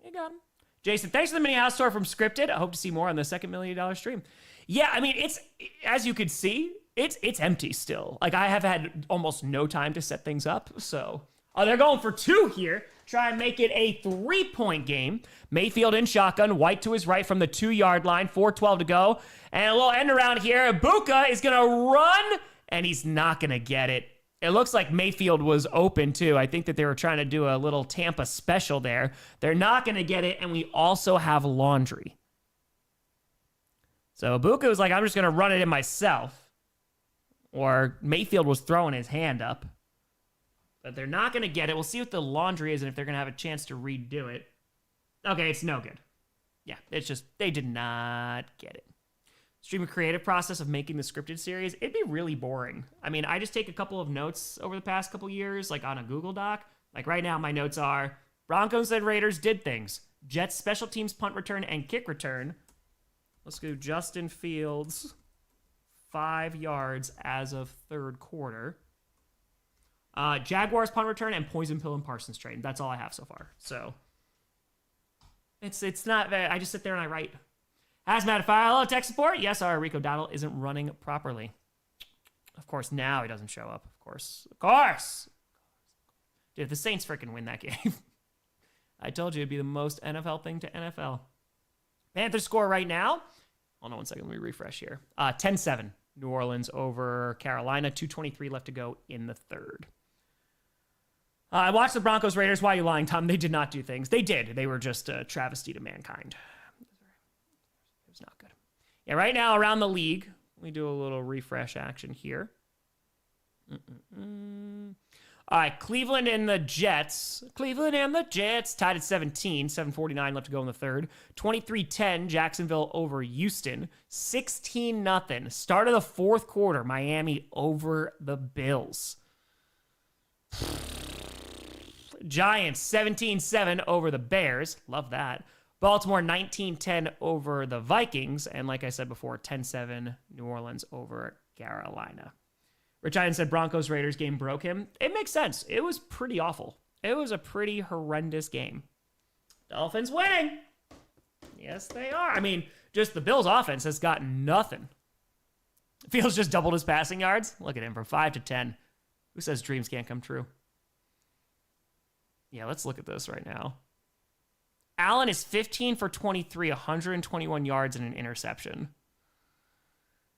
You got them. Jason, thanks for the mini house tour from Scripted. I hope to see more on the second $1 million stream. Yeah, I mean, it's, as you could see, it's empty still. Like, I have had almost no time to set things up, so. Oh, they're going for 2 here. Try and make it a 3-point game. Mayfield in shotgun. White to his right from the 2-yard line. 4:12 to go. And a little end around here. Ibuka is going to run, and he's not going to get it. It looks like Mayfield was open, too. I think that they were trying to do a little Tampa special there. They're not going to get it, and we also have laundry. So Ibuka was like, I'm just going to run it in myself. Or Mayfield was throwing his hand up. But they're not going to get it. We'll see what the laundry is and if they're going to have a chance to redo it. Okay, it's no good. Yeah, it's just, they did not get it. Stream a creative process of making the scripted series. It'd be really boring. I mean, I just take a couple of notes over the past couple years, like on a Google Doc. Like right now, my notes are, Broncos and Raiders did things. Jets special teams punt return and kick return. Let's go Justin Fields. 5 yards as of third quarter. Jaguars punt return and poison pill and Parsons trade. That's all I have so far. So it's not very, I just sit there and I write. Hazmat Fire, hello, tech support. Yes, our Rico Dowdle isn't running properly. Of course, now he doesn't show up. Of course. Dude, if the Saints freaking win that game. I told you it'd be the most NFL thing to NFL. Panthers score right now. Hold on 1 second. Let me refresh here. 10-7. New Orleans over Carolina. 2:23 left to go in the third. I watched the Broncos Raiders. Why are you lying, Tom? They did not do things. They did. They were just a travesty to mankind. It was not good. Yeah, right now around the league, we do a little refresh action here. All right, Cleveland and the Jets. Cleveland and the Jets tied at 17. 7:49 left to go in the third. 23-10, Jacksonville over Houston. 16-0. Start of the fourth quarter, Miami over the Bills. Giants 17-7 over the Bears. Love that. Baltimore 19-10 over the Vikings. And like I said before, 10-7 New Orleans over Carolina. Rich Ian said Broncos Raiders game broke him. It makes sense. It was pretty awful. It was a pretty horrendous game. Dolphins winning. Yes, they are. I mean, just the Bills offense has got nothing. Fields just doubled his passing yards. Look at him from 5 to 10. Who says dreams can't come true? Yeah, let's look at this right now. Allen is 15 for 23, 121 yards and an interception.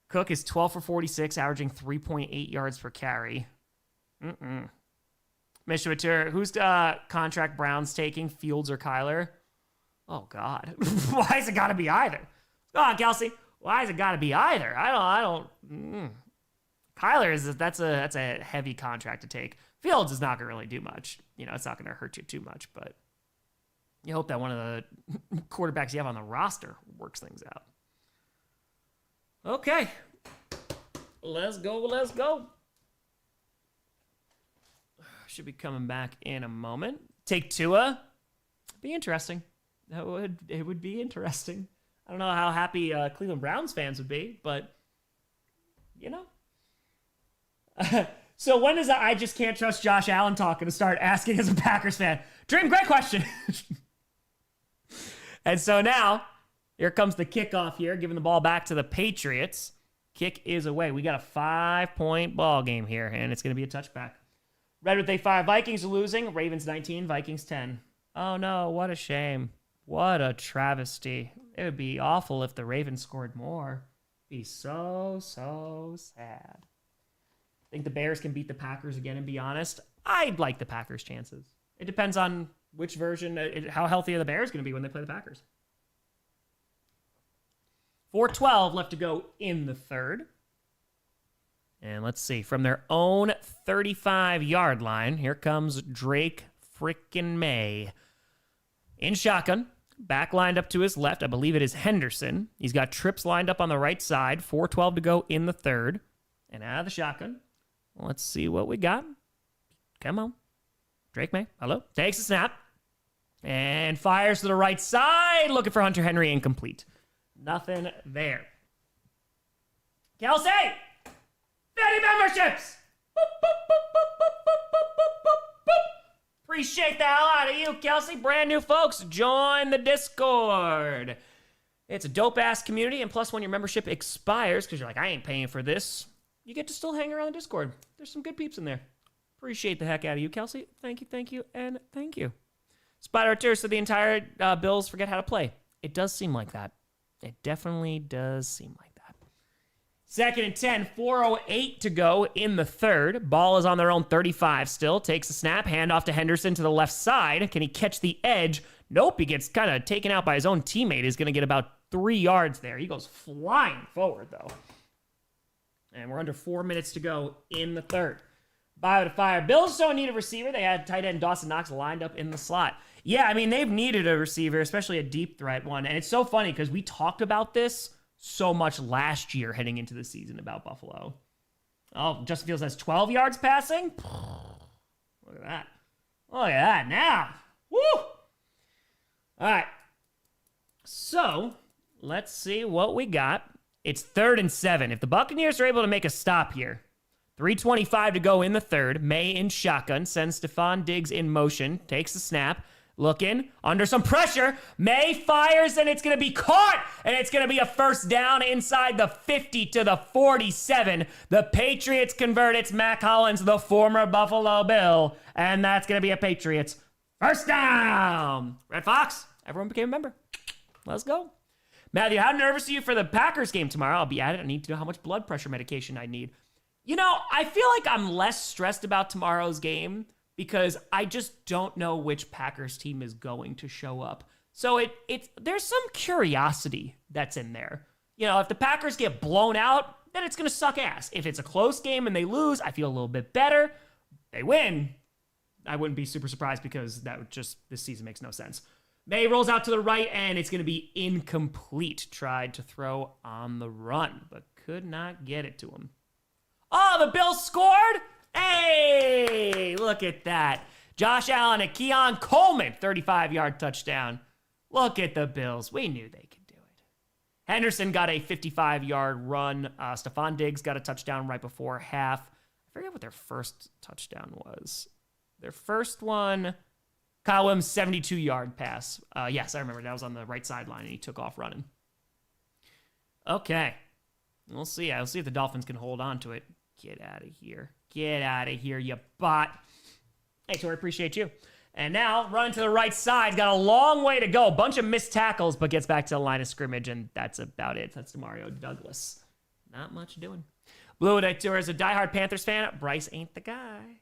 Cook is 12 for 46, averaging 3.8 yards per carry. Mishwatir, who's contract Browns taking, Fields or Kyler? Oh, God. Why has it got to be either? Go on, Kelsey. Why has it got to be either? I don't. Kyler, that's a heavy contract to take. Fields is not going to really do much. You know, it's not going to hurt you too much, but You hope that one of the quarterbacks you have on the roster works things out. Okay. Let's go. Should be coming back in a moment. Take Tua. Be interesting. It would be interesting. I don't know how happy Cleveland Browns fans would be, but you know. So when does I just can't trust Josh Allen talk going to start asking as a Packers fan? Dream, great question. And so now, here comes the kickoff here, giving the ball back to the Patriots. Kick is away. We got a 5-point ball game here, and it's going to be a touchback. Red with A5. Vikings are losing. Ravens 19, Vikings 10. Oh no, what a shame. What a travesty. It would be awful if the Ravens scored more. It'd be so sad. I think the Bears can beat the Packers again, and be honest, I'd like the Packers' chances. It depends on which version, how healthy are the Bears going to be when they play the Packers. 4:12 left to go in the third. And let's see, from their own 35-yard line, here comes Drake frickin' Maye. In shotgun, back lined up to his left, I believe it is Henderson. He's got trips lined up on the right side, 4:12 to go in the third. And out of the shotgun, let's see what we got. Come on. Drake Maye, hello. Takes a snap and fires to the right side, looking for Hunter Henry, incomplete. Nothing there. Kelsey! 50 memberships! Boop, boop, boop, boop, boop, boop, boop, boop, boop. Appreciate the hell out of you, Kelsey. Brand new folks, join the Discord. It's a dope-ass community, and plus when your membership expires, because you're like, I ain't paying for this, you get to still hang around the Discord. There's some good peeps in there. Appreciate the heck out of you, Kelsey. Thank you, and thank you. Spider Tears so the entire Bills forget how to play. It does seem like that. It definitely does seem like that. 2nd and 10, 4:08 to go in the third. Ball is on their own 35 still. Takes a snap, handoff to Henderson to the left side. Can he catch the edge? Nope, he gets kind of taken out by his own teammate. He's going to get about 3 yards there. He goes flying forward, though. And we're under 4 minutes to go in the third. Bio to fire. Bills don't need a receiver. They had tight end Dawson Knox lined up in the slot. Yeah, I mean, they've needed a receiver, especially a deep threat one. And it's so funny because we talked about this so much last year heading into the season about Buffalo. Oh, Justin Fields has 12 yards passing. Look at that. Look at that now. Woo! All right. So, let's see what we got. It's 3rd and 7. If the Buccaneers are able to make a stop here, 3:25 to go in the third. Maye in shotgun, sends Stephon Diggs in motion, takes the snap, looking, under some pressure. Maye fires, and it's going to be caught, and it's going to be a first down inside the 50 to the 47. The Patriots convert. It's Mac Hollins, the former Buffalo Bill, and that's going to be a Patriots first down. Red Fox, everyone became a member. Let's go. Matthew, how nervous are you for the Packers game tomorrow? I'll be at it. I need to know how much blood pressure medication I need. You know, I feel like I'm less stressed about tomorrow's game because I just don't know which Packers team is going to show up. So there's some curiosity that's in there. You know, if the Packers get blown out, then it's going to suck ass. If it's a close game and they lose, I feel a little bit better. They win, I wouldn't be super surprised because this season makes no sense. Maye rolls out to the right, and it's going to be incomplete. Tried to throw on the run, but could not get it to him. Oh, the Bills scored? Hey, look at that. Josh Allen and Keon Coleman, 35-yard touchdown. Look at the Bills. We knew they could do it. Henderson got a 55-yard run. Stephon Diggs got a touchdown right before half. I forget what their first touchdown was. Their first one, Kyle Williams' 72-yard pass. Yes, I remember. That was on the right sideline, and he took off running. Okay. We'll see. I'll see if the Dolphins can hold on to it. Get out of here. Get out of here, you bot. Hey, Tori, appreciate you. And now, run to the right side. Got a long way to go. Bunch of missed tackles, but gets back to the line of scrimmage, and that's about it. That's Demario Douglas. Not much doing. Blue Tour is a diehard Panthers fan. Bryce ain't the guy.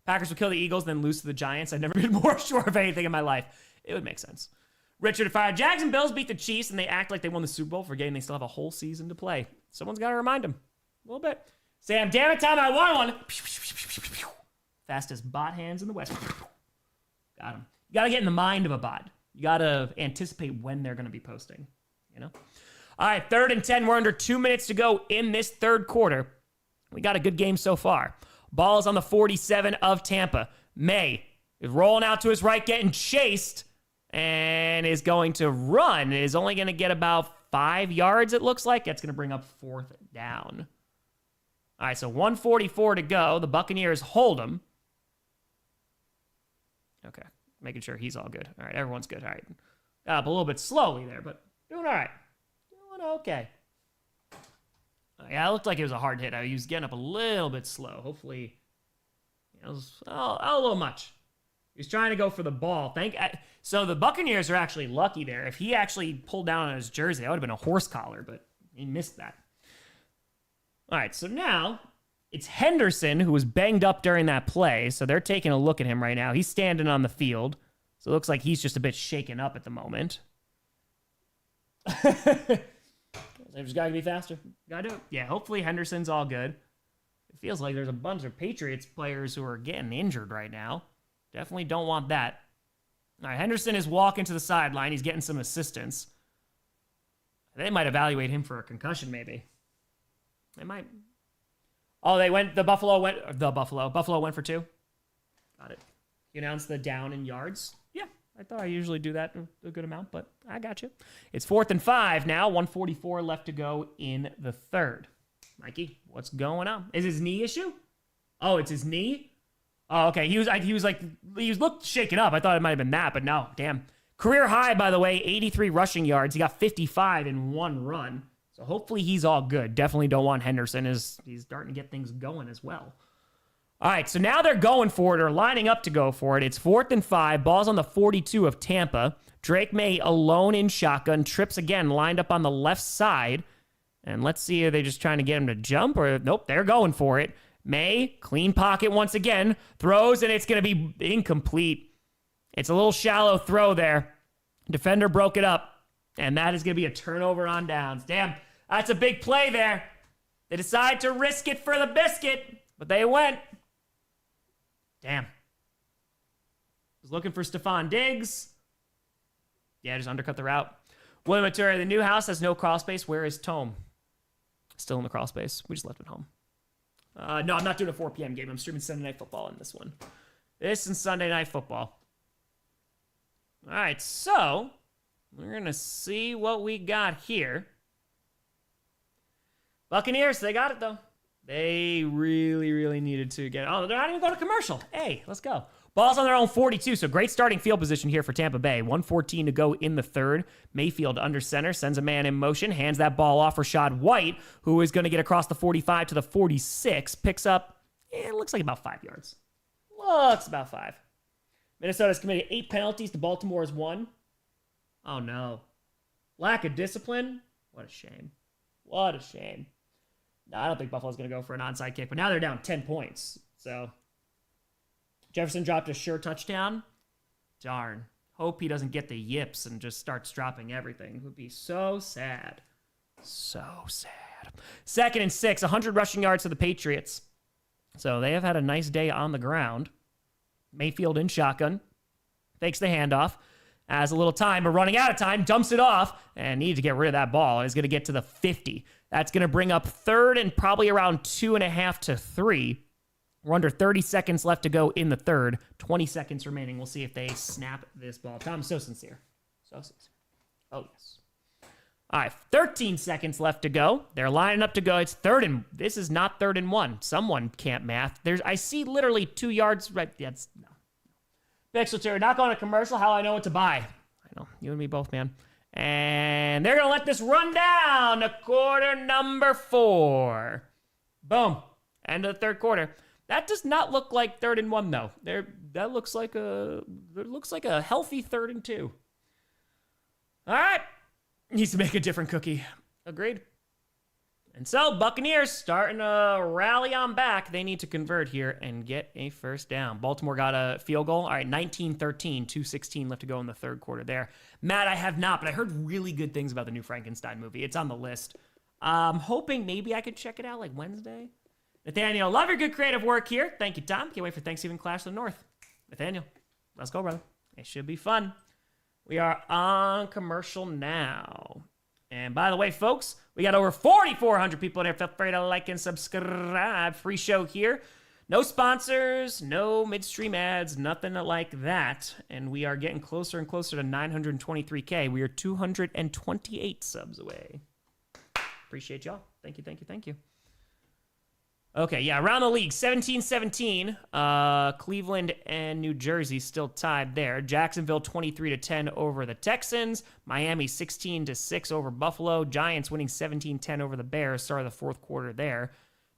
Packers will kill the Eagles, then lose to the Giants. I've never been more sure of anything in my life. It would make sense. Richard Fire. Jags and Bills beat the Chiefs, and they act like they won the Super Bowl, forgetting they still have a whole season to play. Someone's got to remind them. A little bit. Sam, damn it, Tom, I won one. Fastest bot hands in the West. Got him. You got to get in the mind of a bot. You got to anticipate when they're going to be posting, you know? All right, 3rd and 10. We're under 2 minutes to go in this third quarter. We got a good game so far. Ball is on the 47 of Tampa. Maye is rolling out to his right, getting chased, and is going to run. Is only going to get about 5 yards, it looks like. That's going to bring up 4th down. All right, so 1:44 to go. The Buccaneers hold him. Okay, making sure he's all good. All right, everyone's good. All right. Up a little bit slowly there, but doing all right. Doing okay. Yeah, it looked like it was a hard hit. He was getting up a little bit slow. Hopefully, it was a little much. He was trying to go for the ball. So the Buccaneers are actually lucky there. If he actually pulled down on his jersey, that would have been a horse collar, but he missed that. All right, so now it's Henderson who was banged up during that play, so they're taking a look at him right now. He's standing on the field, so it looks like he's just a bit shaken up at the moment. Just gotta be faster. Gotta do it. Yeah, hopefully Henderson's all good. It feels like there's a bunch of Patriots players who are getting injured right now. Definitely don't want that. All right, Henderson is walking to the sideline. He's getting some assistance. They might evaluate him for a concussion, maybe. They might. Oh, Buffalo went for 2. Got it. You announced the down in yards. Yeah, I thought I usually do that a good amount, but I got you. It's 4th and 5 now. 1:44 left to go in the third. Mikey, what's going on? Is his knee issue? Oh, it's his knee? Oh, okay. He looked shaken up. I thought it might have been that, but no, damn. Career high, by the way, 83 rushing yards. He got 55 in one run. So hopefully he's all good. Definitely don't want Henderson as he's starting to get things going as well. All right, so now they're going for it or lining up to go for it. It's 4th and 5. Ball's on the 42 of Tampa. Drake Maye alone in shotgun. Trips again, lined up on the left side. And let's see, are they just trying to get him to jump? Or nope, they're going for it. Maye, clean pocket once again. Throws, and it's going to be incomplete. It's a little shallow throw there. Defender broke it up. And that is going to be a turnover on downs. Damn, that's a big play there. They decide to risk it for the biscuit, but they went. Damn. Was looking for Stephon Diggs. Yeah, just undercut the route. William Maturi, the new house has no crawl space. Where is Tome? Still in the crawl space. We just left it home. No, I'm not doing a 4 p.m. game. I'm streaming Sunday Night Football in this one. This and Sunday Night Football. All right, so we're going to see what we got here. Buccaneers, they got it, though. They really, really needed to get it. Oh, they're not even going to commercial. Hey, let's go. Ball's on their own 42, so great starting field position here for Tampa Bay. 1:14 to go in the third. Mayfield under center, sends a man in motion, hands that ball off Rachaad White, who is going to get across the 45 to the 46. Picks up, it looks like about 5 yards. Looks about 5. Minnesota's committed 8 penalties to Baltimore's 1. Oh, no. Lack of discipline? What a shame. What a shame. No, I don't think Buffalo's going to go for an onside kick, but now they're down 10 points. So Jefferson dropped a sure touchdown. Darn. Hope he doesn't get the yips and just starts dropping everything. It would be so sad. So sad. 2nd and 6, 100 rushing yards to the Patriots. So they have had a nice day on the ground. Mayfield in shotgun. Fakes the handoff. Has a little time, but running out of time, dumps it off, and needs to get rid of that ball. Is going to get to the 50. That's going to bring up 3rd and probably around 2.5 to 3. We're under 30 seconds left to go in the third. 20 seconds remaining. We'll see if they snap this ball. Tom's so sincere. So sincere. Oh, yes. All right, 13 seconds left to go. They're lining up to go. It's 3rd and... This is not 3rd and 1. Someone can't math. I see literally 2 yards right... That's... No. Pixel, not going to commercial. How I know what to buy. I know. You and me both, man. And they're going to let this run down to quarter number 4. Boom. End of the third quarter. That does not look like 3rd and 1, though. That looks like a healthy 3rd and 2. All right. Needs to make a different cookie. Agreed. And so, Buccaneers starting to rally on back. They need to convert here and get a first down. Baltimore got a field goal. All right, 19-13, 2:16 left to go in the third quarter there. Matt, I have not, but I heard really good things about the new Frankenstein movie. It's on the list. I'm hoping maybe I could check it out like Wednesday. Nathaniel, love your good creative work here. Thank you, Tom. Can't wait for Thanksgiving Clash of the North. Nathaniel, let's go, brother. It should be fun. We are on commercial now. And by the way, folks, we got over 4,400 people in here. Feel free to like and subscribe. Free show here. No sponsors, no midstream ads, nothing like that. And we are getting closer and closer to 923K. We are 228 subs away. Appreciate y'all. Thank you, thank you, thank you. Okay, yeah, around the league, 17-17. Cleveland and New Jersey still tied there. Jacksonville 23-10 over the Texans. Miami 16-6 over Buffalo. Giants winning 17-10 over the Bears. Start of the fourth quarter there.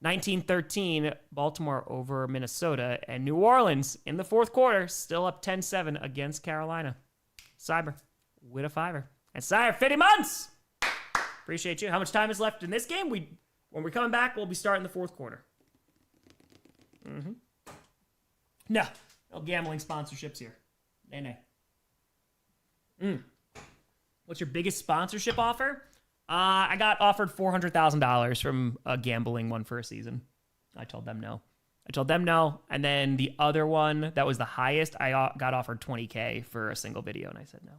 19-13, Baltimore over Minnesota. And New Orleans in the fourth quarter, still up 10-7 against Carolina. Cyber with a fiver. And Cyber, 50 months! Appreciate you. How much time is left in this game? When we're coming back, we'll be starting the fourth quarter. No gambling sponsorships here. Nay. What's your biggest sponsorship offer? I got offered $400,000 from a gambling one for a season. I told them no. And then the other one that was the highest, I got offered $20K for a single video, and I said no.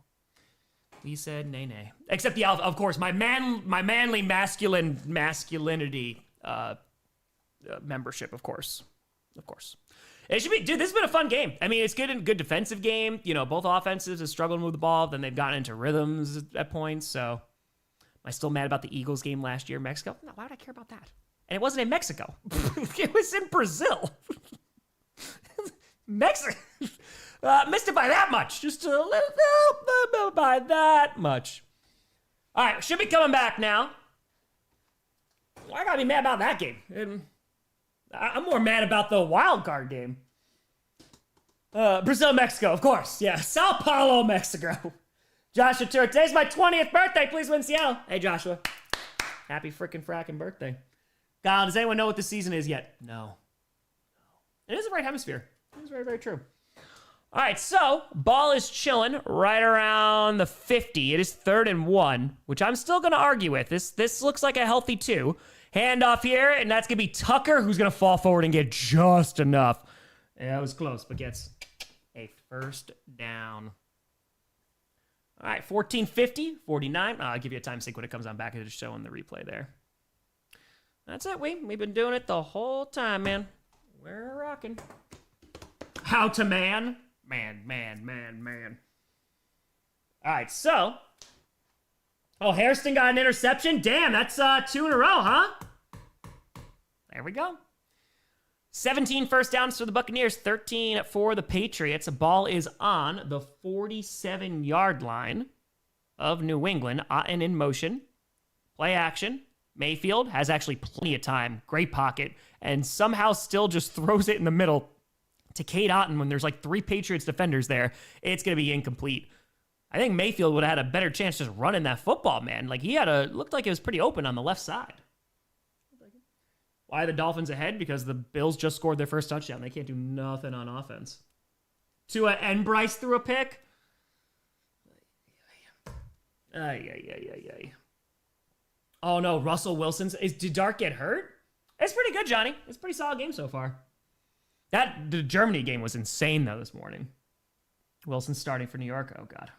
We said nay. Except of course, my manly masculinity membership, of course. It should be, dude. This has been a fun game. I mean, it's good defensive game. You know, both offenses have struggled to move the ball. Then they've gotten into rhythms at points. So, am I still mad about the Eagles game last year in Mexico? No, why would I care about that? And it wasn't in Mexico. It was in Brazil. Mexico. Missed it by that much. Just a little by that much. All right, should be coming back now. I gotta be mad about that game. I'm more mad about the wild card game. Brazil, Mexico, of course. Yeah, Sao Paulo, Mexico. Joshua Tour, today's my 20th birthday. Please win Seattle. Hey, Joshua. Happy frackin' birthday. God, does anyone know what the season is yet? No. It is the right hemisphere. It is very, very true. All right, so ball is chilling right around the 50. It is 3rd and 1, which I'm still going to argue with. This looks like a healthy 2. Handoff here, and that's going to be Tucker, who's going to fall forward and get just enough. Yeah, it was close, but gets a first down. All right, 14:50, 49. I'll give you a time sync when it comes on back. It's just showing the replay there. That's it, we've been doing it the whole time, man. We're rocking. How to man. Man. All right, so. Oh, Hairston got an interception? Damn, that's 2 in a row, huh? There we go. 17 first downs for the Buccaneers, 13 for the Patriots. The ball is on the 47-yard line of New England. Otten in motion. Play action. Mayfield has actually plenty of time. Great pocket. And somehow still just throws it in the middle to Cade Otton when there's like 3 Patriots defenders there. It's going to be incomplete. I think Mayfield would have had a better chance just running that football, man. Like, looked like it was pretty open on the left side. Why are the Dolphins ahead? Because the Bills just scored their first touchdown. They can't do nothing on offense. Tua and Bryce threw a pick. Oh, no, Russell Wilson's. Did Dart get hurt? It's pretty good, Johnny. It's a pretty solid game so far. The Germany game was insane, though, this morning. Wilson starting for New York. Oh, God.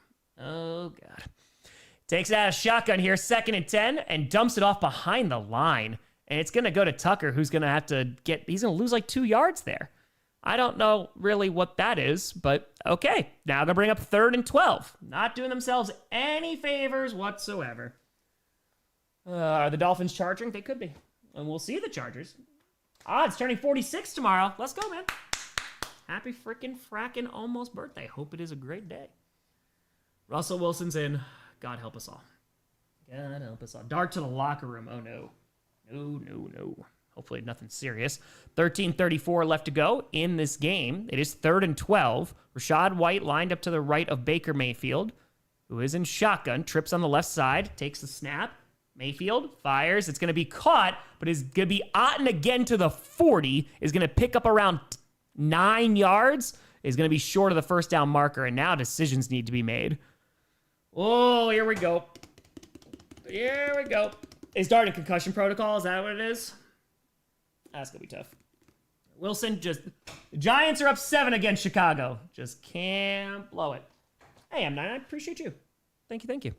Takes it out of shotgun here, 2nd and 10, and dumps it off behind the line. And it's going to go to Tucker, who's going to have to he's going to lose like 2 yards there. I don't know really what that is, but okay. Now going to bring up 3rd and 12. Not doing themselves any favors whatsoever. Are the Dolphins charging? They could be. And we'll see the Chargers. Odds turning 46 tomorrow. Let's go, man. Happy frackin' almost birthday. Hope it is a great day. Russell Wilson's in. God help us all. God help us all. Dart to the locker room. Oh, no. No. Hopefully nothing serious. 13:34 left to go in this game. It is 3rd and 12. Rashad White lined up to the right of Baker Mayfield, who is in shotgun. Trips on the left side. Takes the snap. Mayfield fires. It's going to be caught, but it's going to be Otten again to the 40. Is going to pick up around 9 yards. Is going to be short of the first down marker, and now decisions need to be made. Oh, here we go. Is Dart in concussion protocol? Is that what it is? That's going to be tough. Wilson the Giants are up 7 against Chicago. Just can't blow it. Hey, M9, I appreciate you. Thank you, thank you.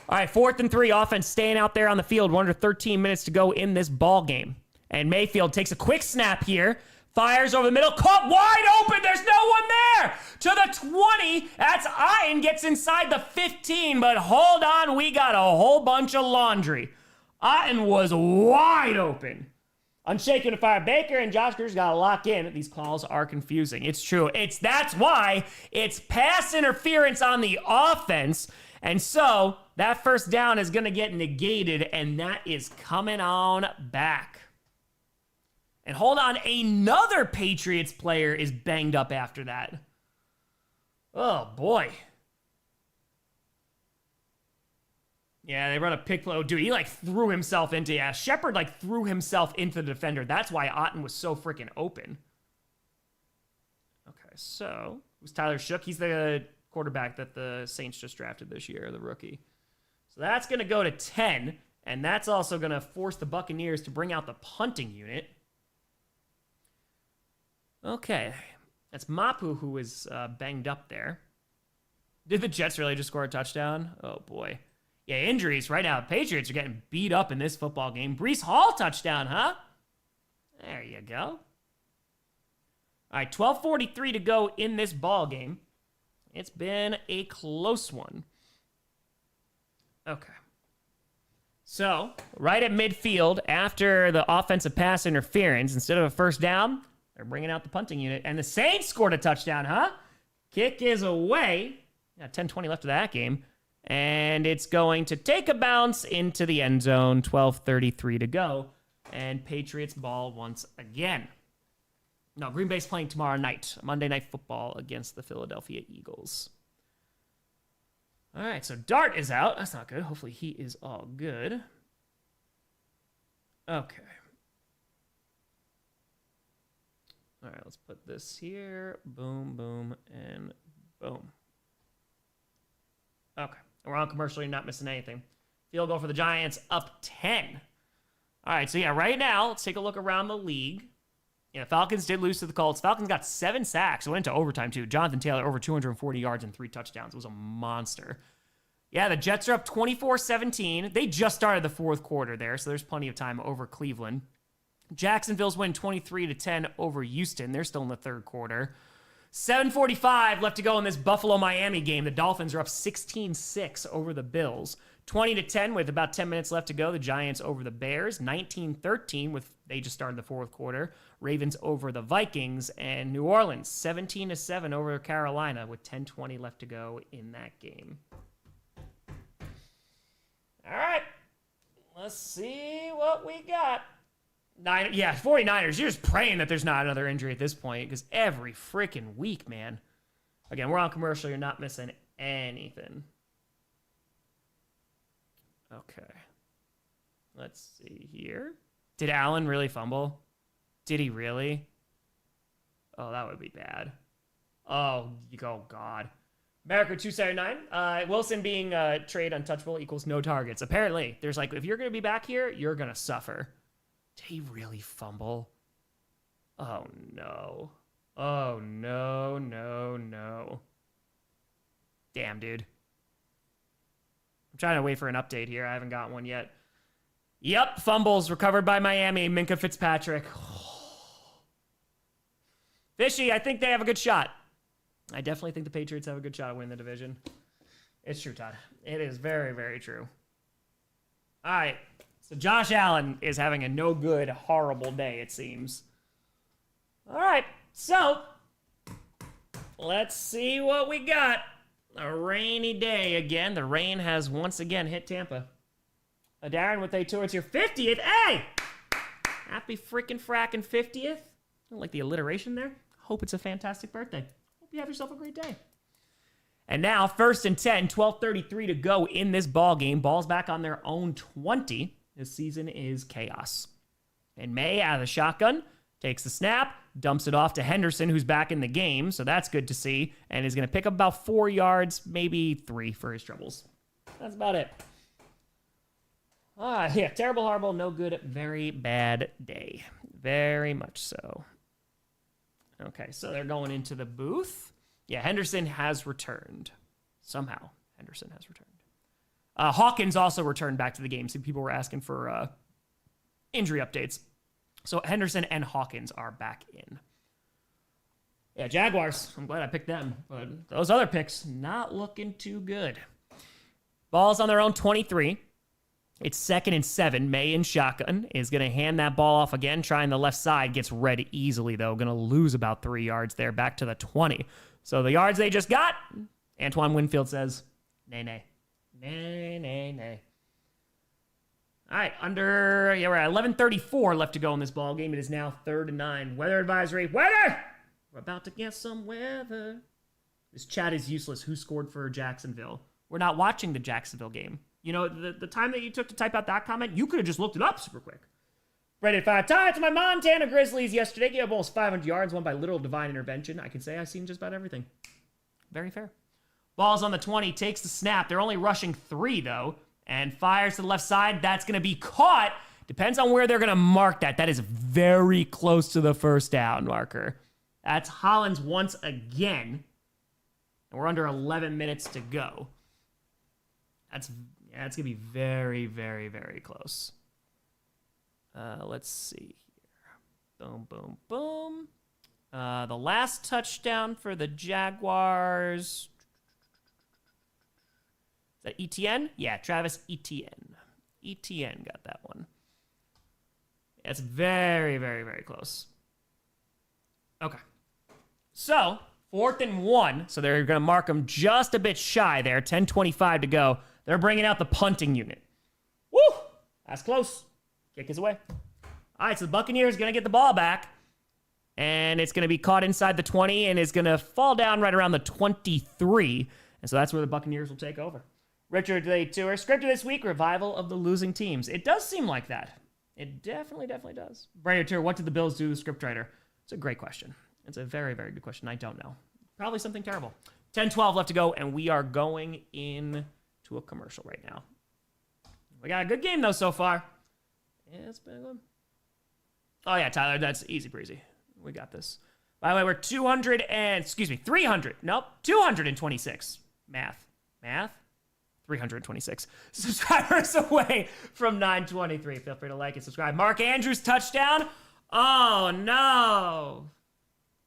All right, 4th and 3, offense staying out there on the field. 1 under 13 minutes to go in this ball game. And Mayfield takes a quick snap here. Fires over the middle. Caught wide open. There's no one there. To the 20. That's Ian gets inside the 15. But hold on. We got a whole bunch of laundry. Ian was wide open. Unshaken to fire Baker, and Josh Cruz got to lock in. These calls are confusing. It's true. That's why it's pass interference on the offense. And so that first down is going to get negated, and that is coming on back. And hold on, another Patriots player is banged up after that. Oh, boy. Yeah, they run a pick play. Oh, dude, he threw himself into, Shepard threw himself into the defender. That's why Otten was so freaking open. Okay, so who's Tyler Shook? He's the quarterback that the Saints just drafted this year, the rookie. So that's going to go to 10, and that's also going to force the Buccaneers to bring out the punting unit. Okay, that's Mapu who is banged up there. Did the Jets really just score a touchdown? Oh, boy. Yeah, injuries right now. Patriots are getting beat up in this football game. Breece Hall touchdown, huh? There you go. All right, 12:43 to go in this ball game. It's been a close one. Okay. So, right at midfield, after the offensive pass interference, instead of a first down, they're bringing out the punting unit. And the Saints scored a touchdown, huh? Kick is away. Got 10:20 left of that game. And it's going to take a bounce into the end zone. 12:33 to go. And Patriots ball once again. No, Green Bay's playing tomorrow night. Monday Night Football against the Philadelphia Eagles. All right, so Dart is out. That's not good. Hopefully he is all good. Okay. All right, let's put this here. Boom, boom, and boom. Okay, we're on commercial. You're not missing anything. Field goal for the Giants, up 10. All right, so yeah, right now, let's take a look around the league. Yeah, Falcons did lose to the Colts. Falcons got 7 sacks. It went into overtime, too. Jonathan Taylor, over 240 yards and 3 touchdowns. It was a monster. Yeah, the Jets are up 24-17. They just started the 4th quarter there, so there's plenty of time over Cleveland. Jacksonville's win 23-10 over Houston. They're still in the 3rd quarter. 7:45 left to go in this Buffalo-Miami game. The Dolphins are up 16-6 over the Bills. 20-10 with about 10 minutes left to go. The Giants over the Bears. 19-13 with they just started the 4th quarter. Ravens over the Vikings. And New Orleans 17-7 over Carolina with 10:20 left to go in that game. All right. Let's see what we got. 49ers. You're just praying that there's not another injury at this point because every freaking week, man. Again, we're on commercial. You're not missing anything. Okay. Let's see here. Did Allen really fumble? Did he really? Oh, that would be bad. Oh, God. America 279. Wilson being trade untouchable equals no targets. Apparently, there's if you're going to be back here, you're going to suffer. Did he really fumble? Oh, no. Oh, no. Damn, dude. I'm trying to wait for an update here. I haven't got one yet. Yep, fumbles recovered by Miami. Minkah Fitzpatrick. Fishy, I think they have a good shot. I definitely think the Patriots have a good shot at winning the division. It's true, Todd. It is very, very true. All right. So Josh Allen is having a no good, horrible day, it seems. All right, so let's see what we got. A rainy day again. The rain has once again hit Tampa. Darren with a tour. It's your 50th. Hey! Happy freaking fracking 50th. I like the alliteration there. Hope it's a fantastic birthday. Hope you have yourself a great day. And now, 1st and 10, 12:33 to go in this ball game. Ball's back on their own 20. This season is chaos. And Maye out of the shotgun takes the snap, dumps it off to Henderson, who's back in the game, so that's good to see, and is going to pick up about 4 yards, maybe 3 for his troubles. That's about it. Yeah, terrible, horrible, no good, very bad day. Very much so. Okay, so they're going into the booth. Yeah, Henderson has returned. Somehow, Henderson has returned. Hawkins also returned back to the game. So people were asking for injury updates. So Henderson and Hawkins are back in. Yeah, Jaguars. I'm glad I picked them. But those other picks, not looking too good. Ball's on their own 23. It's 2nd and 7. Maye in shotgun is going to hand that ball off again, trying the left side. Gets read easily, though. Going to lose about 3 yards there, back to the 20. So the yards they just got, Antoine Winfield says, nay, nay. Nay, nay, nay. All right, we're at 11:34 left to go in this ball game. It is now 3rd and 9. Weather advisory. Weather! We're about to get some weather. This chat is useless. Who scored for Jacksonville? We're not watching the Jacksonville game. You know, the time that you took to type out that comment, you could have just looked it up super quick. Rated 5 times to my Montana Grizzlies yesterday. Gave up almost 500 yards, won by literal divine intervention. I can say I've seen just about everything. Very fair. Ball's on the 20, takes the snap. They're only rushing 3, though, and fires to the left side. That's going to be caught. Depends on where they're going to mark that. That is very close to the first down marker. That's Hollins once again. And we're under 11 minutes to go. That's going to be very, very, very close. Let's see here. Boom, boom, boom. The last touchdown for the Jaguars. Is that Etienne? Yeah, Travis Etienne. Etienne got that one. It's very, very, very close. Okay. So, 4th and 1. So they're going to mark them just a bit shy there. 10:25 to go. They're bringing out the punting unit. Woo! That's close. Kick is away. All right, so the Buccaneers going to get the ball back. And it's going to be caught inside the 20 and is going to fall down right around the 23. And so that's where the Buccaneers will take over. Richard Day Tour. Scripted this week, revival of the losing teams. It does seem like that. It definitely, definitely does. Brady Tour, what did the Bills do, scriptwriter? It's a great question. It's a very, very good question. I don't know. Probably something terrible. 10:12 left to go, and we are going in to a commercial right now. We got a good game, though, so far. Yeah, it's been a good. Oh, yeah, Tyler, that's easy breezy. We got this. By the way, we're 300. Nope, 226. Math. 326 subscribers away from 923. Feel free to like and subscribe. Mark Andrews touchdown. Oh, no.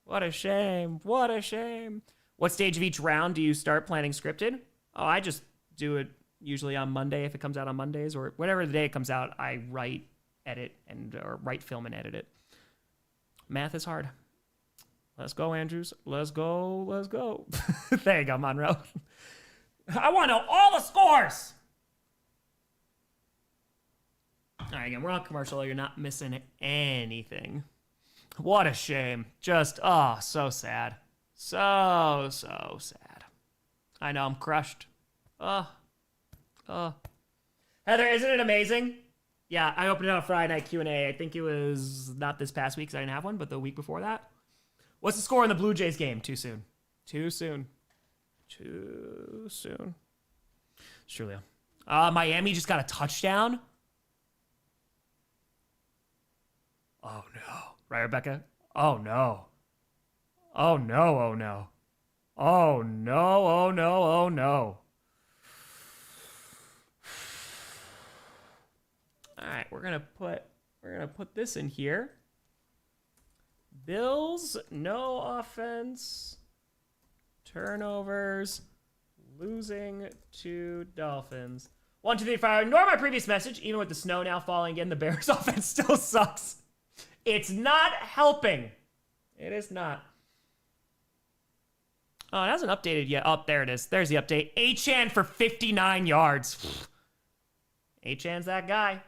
What a shame. What a shame. What stage of each round do you start planning scripted? Oh, I just do it usually on Monday if it comes out on Mondays, or whatever the day it comes out, I write, edit, or write, film, and edit it. Math is hard. Let's go, Andrews. Let's go. There you go, Monroe. I want to know all the scores. All right, again, we're on commercial. You're not missing anything. What a shame. Just, so sad. So sad. I know, I'm crushed. Heather, isn't it amazing? Yeah, I opened it on Friday night Q&A. I think it was not this past week because I didn't have one, but the week before that. What's the score in the Blue Jays game? Too soon. Surely. Miami just got a touchdown. Oh, no. Right, Rebecca? Oh, no. Oh, no. Oh, no. Oh, no. Oh, no. Oh, no. All right, we're gonna put this in here. Bills, no offense. Turnovers, losing to Dolphins. 1, 2, 3, 4. Ignore my previous message. Even with the snow now falling again, the Bears offense still sucks. It's not helping. It is not. Oh, it hasn't updated yet. Oh, there it is. There's the update. Achane for 59 yards. Achane's that guy.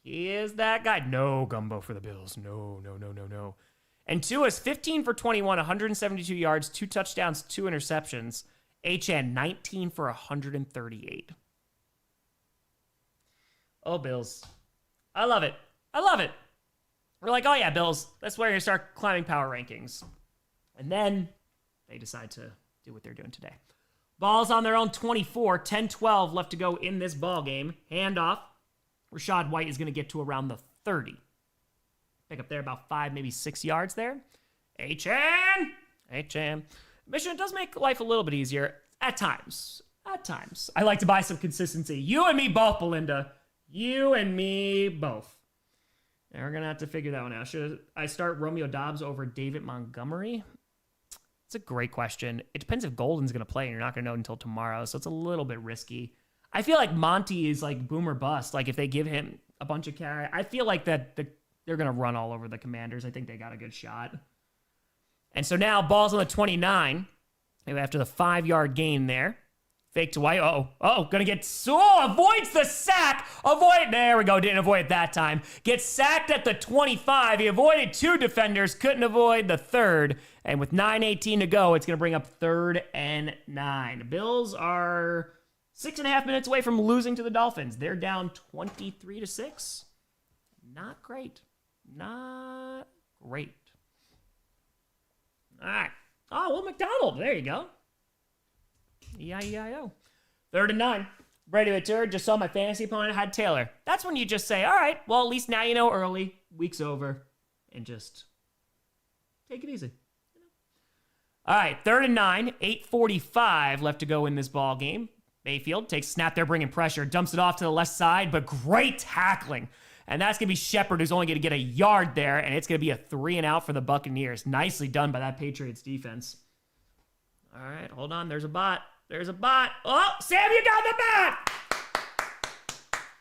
He is that guy. No gumbo for the Bills. No. And Tua's 15 for 21, 172 yards, 2 touchdowns, 2 interceptions. Achane, 19 for 138. Oh, Bills. I love it. We're like, oh, yeah, Bills. That's where you're going to start climbing power rankings. And then they decide to do what they're doing today. Ball's on their own 24, 10-12 left to go in this ball game. Handoff. Rashad White is going to get to around the 30. Pick up there about 5, maybe 6 yards there. Achane. Mission does make life a little bit easier at times. bad times. I like to buy some consistency. You and me both, Belinda. You and me both. And we're going to have to figure that one out. Should I start Romeo Doubs over David Montgomery? It's a great question. It depends if Golden's going to play, and you're not going to know until tomorrow, so it's a little bit risky. I feel like Monty is like boom or bust. Like if they give him a bunch of carry, I feel like that they're going to run all over the Commanders. I think they got a good shot. And so now ball's on the 29. Maybe after the 5-yard gain there. Fake to White. Gonna get, avoids the sack. There we go, didn't avoid it that time. Gets sacked at the 25. He avoided 2 defenders, couldn't avoid the third. And with 9:18 to go, it's gonna bring up 3rd and 9. The Bills are 6.5 minutes away from losing to the Dolphins. They're down 23-6. Not great. Not great. All right. Oh, Will McDonald. There you go. E-I-E-I-O. 3rd and 9. Brady returned. Just saw my fantasy opponent had Taylor. That's when you just say, all right, well, at least now you know early. Week's over. And just take it easy. All right, 3rd and 9. 8:45 left to go in this ball game. Mayfield takes snap there, bringing pressure. Dumps it off to the left side, but great tackling. And that's going to be Shepard, who's only going to get a yard there, and it's going to be a 3 and out for the Buccaneers. Nicely done by that Patriots defense. All right, hold on. There's a bot. Oh, Sam, you got the bot!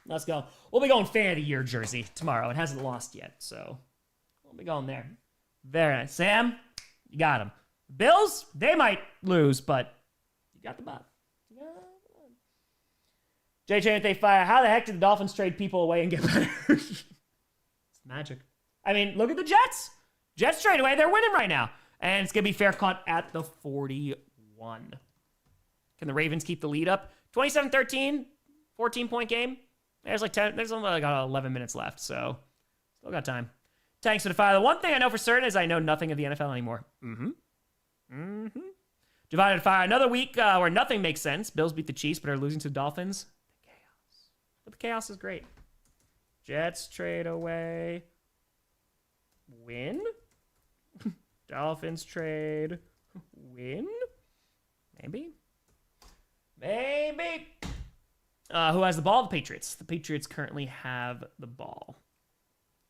Let's go. We'll be going fan of the year jersey tomorrow. It hasn't lost yet, so we'll be going there. Very nice. Sam, you got him. Bills, they might lose, but you got the bot. JJ, if they fire, how the heck did the Dolphins trade people away and get better? It's magic. I mean, look at the Jets. Jets trade away. They're winning right now. And it's going to be fair caught at the 41. Can the Ravens keep the lead up? 27-13, 14-point game. There's only like 11 minutes left, so still got time. Thanks for the fire. The one thing I know for certain is I know nothing of the NFL anymore. Divided fire. Another week where nothing makes sense. Bills beat the Chiefs but are losing to the Dolphins. But the chaos is great. Jets trade away. Win. Dolphins trade. Win. Maybe. Who has the ball? The Patriots. The Patriots currently have the ball.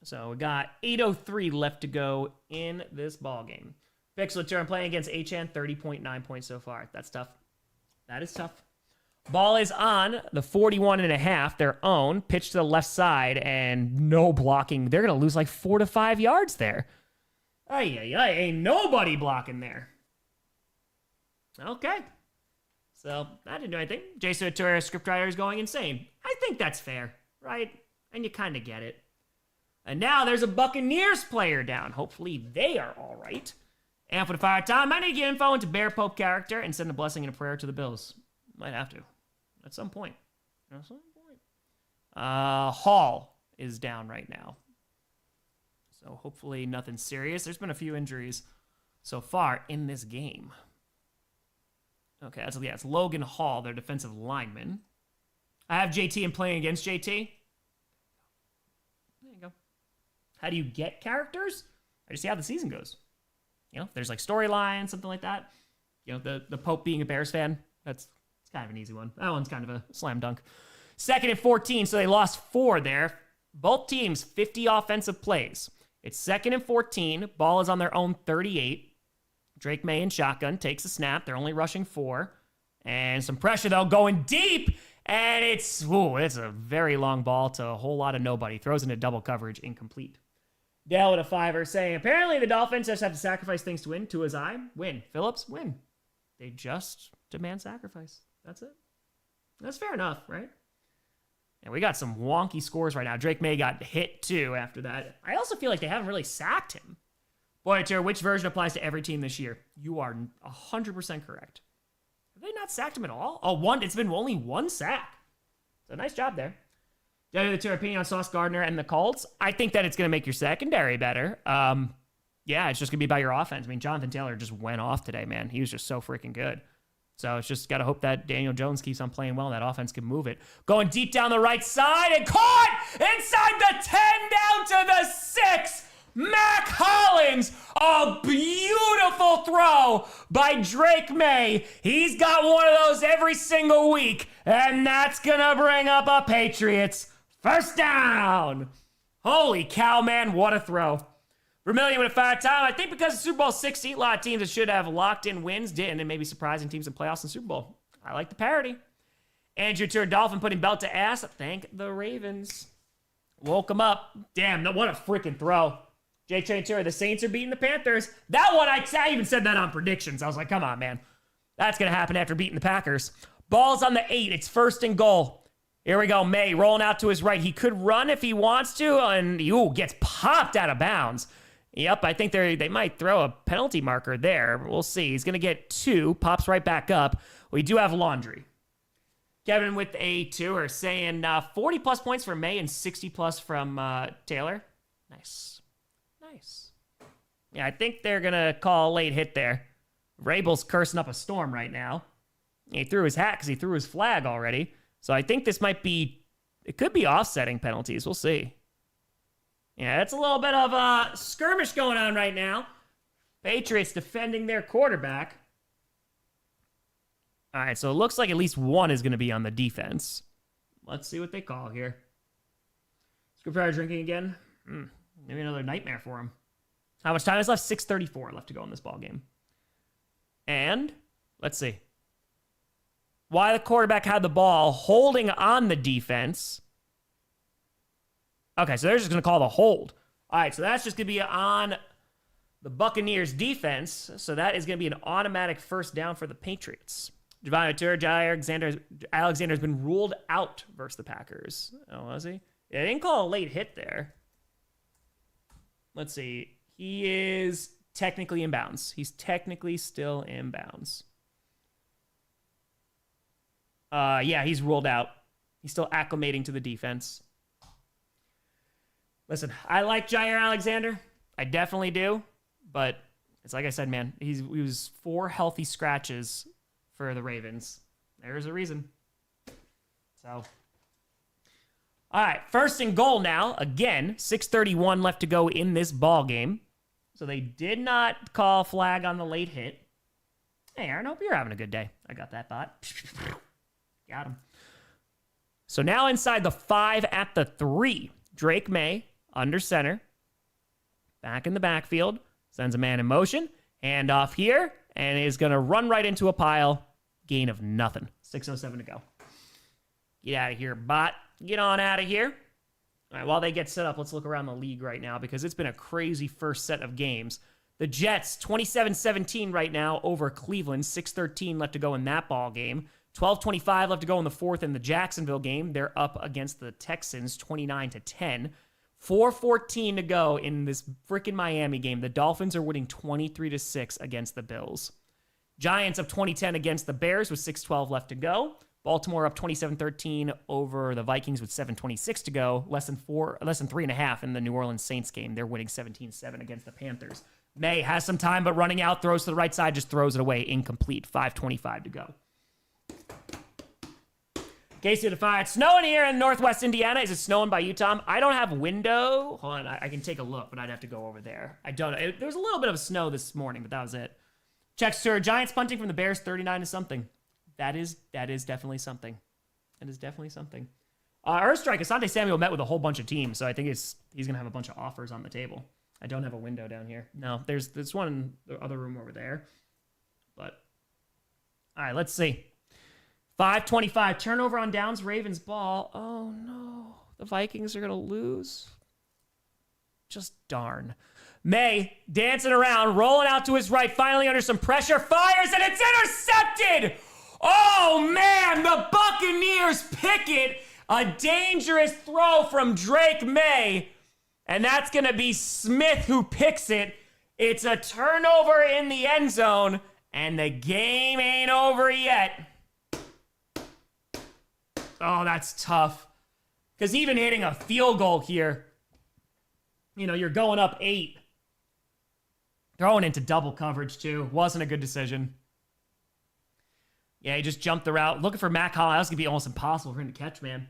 So we got 8:03 left to go in this ball game. Pixel turn playing against Achan, 30.9 points so far. That's tough. That is tough. Ball is on the 41.5, their own. Pitch to the left side, and no blocking. They're going to lose like 4 to 5 yards there. Ain't nobody blocking there. Okay. So, that didn't do anything. Jason Turner, scriptwriter, is going insane. I think that's fair, right? And you kind of get it. And now there's a Buccaneers player down. Hopefully they are all right. And for the fire time, I need to get info into Bear Pope character and send a blessing and a prayer to the Bills. Might have to. At some point. Hall is down right now. So hopefully nothing serious. There's been a few injuries so far in this game. Okay, it's Logan Hall, their defensive lineman. I have JT and playing against JT. There you go. How do you get characters? I just see how the season goes. You know, there's like storyline, something like that. You know, the Pope being a Bears fan. It's kind of an easy one. That one's kind of a slam dunk. 2nd and 14, so they lost 4 there. Both teams, 50 offensive plays. It's 2nd and 14. Ball is on their own 38. Drake Maye in shotgun takes a snap. They're only rushing 4. And some pressure, though, going deep. And it's a very long ball to a whole lot of nobody. Throws into double coverage, incomplete. Dale with a 5er saying, apparently the Dolphins just have to sacrifice things to win. To his eye, win. Phillips, win. They just demand sacrifice. That's it. That's fair enough, right? And we got some wonky scores right now. Drake Maye got hit, too, after that. I also feel like they haven't really sacked him. Voyager, which version applies to every team this year? You are 100% correct. Have they not sacked him at all? It's been only 1 sack. So nice job there. To your opinion on Sauce Gardner and the Colts? I think that it's going to make your secondary better. Yeah, it's just going to be about your offense. I mean, Jonathan Taylor just went off today, man. He was just so freaking good. So it's just got to hope that Daniel Jones keeps on playing well and that offense can move it. Going deep down the right side and caught inside the 10 down to the 6. Mac Hollins, a beautiful throw by Drake Maye. He's got one of those every single week, and that's gonna bring up a Patriots first down. Holy cow, man, what a throw. Vermillion with a 5-time. I think because of Super Bowl 60, a lot of teams that should have locked-in wins didn't, and maybe surprising teams in playoffs and Super Bowl. I like the parody. Andrew Turner Dolphin putting belt to ass. Thank the Ravens. Woke him up. Damn, no, what a freaking throw. Jay Chantura, the Saints are beating the Panthers. That one, I even said that on predictions. I was like, come on, man. That's going to happen after beating the Packers. Ball's on the 8. It's 1st and goal. Here we go. Maye rolling out to his right. He could run if he wants to, and gets popped out of bounds. Yep, I think they might throw a penalty marker there. We'll see. He's going to get 2. Pops right back up. We do have laundry. Kevin with a 2 are saying 40-plus points for Maye and 60-plus from Taylor. Nice. Yeah, I think they're going to call a late hit there. Rabel's cursing up a storm right now. He threw his hat because he threw his flag already. So I think this might be, it could be offsetting penalties. We'll see. Yeah, it's a little bit of a skirmish going on right now. Patriots defending their quarterback. All right, so it looks like at least one is going to be on the defense. Let's see what they call here. Scripture drinking again. Maybe another nightmare for him. How much time is left? 6:34 left to go in this ball game. And let's see. Why the quarterback had the ball holding on the defense. Okay, so they're just going to call the hold. All right, so that's just going to be on the Buccaneers defense. So that is going to be an automatic first down for the Patriots. Alexander's been ruled out versus the Packers. Oh, was he? Yeah, they didn't call a late hit there. Let's see. He is technically in bounds. He's technically still in bounds. Yeah, he's ruled out. He's still acclimating to the defense. Listen, I like Jair Alexander. I definitely do. But it's like I said, man, he was 4 healthy scratches for the Ravens. There's a reason. So, all right, 1st and goal now. Again, 6:31 left to go in this ball game. So they did not call flag on the late hit. Hey, Aaron, hope you're having a good day. I got that bot. Got him. So now inside the 5 at the 3. Drake Maye under center. Back in the backfield. Sends a man in motion. Hand off here. And is going to run right into a pile. Gain of nothing. 6:07 to go. Get out of here, bot. Get on out of here. All right, while they get set up, let's look around the league right now because it's been a crazy first set of games. The Jets, 27-17 right now over Cleveland. 6:13 left to go in that ball game. 12:25 left to go in the 4th in the Jacksonville game. They're up against the Texans, 29-10. 4:14 to go in this freaking Miami game. The Dolphins are winning 23-6 against the Bills. Giants up 20-10 against the Bears with 6:12 left to go. Baltimore up 27-13 over the Vikings with 7:26 to go. Less than 3.5 in the New Orleans Saints game. They're winning 17-7 against the Panthers. Maye has some time, but running out, throws to the right side, just throws it away. Incomplete. 5:25 to go. Casey the Fire. It's snowing here in Northwest Indiana. Is it snowing by you, Tom? I don't have window. Hold on, I can take a look, but I'd have to go over there. I don't know. There was a little bit of snow this morning, but that was it. Checks to Giants punting from the Bears, 39 to something. That is definitely something. That is definitely something. Earthstrike, Asante Samuel met with a whole bunch of teams, so I think he's going to have a bunch of offers on the table. I don't have a window down here. No, there's one in the other room over there. But, all right, let's see. 5:25, turnover on downs, Ravens ball. Oh, no. The Vikings are going to lose. Just darn. Maye dancing around, rolling out to his right, finally under some pressure, fires, and it's intercepted! Oh, man, the Buccaneers pick it. A dangerous throw from Drake Maye, and that's going to be Smith who picks it. It's a turnover in the end zone, and the game ain't over yet. Oh, that's tough. Because even hitting a field goal here, you're going up 8. Throwing into double coverage, too. Wasn't a good decision. Yeah, he just jumped the route. Looking for Mac Hollins. That was going to be almost impossible for him to catch, man.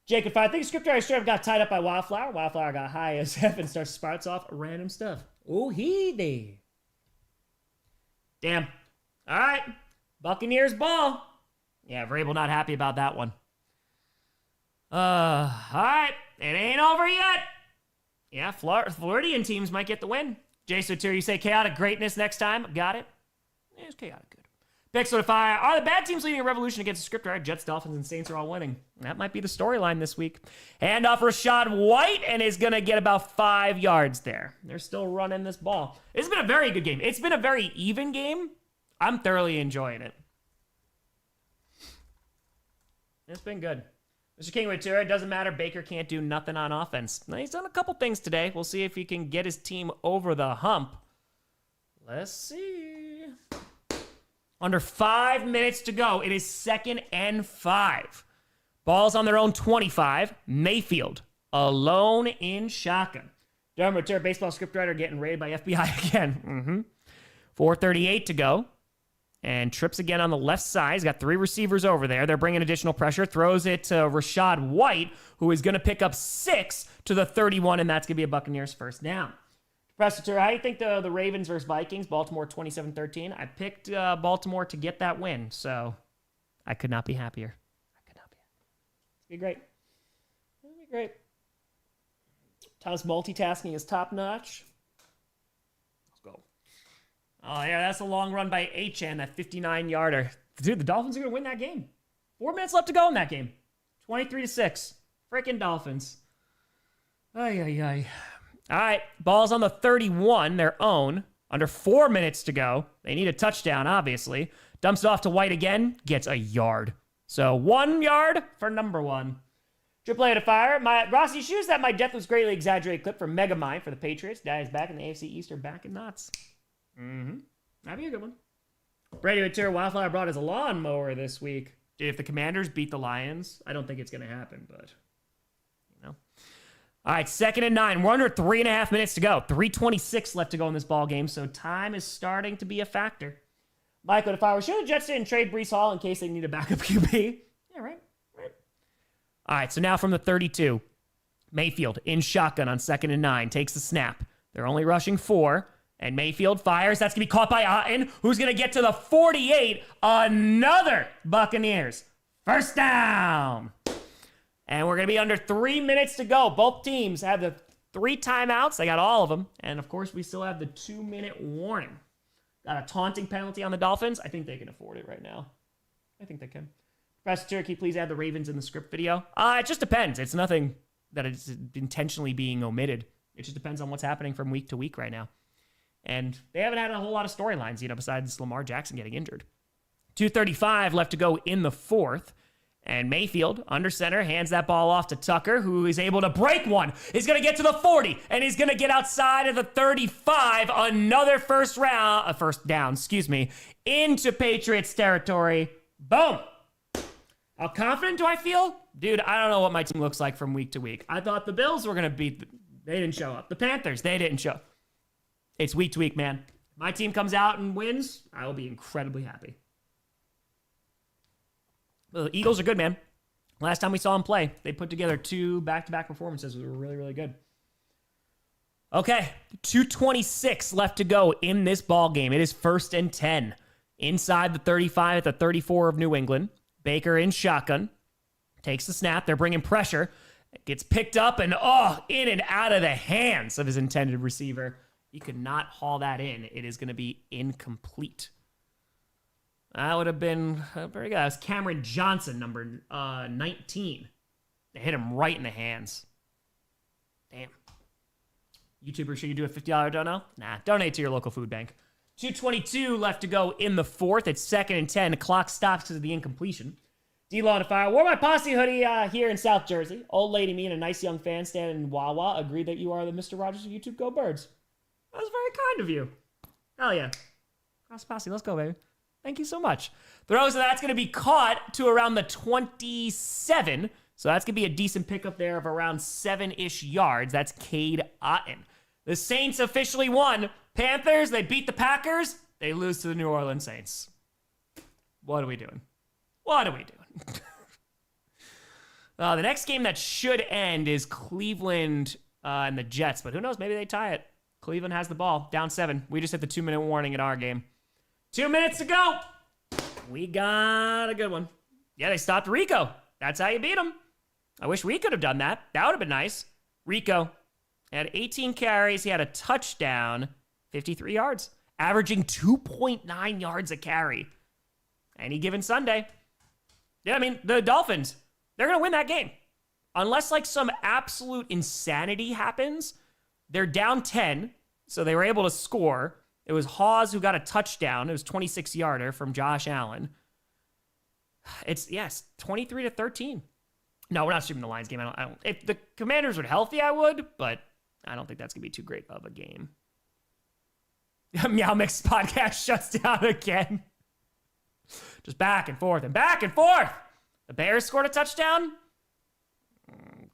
Jacob 5. I think Scriptwriter straight up got tied up by Wildflower. Wildflower got high as heaven starts sprouts off random stuff. Oh, he did. Damn. All right. Buccaneers ball. Yeah, Vrabel not happy about that one. All right. It ain't over yet. Yeah, Floridian teams might get the win. Jay Sotir, you say chaotic greatness next time. Got it. Yeah, it's chaotic good. Pixel to Fire. Are the bad teams leading a revolution against the scriptwriter? Jets, Dolphins, and Saints are all winning. That might be the storyline this week. Hand off Rashad White, and is going to get about 5 yards there. They're still running this ball. It's been a very good game. It's been a very even game. I'm thoroughly enjoying it. It's been good. Mr. King Ventura, it doesn't matter. Baker can't do nothing on offense. He's done a couple things today. We'll see if he can get his team over the hump. Let's see. Under 5 minutes to go. It is 2nd and 5. Ball's on their own 25. Mayfield alone in shotgun. Durham Return, baseball scriptwriter getting raided by FBI again. 4:38 to go. And trips again on the left side. He's got 3 receivers over there. They're bringing additional pressure. Throws it to Rashad White, who is going to pick up 6 to the 31, and that's going to be a Buccaneers first down. Professor, how do you think the Ravens versus Vikings, Baltimore 27-13? I picked Baltimore to get that win, so I could not be happier. It'll be great. It'll be great. Tom's multitasking is top-notch. Let's go. Oh, yeah, that's a long run by HN, that 59-yarder. Dude, the Dolphins are going to win that game. 4 minutes left to go in that game. 23-6. Freaking Dolphins. Ay, ay, ay. All right, ball's on the 31, their own. Under 4 minutes to go. They need a touchdown, obviously. Dumps it off to White again. Gets a yard. So 1 yard for number 1. Triple A to fire. Grossi shoes that my death was greatly exaggerated clip from Megamind for the Patriots. Daddy's back in the AFC East are back in knots. That'd be a good one. Brady Ventura, Wildflower brought his lawnmower this week. Dude, if the Commanders beat the Lions, I don't think it's going to happen, but, you know. All right, 2nd and 9. We're under 3.5 minutes to go. 3:26 left to go in this ball game, so time is starting to be a factor. Michael, if I were sure the Jets didn't trade Breece Hall in case they need a backup QB. Yeah, right. All right, so now from the 32. Mayfield in shotgun on 2nd and 9. Takes the snap. They're only rushing 4. And Mayfield fires. That's going to be caught by Otten, who's going to get to the 48. Another Buccaneers. First down. And we're going to be under 3 minutes to go. Both teams have the 3 timeouts. They got all of them. And, of course, we still have the 2-minute warning. Got a taunting penalty on the Dolphins. I think they can afford it right now. I think they can. Professor Turkey, please add the Ravens in the script video. It just depends. It's nothing that is intentionally being omitted. It just depends on what's happening from week to week right now. And they haven't had a whole lot of storylines, besides Lamar Jackson getting injured. 2:35 left to go in the 4th. And Mayfield, under center, hands that ball off to Tucker, who is able to break one. He's going to get to the 40, and he's going to get outside of the 35. Another first down, into Patriots territory. Boom. How confident do I feel? Dude, I don't know what my team looks like from week to week. I thought the Bills were going to beat they didn't show up. The Panthers, they didn't show up. It's week to week, man. My team comes out and wins, I will be incredibly happy. The Eagles are good, man. Last time we saw them play, they put together 2 back-to-back performances that were really, really good. Okay, 2:26 left to go in this ball game. It is 1st and 10. Inside the 35 at the 34 of New England. Baker in shotgun. Takes the snap. They're bringing pressure. It gets picked up and, in and out of the hands of his intended receiver. He could not haul that in. It is going to be incomplete. That would have been very good. That was Cameron Johnson, number 19. They hit him right in the hands. Damn. YouTuber, should you do a $50 dono? Nah, donate to your local food bank. 2:22 left to go in the 4th. It's 2nd and 10. The clock stops because of the incompletion. D-Law to fire. Wore my posse hoodie here in South Jersey. Old lady, me, and a nice young fan standing in Wawa agreed that you are the Mr. Rogers of YouTube. Go Birds. That was very kind of you. Hell yeah. Cross posse. Let's go, baby. Thank you so much. Throws, and that's going to be caught to around the 27. So that's going to be a decent pickup there of around 7-ish yards. That's Cade Otten. The Saints officially won. Panthers, they beat the Packers. They lose to the New Orleans Saints. What are we doing? The next game that should end is Cleveland and the Jets, but who knows? Maybe they tie it. Cleveland has the ball, down 7. We just hit the 2-minute warning in our game. 2 minutes to go. We got a good one. Yeah, they stopped Rico. That's how you beat him. I wish we could have done that. That would have been nice. Rico had 18 carries. He had a touchdown, 53 yards, averaging 2.9 yards a carry. Any given Sunday. Yeah, I mean, the Dolphins, they're going to win that game. Unless, like, some absolute insanity happens, they're down 10, so they were able to score. It was Hawes who got a touchdown. It was 26-yarder from Josh Allen. It's, yes, 23-13. No, we're not streaming the Lions game. I don't. If the Commanders were healthy, I would, but I don't think that's going to be too great of a game. Meow Mix podcast shuts down again. Just back and forth and back and forth. The Bears scored a touchdown.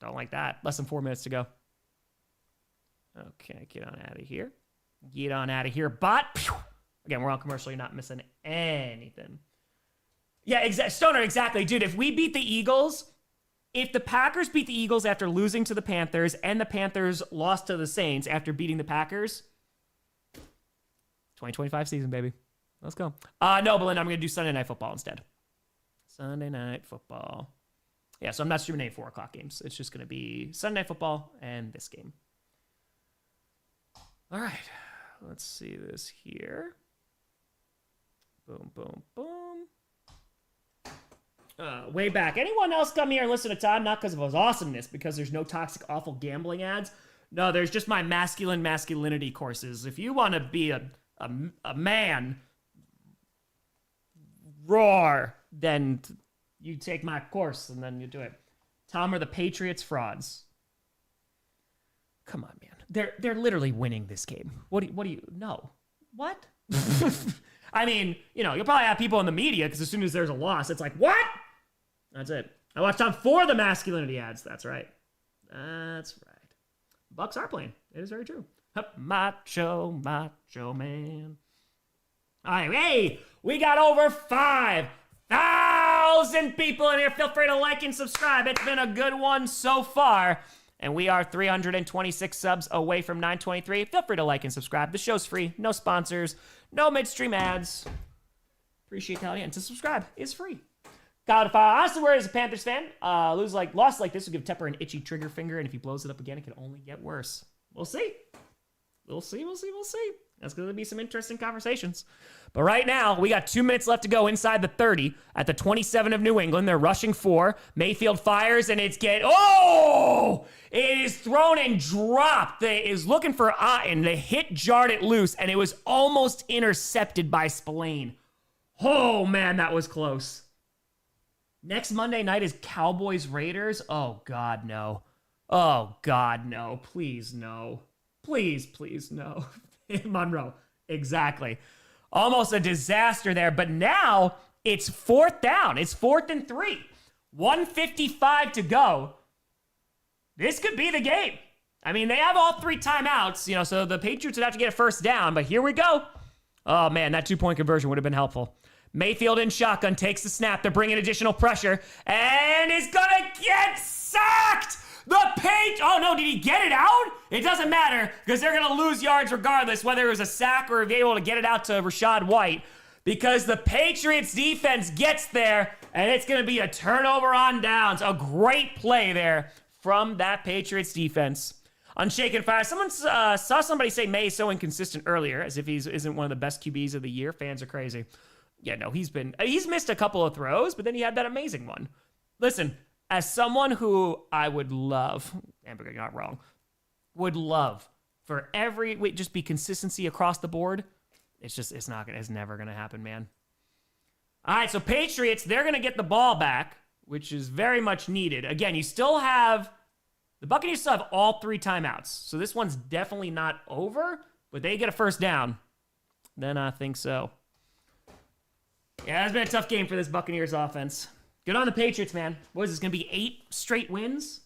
Don't like that. Less than 4 minutes to go. Okay, get on out of here. Get on out of here, bot. Again, we're on commercial. You're not missing anything. Yeah, Stoner, exactly. Dude, if we beat the Eagles, if the Packers beat the Eagles after losing to the Panthers and the Panthers lost to the Saints after beating the Packers, 2025 season, baby. Let's go. No, Belinda, I'm going to do Sunday Night Football instead. Sunday Night Football. Yeah, so I'm not streaming any 4 o'clock games. It's just going to be Sunday Night Football and this game. All right. Let's see this here. Boom, boom, boom. Way back. Anyone else come here and listen to Todd? Not because of his awesomeness, because there's no toxic, awful gambling ads. No, there's just my masculinity courses. If you want to be a man, roar, then you take my course and then you do it. Tom, are the Patriots frauds? Come on, man. They're literally winning this game. What do you no? What? I mean, you know, you'll probably have people in the media because as soon as there's a loss, it's like, what? That's it. I watched on 4 of the masculinity ads. That's right. That's right. Bucks are playing. It is very true. Macho man. All right, hey, we got over 5,000 people in here. Feel free to like and subscribe. It's been a good one so far. And we are 326 subs away from 923. Feel free to like and subscribe. The show's free. No sponsors. No midstream ads. Appreciate that. And to subscribe is free. God, if I honestly were as a Panthers fan, lost like this would give Tepper an itchy trigger finger. And if he blows it up again, it can only get worse. We'll see. We'll see. That's going to be some interesting conversations. But right now, we got 2 minutes left to go inside the 30 at the 27 of New England. They're rushing 4. Mayfield fires, and it is thrown and dropped. They is looking for Otten. The hit jarred it loose, and it was almost intercepted by Spillane. Oh, man, that was close. Next Monday night is Cowboys-Raiders. Oh, God, no. Oh, God, no. Please, no. Please, no. Monroe. Exactly. Almost a disaster there, but now it's 4th down. It's 4th and 3. 1:55 to go. This could be the game. I mean, they have all 3 timeouts, you know, so the Patriots would have to get a first down, but here we go. Oh, man, that 2-point conversion would have been helpful. Mayfield in shotgun takes the snap. They're bringing additional pressure, and is going to get sacked. Oh no, did he get it out? It doesn't matter because they're going to lose yards regardless, whether it was a sack or if able to get it out to Rachaad White, because the Patriots defense gets there and it's going to be a turnover on downs. A great play there from that Patriots defense. Unshaken fire. Someone saw somebody say Maye is so inconsistent earlier, as if he isn't one of the best QBs of the year. Fans are crazy. Yeah, no, he's missed a couple of throws, but then he had that amazing one. Listen, as someone who I would love, Amber, you're not wrong, would love for just be consistency across the board. It's never going to happen, man. All right, so Patriots, they're going to get the ball back, which is very much needed. Again, the Buccaneers still have all 3 timeouts. So this one's definitely not over, but they get a first down. Then I think so. Yeah, it's been a tough game for this Buccaneers offense. Good on the Patriots, man. What is this going to be, 8 straight wins?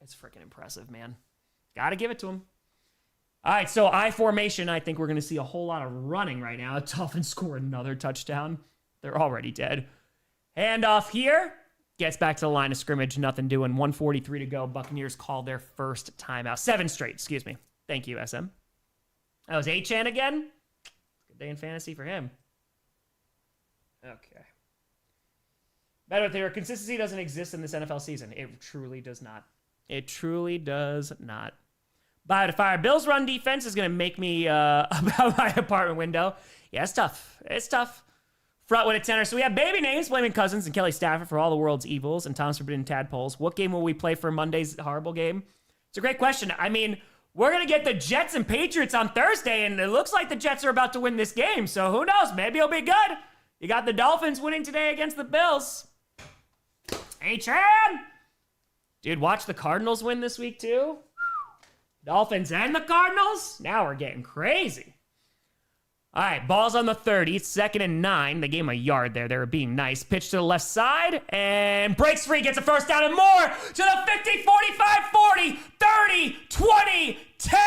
It's freaking impressive, man. Got to give it to them. All right, so I formation, I think we're going to see a whole lot of running right now. Dolphins score another touchdown. They're already dead. Handoff here. Gets back to the line of scrimmage, nothing doing. 1:43 to go. Buccaneers call their first timeout. 7 straight, excuse me. Thank you, SM. That was Achan again. Good day in fantasy for him. Okay. Better their consistency doesn't exist in this NFL season. It truly does not. It truly does not. Bio to fire. Bills run defense is going to make me about my apartment window. Yeah, it's tough. It's tough. Front with a tenor. So we have baby names, blaming Cousins and Kelly Stafford for all the world's evils and Tom's forbidden tadpoles. What game will we play for Monday's horrible game? It's a great question. I mean, we're going to get the Jets and Patriots on Thursday, and it looks like the Jets are about to win this game. So who knows? Maybe it'll be good. You got the Dolphins winning today against the Bills. H-Chan! Dude, watch the Cardinals win this week too. Dolphins and the Cardinals? Now we're getting crazy. All right, ball's on the 30, 2nd and 9. They gave him a yard there. They were being nice. Pitch to the left side, and breaks free, gets a first down and more to the 50, 45, 40, 30, 20, 10,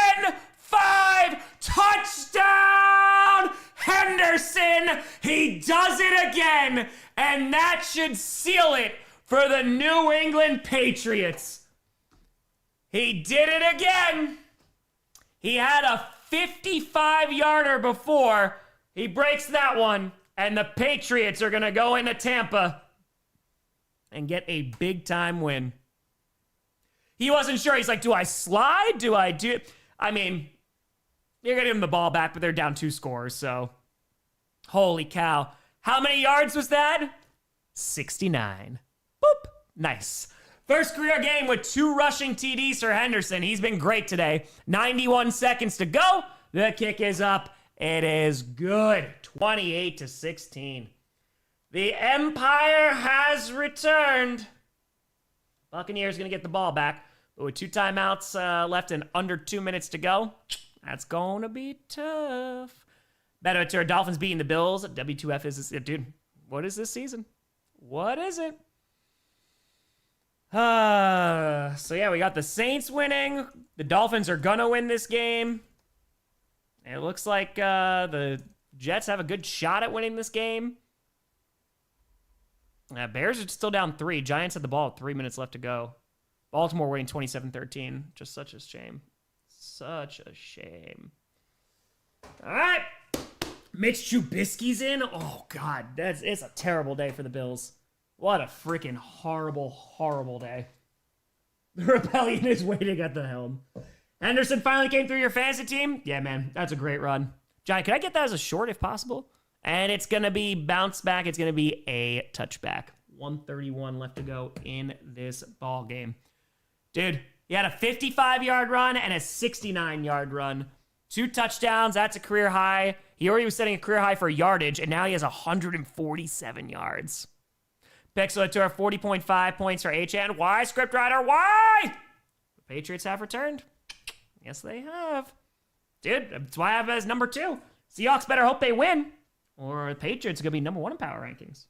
5. Touchdown, Henderson. He does it again, and that should seal it for the New England Patriots. He did it again. He had a 55-yarder before. He breaks that one, and the Patriots are going to go into Tampa and get a big-time win. He wasn't sure. He's like, do I slide? Do I do it? I mean, you're going to give him the ball back, but they're down 2 scores, so holy cow. How many yards was that? 69. Boop. Nice. First career game with 2 rushing TDs for Henderson. He's been great today. 91 seconds to go. The kick is up. It is good. 28-16. The Empire has returned. Buccaneers going to get the ball back. But with 2 timeouts left and under 2 minutes to go, that's going to be tough. Better to our Dolphins beating the Bills. W2F is this. Dude, what is this season? What is it? So yeah, we got the Saints winning. The Dolphins are gonna win this game. It looks like the Jets have a good shot at winning this game. Bears are still down 3. Giants had the ball with 3 minutes left to go. Baltimore winning 27-13. Just such a shame. Such a shame. All right. Mitch Trubisky's in. Oh, God. It's a terrible day for the Bills. What a freaking horrible, horrible day. The rebellion is waiting at the helm. Henderson finally came through your fantasy team. Yeah, man, that's a great run. Johnny, could I get that as a short if possible? And it's going to be bounce back. It's going to be a touchback. 1:31 left to go in this ball game. Dude, he had a 55-yard run and a 69-yard run. 2 touchdowns. That's a career high. He already was setting a career high for yardage, and now he has 147 yards. Pixel to our 40.5 points for HN. Why, scriptwriter? Why? The Patriots have returned. Yes, they have. Dude, that's why I have it as number 2. Seahawks better hope they win, or the Patriots are going to be number 1 in power rankings.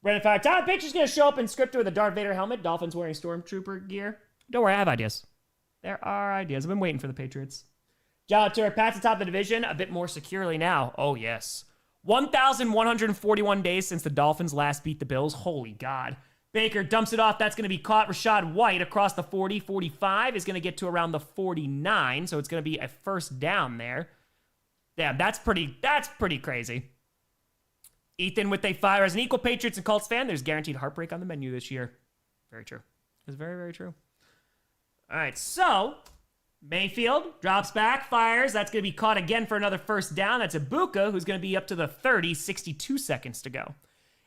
Brandon Fire. Tyler Patriots going to show up in scripted with a Darth Vader helmet. Dolphins wearing Stormtrooper gear. Don't worry, I have ideas. There are ideas. I've been waiting for the Patriots. Jala Tour pats atop the division a bit more securely now. Oh, yes. 1,141 days since the Dolphins last beat the Bills. Holy God. Baker dumps it off. That's going to be caught. Rashad White across the 40. 45 is going to get to around the 49. So it's going to be a first down there. Yeah, that's pretty crazy. Ethan with a fire. As an equal Patriots and Colts fan, there's guaranteed heartbreak on the menu this year. Very true. It's very, very true. All right, so Mayfield drops back, fires. That's going to be caught again for another first down. That's Ibuka, who's going to be up to the 30, 62 seconds to go.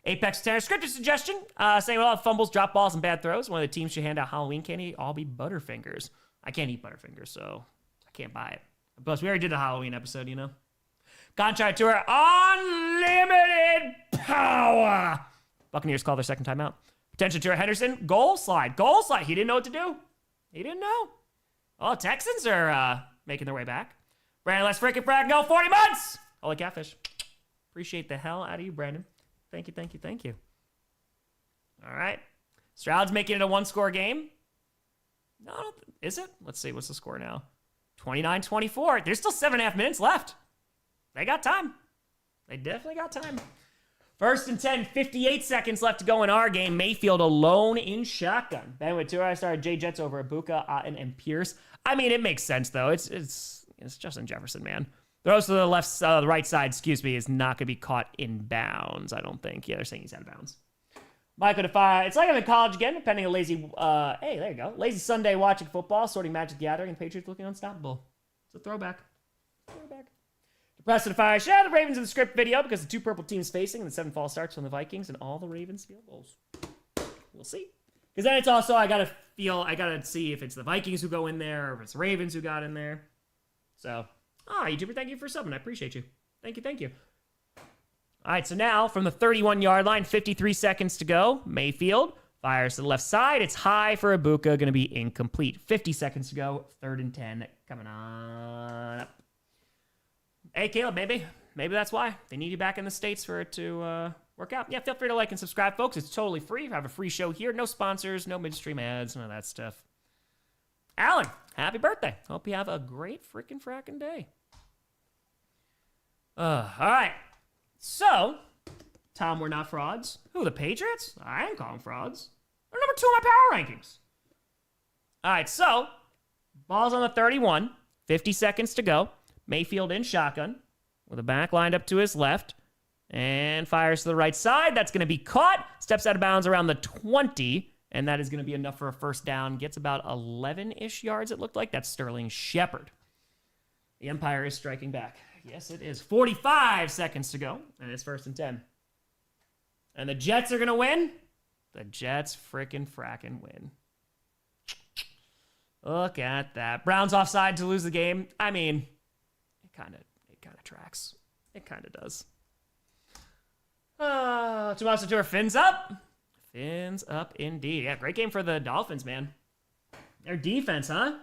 Apex Tenor scripted suggestion, saying with all the fumbles, drop balls, and bad throws, one of the teams should hand out Halloween candy. All be Butterfingers. I can't eat Butterfingers, so I can't buy it. Plus, we already did the Halloween episode, you know? Contract tour, unlimited power. Buccaneers call their second timeout. Potential to Henderson, goal slide. He didn't know what to do. He didn't know. Oh, Texans are making their way back. Brandon, let's freaking frag. No, 40 months. Holy catfish. Appreciate the hell out of you, Brandon. Thank you. All right. Stroud's making it a 1-score game. No, is it? Let's see. What's the score now? 29-24. There's still 7.5 minutes left. They got time. They definitely got time. First and 10, 58 seconds left to go in our game. Mayfield alone in shotgun. Ben with 2. I started Jay Jets over Ibuka, Otten, and Pierce. I mean, it makes sense, though. It's Justin Jefferson, man. Throws to the right side, is not going to be caught in bounds, I don't think. Yeah, they're saying he's out of bounds. Michael to fire. It's like I'm in college again, depending on lazy, hey, there you go. Lazy Sunday watching football, sorting Magic the Gathering, and Patriots looking unstoppable. It's a throwback. Depressed to fire. Shout out the Ravens in the script video because the 2 purple teams facing and the 7 false starts from the Vikings and all the Ravens field goals. We'll see. Because then it's also, I gotta see if it's the Vikings who go in there or if it's the Ravens who got in there. So, YouTuber, thank you for subbing. I appreciate you. Thank you. All right, so now from the 31-yard line, 53 seconds to go. Mayfield fires to the left side. It's high for Ibuka, going to be incomplete. 50 seconds to go, 3rd and 10. Coming on up. Hey, Caleb, maybe that's why. They need you back in the States for it to work out. Yeah, feel free to like and subscribe, folks. It's totally free. We have a free show here. No sponsors, no midstream ads, none of that stuff. Alan, happy birthday. Hope you have a great freaking fracking day. All right. So, Tom, we're not frauds. Who, the Patriots? I ain't calling frauds. They're number 2 in my power rankings. All right, so, ball's on the 31. 50 seconds to go. Mayfield in shotgun with a back lined up to his left and fires to the right side. That's going to be caught. Steps out of bounds around the 20, and that is going to be enough for a first down. Gets about 11-ish yards, it looked like. That's Sterling Shepard. The Empire is striking back. Yes, it is. 45 seconds to go, and it's 1st and 10. And the Jets are going to win. The Jets frackin' win. Look at that. Browns offside to lose the game. I mean, it kind of tracks. It kind of does. Tommaso Tour, fins up. Fins up indeed. Yeah, great game for the Dolphins, man. Their defense, huh?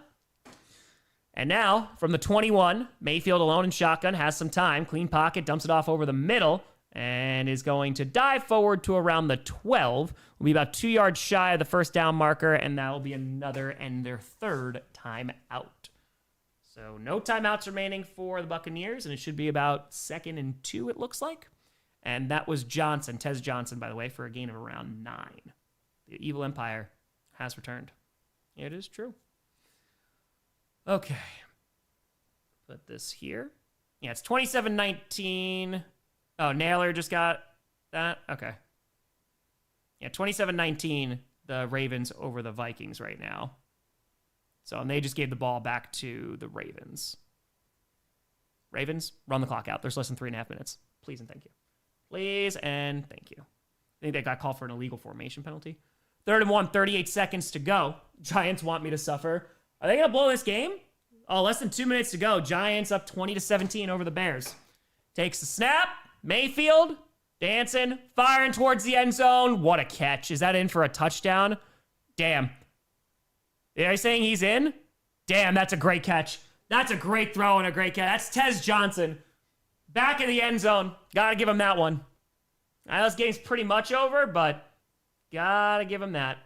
And now, from the 21, Mayfield alone in shotgun, has some time. Clean pocket, dumps it off over the middle, and is going to dive forward to around the 12. Will be about 2 yards shy of the first down marker, and that will be another and their 3rd time out. So no timeouts remaining for the Buccaneers, and it should be about 2nd and 2, it looks like. And that was Johnson, Tez Johnson, by the way, for a gain of around 9. The Evil Empire has returned. It is true. Okay. Put this here. Yeah, it's 27-19. Oh, Naylor just got that? Okay. Yeah, 27-19, the Ravens over the Vikings right now. So, and they just gave the ball back to the Ravens. Ravens, run the clock out. There's less than 3.5 minutes. Please and thank you. Please and thank you. I think they got called for an illegal formation penalty. 3rd and 1, 38 seconds to go. Giants want me to suffer. Are they going to blow this game? Oh, less than 2 minutes to go. Giants up 20-17 over the Bears. Takes the snap. Mayfield dancing, firing towards the end zone. What a catch. Is that in for a touchdown? Damn. Are you saying he's in? Damn, that's a great catch. That's a great throw and a great catch. That's Tez Johnson. Back in the end zone. Gotta give him that one. I know this game's pretty much over, but gotta give him that.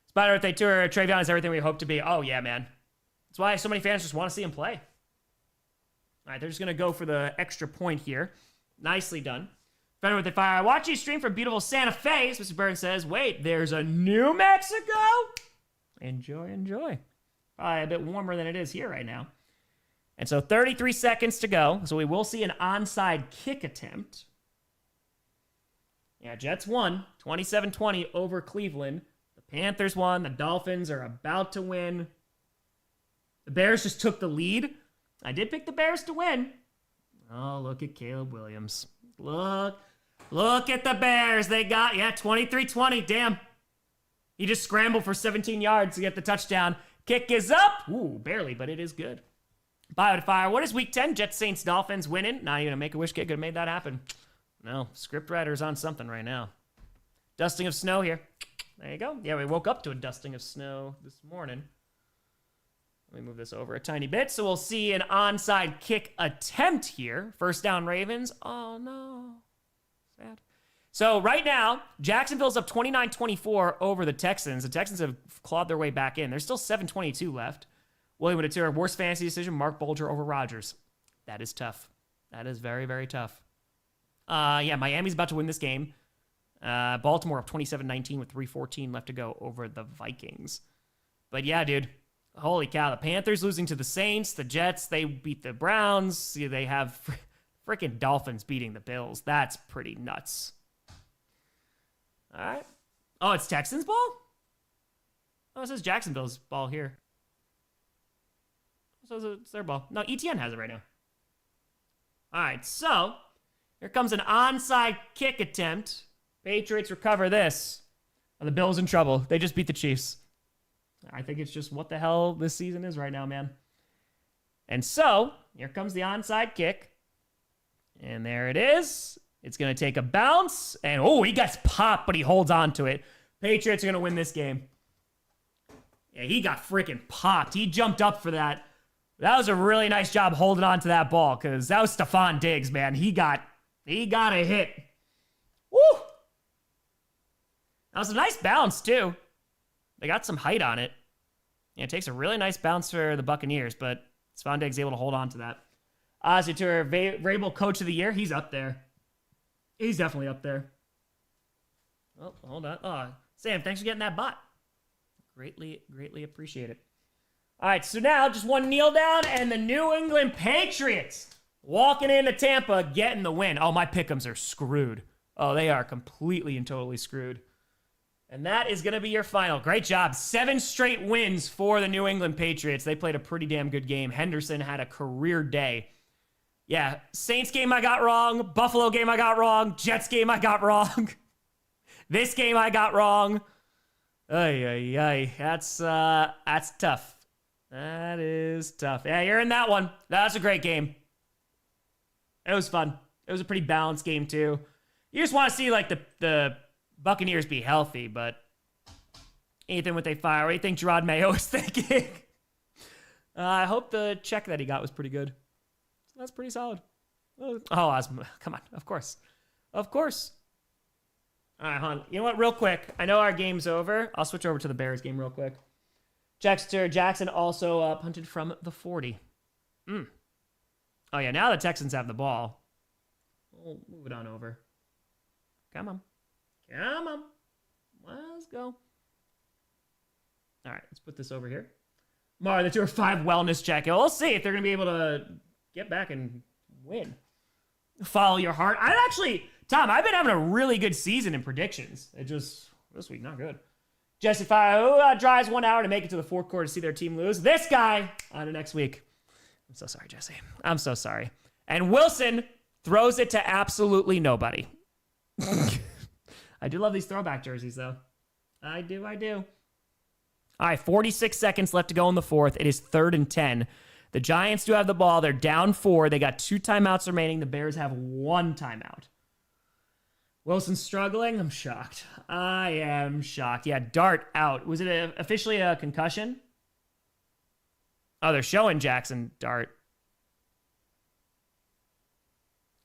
Spider Birthday Tour, Travion is everything we hope to be. Oh, yeah, man. That's why so many fans just want to see him play. All right, they're just going to go for the extra point here. Nicely done. Spider Birthday Fire. I watch you stream from beautiful Santa Fe. Mr. Burns says, wait, there's a New Mexico? Enjoy. Probably a bit warmer than it is here right now. And so 33 seconds to go. So we will see an onside kick attempt. Yeah, Jets won 27-20 over Cleveland. Panthers won. The Dolphins are about to win. The Bears just took the lead. I did pick the Bears to win. Oh, look at Caleb Williams. Look at the Bears. They got, 23-20. Damn. He just scrambled for 17 yards to get the touchdown. Kick is up. Ooh, barely, but it is good. Bio to Fire. What is week 10? Jets, Saints, Dolphins winning. Not even a Make-A-Wish kid could have made that happen. No, script writer's on something right now. Dusting of snow here. There you go. Yeah, we woke up to a dusting of snow this morning. Let me move this over a tiny bit. So we'll see an onside kick attempt here. First down, Ravens. Oh, no. Sad. So right now, Jacksonville's up 29-24 over the Texans. The Texans have clawed their way back in. There's still 7:22 left. William Wittera, worst fantasy decision, Mark Bolger over Rodgers. That is tough. That is very, very tough. Yeah, Miami's about to win this game. Baltimore up 27-19 with 3:14 left to go over the Vikings. But yeah, dude, holy cow. The Panthers losing to the Saints. The Jets, they beat the Browns. They have freaking Dolphins beating the Bills. That's pretty nuts. All right. Oh, it's Texans ball? Oh, it says Jacksonville's ball here. So it's their ball. No, ETN has it right now. All right, so here comes an onside kick attempt. Patriots recover this. Oh, the Bills in trouble. They just beat the Chiefs. I think it's just what the hell this season is right now, man. And so here comes the onside kick. And there it is. It's going to take a bounce. And, oh, he gets popped, but he holds on to it. Patriots are going to win this game. Yeah, he got freaking popped. He jumped up for that. That was a really nice job holding on to that ball because that was Stephon Diggs, man. He got a hit. Woo! That was a nice bounce, too. They got some height on it. Yeah, it takes a really nice bounce for the Buccaneers, but Stephon Diggs able to hold on to that. Ozzy Tour, Vrabel Coach of the Year. He's up there. He's definitely up there. Oh, hold on. Oh, Sam, thanks for getting that bot. Greatly appreciate it. All right, so now just one kneel down, and the New England Patriots walking into Tampa, getting the win. Oh, my pick'ems are screwed. Oh, they are completely and totally screwed. And that is going to be your final. Great job. 7 straight wins for the New England Patriots. They played a pretty damn good game. Henderson had a career day. Yeah, Saints game I got wrong. Buffalo game I got wrong. Jets game I got wrong. This game I got wrong. Ay. That's tough. That is tough. Yeah, you're in that one. That's a great game. It was fun. It was a pretty balanced game, too. You just want to see, like, the Buccaneers be healthy, but anything what they fire. What do you think Gerard Mayo is thinking? I hope the check that he got was pretty good. That's pretty solid. Oh, come on. Of course. All right, hon. You know what? Real quick. I know our game's over. I'll switch over to the Bears game real quick. Jackson also punted from the 40. Oh, yeah. Now the Texans have the ball. We'll move it on over. Come on. Let's go. All right. Let's put this over here. Mar, the Tour 5 wellness check. We'll see if they're going to be able to get back and win. Follow your heart. Tom, I've been having a really good season in predictions. This week, not good. Jesse Fire, who drives 1 hour to make it to the fourth quarter to see their team lose. This guy on the next week. I'm so sorry, Jesse. I'm so sorry. And Wilson throws it to absolutely nobody. I do love these throwback jerseys, though. I do. All right, 46 seconds left to go in the fourth. It is 3rd and 10. The Giants do have the ball. They're down 4. They got 2 timeouts remaining. The Bears have 1 timeout. Wilson's struggling. I'm shocked. I am shocked. Yeah, Dart out. Was it officially a concussion? Oh, they're showing Jackson Dart.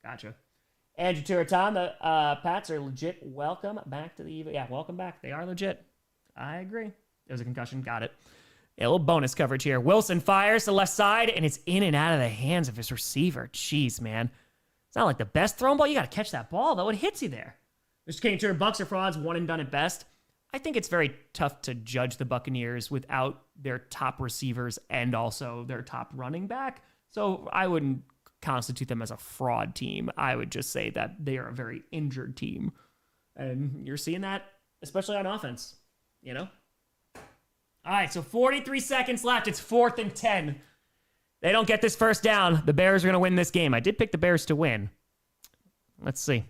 Gotcha. Andrew Turaton, the Pats are legit. Welcome back to the EVO. Yeah, welcome back. They are legit. I agree. It was a concussion. Got it. Yeah, a little bonus coverage here. Wilson fires to the left side, and it's in and out of the hands of his receiver. Jeez, man. It's not like the best thrown ball. You got to catch that ball, though. It hits you there. Mr. King Turner, Bucks are frauds, 1 and done at best. I think it's very tough to judge the Buccaneers without their top receivers and also their top running back. So I wouldn't constitute them as a fraud team. I would just say that they are a very injured team. And you're seeing that, especially on offense, you know? All right, so 43 seconds left. It's 4th and 10. They don't get this first down. The Bears are going to win this game. I did pick the Bears to win. Let's see.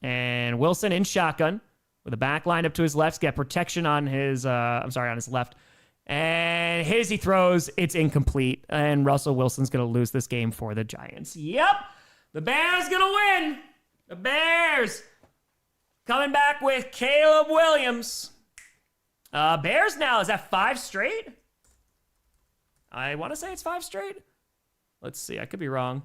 And Wilson in shotgun with a back lined up to his left. He's got protection on his, on his left. And he throws. It's incomplete. And Russell Wilson's going to lose this game for the Giants. Yep. The Bears going to win. The Bears coming back with Caleb Williams. Bears now, is that 5 straight? I want to say it's 5 straight. Let's see. I could be wrong.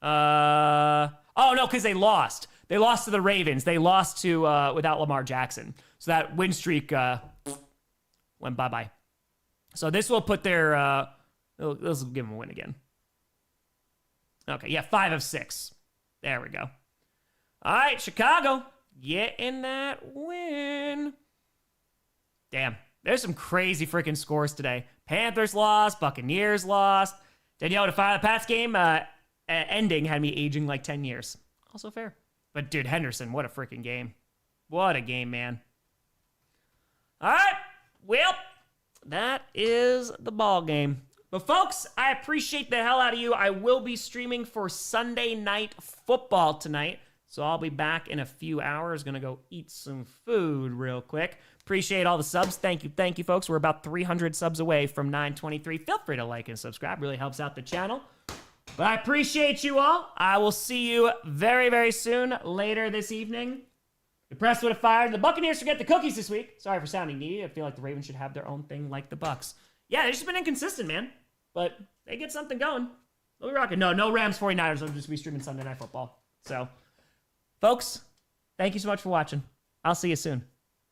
Oh, no, because they lost. They lost to the Ravens. They lost to without Lamar Jackson. So that win streak went bye-bye. So this will put this will give them a win again. Okay, yeah, 5 of 6. There we go. All right, Chicago getting that win. Damn, there's some crazy freaking scores today. Panthers lost, Buccaneers lost. Then, the Pats game ending had me aging like 10 years. Also fair. But, dude, Henderson, what a freaking game. What a game, man. All right, well, that is the ball game. But, folks, I appreciate the hell out of you. I will be streaming for Sunday Night Football tonight. So I'll be back in a few hours. Gonna go eat some food real quick. Appreciate all the subs. Thank you, folks. We're about 300 subs away from 923. Feel free to like and subscribe. Really helps out the channel. But I appreciate you all. I will see you very, very soon later this evening. The press would have fired. The Buccaneers forget the cookies this week. Sorry for sounding needy. I feel like the Ravens should have their own thing like the Bucs. Yeah, they've just been inconsistent, man. But they get something going. They'll be rocking. No Rams 49ers. I'll just be streaming Sunday Night Football. So, folks, thank you so much for watching. I'll see you soon.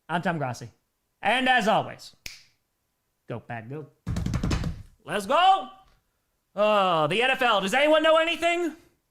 I'm Tom Grossi. And as always, go Pack, go. Let's go. Oh, the NFL. Does anyone know anything?